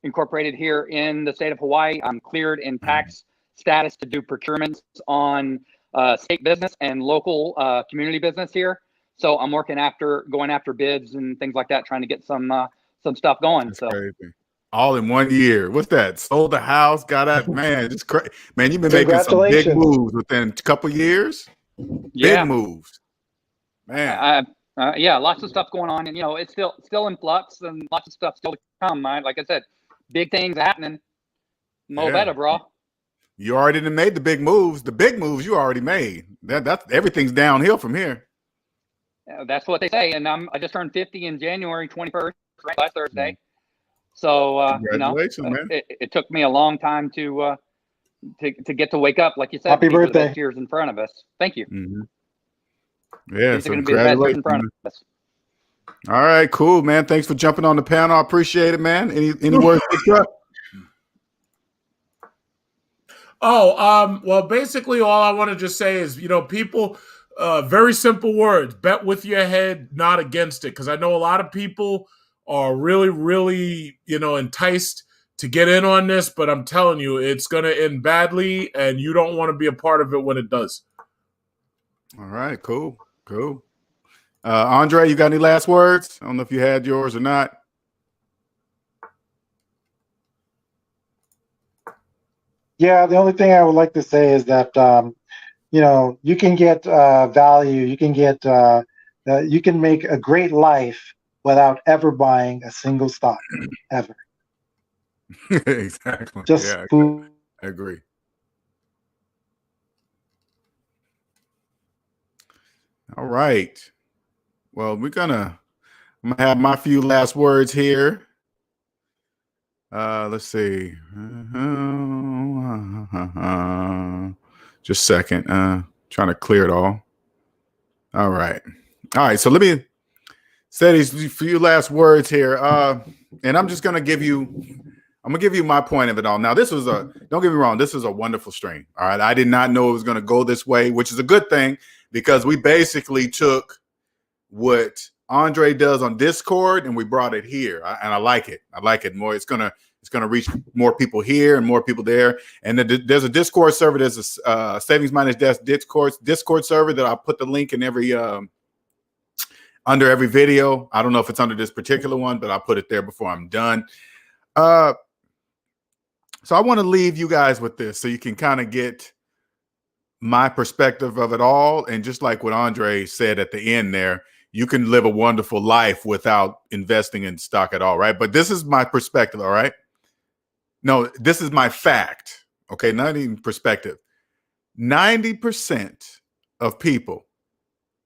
incorporated here in the state of Hawaii. I'm cleared in tax status to do procurements on state business and local community business here. So I'm going after bids and things like that, trying to get some stuff going. That's crazy. All in 1 year. What's that? Sold the house, got out. Man, it's crazy. Man, you've been making some big moves within a couple years. Yeah. Big moves. Man. Yeah, lots of stuff going on, and it's still in flux, and lots of stuff still to come. Like I said, big things happening. Better, bro. You already made the big moves. The big moves you already made. That's everything's downhill from here. That's what they say, and I just turned 50 in January 21st, right, last Thursday. Mm-hmm. So congratulations, man. It took me a long time to get to wake up, like you said. Happy birthday! The best years in front of us. Thank you. Mm-hmm. Yeah, these are going to be the best years in front of us. All right, cool, man. Thanks for jumping on the panel. I appreciate it, man. Any words? Well, basically, all I want to just say is, people. Very simple words. Bet with your head, not against it. Because I know a lot of people are really, really, enticed to get in on this. But I'm telling you, it's going to end badly. And you don't want to be a part of it when it does. All right, cool. Andre, you got any last words? I don't know if you had yours or not. Yeah, the only thing I would like to say is that you can get value. You can get you can make a great life without ever buying a single stock, ever. Exactly. Just I agree. All right. Well, I'm gonna have my few last words here. Let's see. Just a second. Trying to clear it all. All right. All right. So let me say these few last words here. And I'm just gonna give you my point of it all. Now, don't get me wrong, this is a wonderful stream. All right. I did not know it was gonna go this way, which is a good thing because we basically took what Andre does on Discord and we brought it here. And I like it. I like it more. It's gonna reach more people here and more people there. And there's a Discord server. There's a SavingsMinusDebt Discord server that I'll put the link in every under every video. I don't know if it's under this particular one, but I'll put it there before I'm done. So I want to leave you guys with this so you can kind of get my perspective of it all. And just like what Andre said at the end there, you can live a wonderful life without investing in stock at all, right? But this is my perspective, all right? No, this is my fact, okay? Not even perspective. 90% of people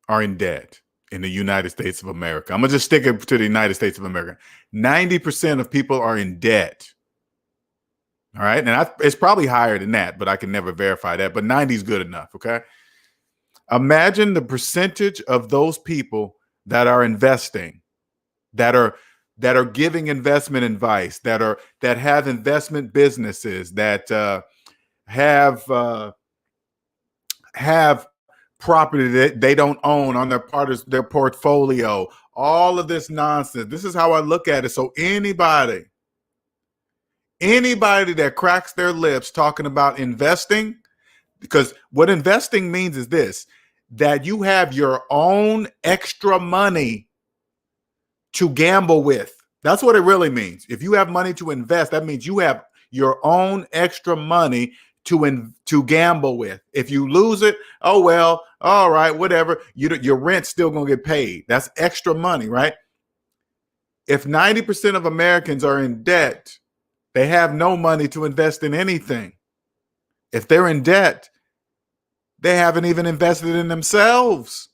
are in debt in the United States of America. I'm going to just stick it to the United States of America. 90% of people are in debt, all right? And it's probably higher than that, but I can never verify that. But 90 is good enough, okay? Imagine the percentage of those people that are investing, that are giving investment advice, that have investment businesses, that have property that they don't own on their portfolio. All of this nonsense. This is how I look at it. So anybody that cracks their lips talking about investing, because what investing means is this, that you have your own extra money to gamble with. That's what it really means. If you have money to invest, that means you have your own extra money to gamble with. If you lose it, oh well, all right, whatever. Your rent's still gonna get paid. That's extra money, right? If 90% of Americans are in debt, they have no money to invest in anything. If they're in debt, they haven't even invested in themselves.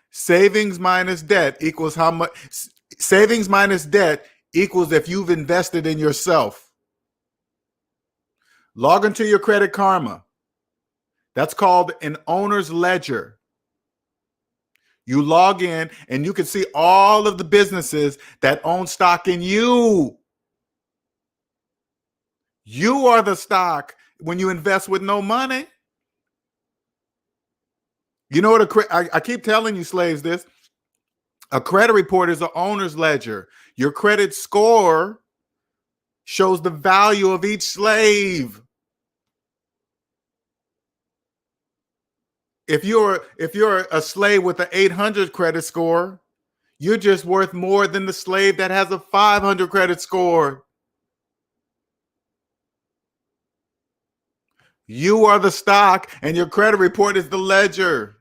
Savings minus debt equals how much? Savings minus debt equals if you've invested in yourself. Log into your Credit Karma. That's called an owner's ledger. You log in and you can see all of the businesses that own stock in you. You are the stock when you invest with no money. You know what? I keep telling you slaves this. A credit report is an owner's ledger. Your credit score shows the value of each slave. If you're a slave with an 800 credit score, you're just worth more than the slave that has a 500 credit score. You are the stock and your credit report is the ledger.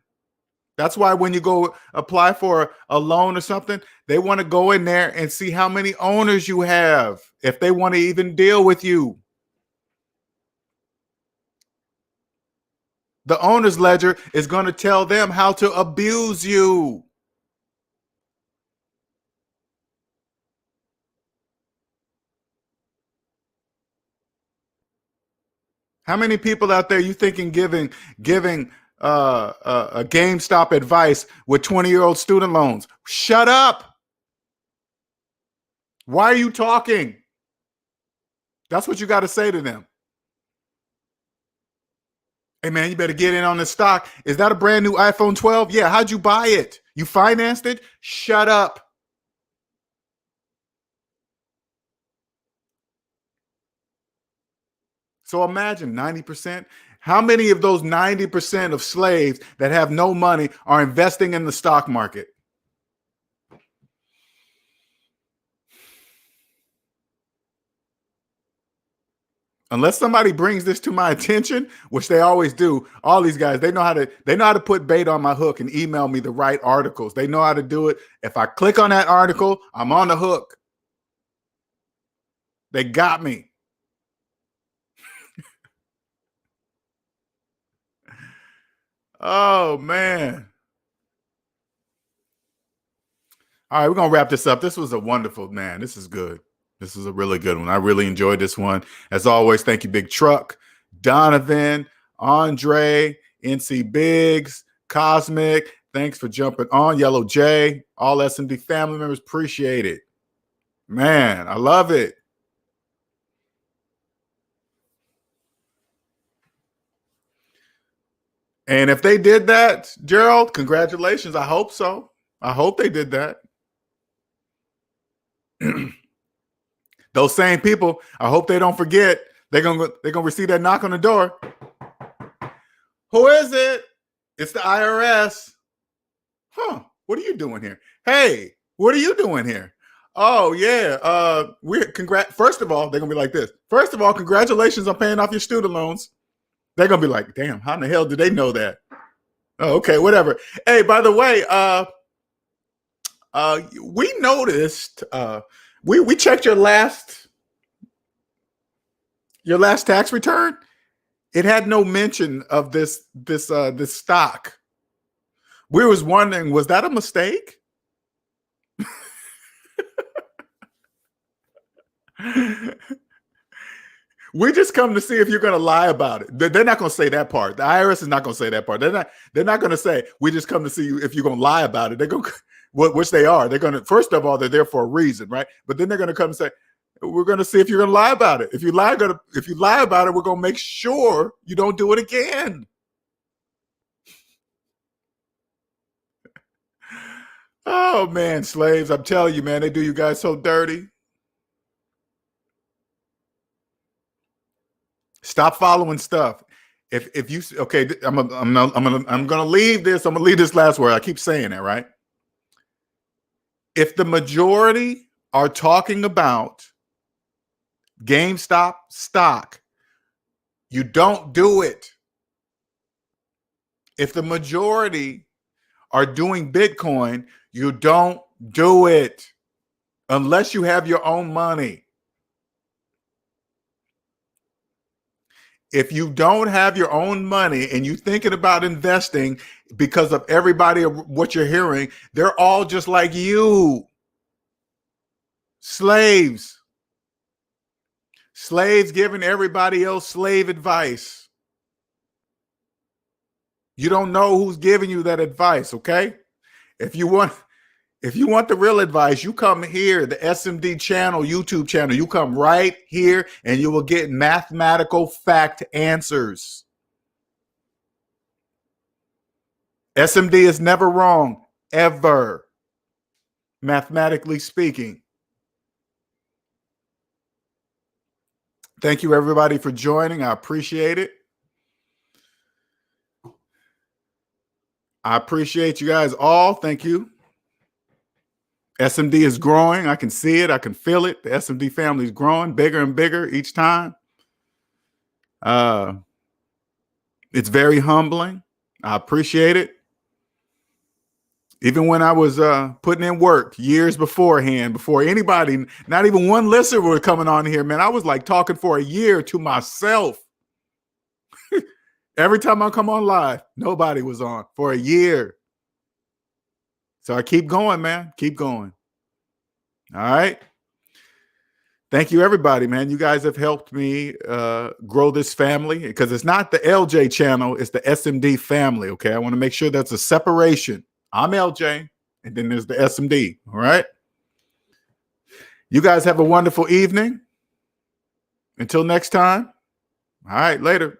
That's why when you go apply for a loan or something, they want to go in there and see how many owners you have, if they want to even deal with you. The owner's ledger is going to tell them how to abuse you. How many people out there you thinking giving a GameStop advice with 20-year-old student loans? Shut up. Why are you talking? That's what you got to say to them. Hey man, you better get in on this stock. Is that a brand new iPhone 12? Yeah, how'd you buy it? You financed it? Shut up. So imagine 90%. How many of those 90% of slaves that have no money are investing in the stock market? Unless somebody brings this to my attention, which they always do, all these guys, they know how to put bait on my hook and email me the right articles. They know how to do it. If I click on that article, I'm on the hook. They got me. Oh, man. All right, we're going to wrap this up. This was a wonderful, man. This is good. This is a really good one. I really enjoyed this one. As always, thank you, Big Truck, Donovan, Andre, NC Biggs, Cosmic. Thanks for jumping on. Yellow J, all S&D family members. Appreciate it. Man, I love it. And if they did that, Gerald, congratulations. I hope so. I hope they did that. Those same people, I hope they don't forget. They're gonna receive that knock on the door. Who is it? It's the IRS. Huh? What are you doing here? Hey, what are you doing here? Oh yeah. First of all, they're gonna be like this. First of all, congratulations on paying off your student loans. They're gonna be like, damn, how in the hell did they know that? Oh, okay, whatever. Hey, by the way, we noticed. We checked your last tax return. It had no mention of this stock. We was wondering, was that a mistake? We just come to see if you're going to lie about it. They're not going to say that part. The IRS is not going to say that part. They're not going to say, we just come to see you if you're going to lie about it. They're going to, which they are. They're going to, first of all, they're there for a reason, right? But then they're going to come and say, we're going to see if you're going to lie about it. If you lie about it, we're going to make sure you don't do it again. Oh man, slaves! I'm telling you, man, they do you guys so dirty. Stop following stuff. If you okay, I'm gonna leave this. I'm gonna leave this last word. I keep saying that, right? If the majority are talking about GameStop stock, you don't do it. If the majority are doing Bitcoin, you don't do it unless you have your own money. If you don't have your own money and you're thinking about investing because of everybody, what you're hearing, they're all just like you. Slaves giving everybody else slave advice. You don't know who's giving you that advice, okay? If you want the real advice, you come here, the SMD channel, YouTube channel. You come right here and you will get mathematical fact answers. SMD is never wrong, ever, mathematically speaking. Thank you, everybody, for joining. I appreciate it. I appreciate you guys all. Thank you. SMD is growing. I can see it. I can feel it. The SMD family is growing bigger and bigger each time. It's very humbling. I appreciate it. Even when I was putting in work years beforehand, before anybody, not even one listener were coming on here, man, I was like talking for a year to myself. Every time I come on live, nobody was on for a year. So I keep going, man. Keep going. All right. Thank you, everybody, man. You guys have helped me grow this family because it's not the LJ channel. It's the SMD family. Okay. I want to make sure that's a separation. I'm LJ and then there's the SMD. All right. You guys have a wonderful evening. Until next time. All right. Later.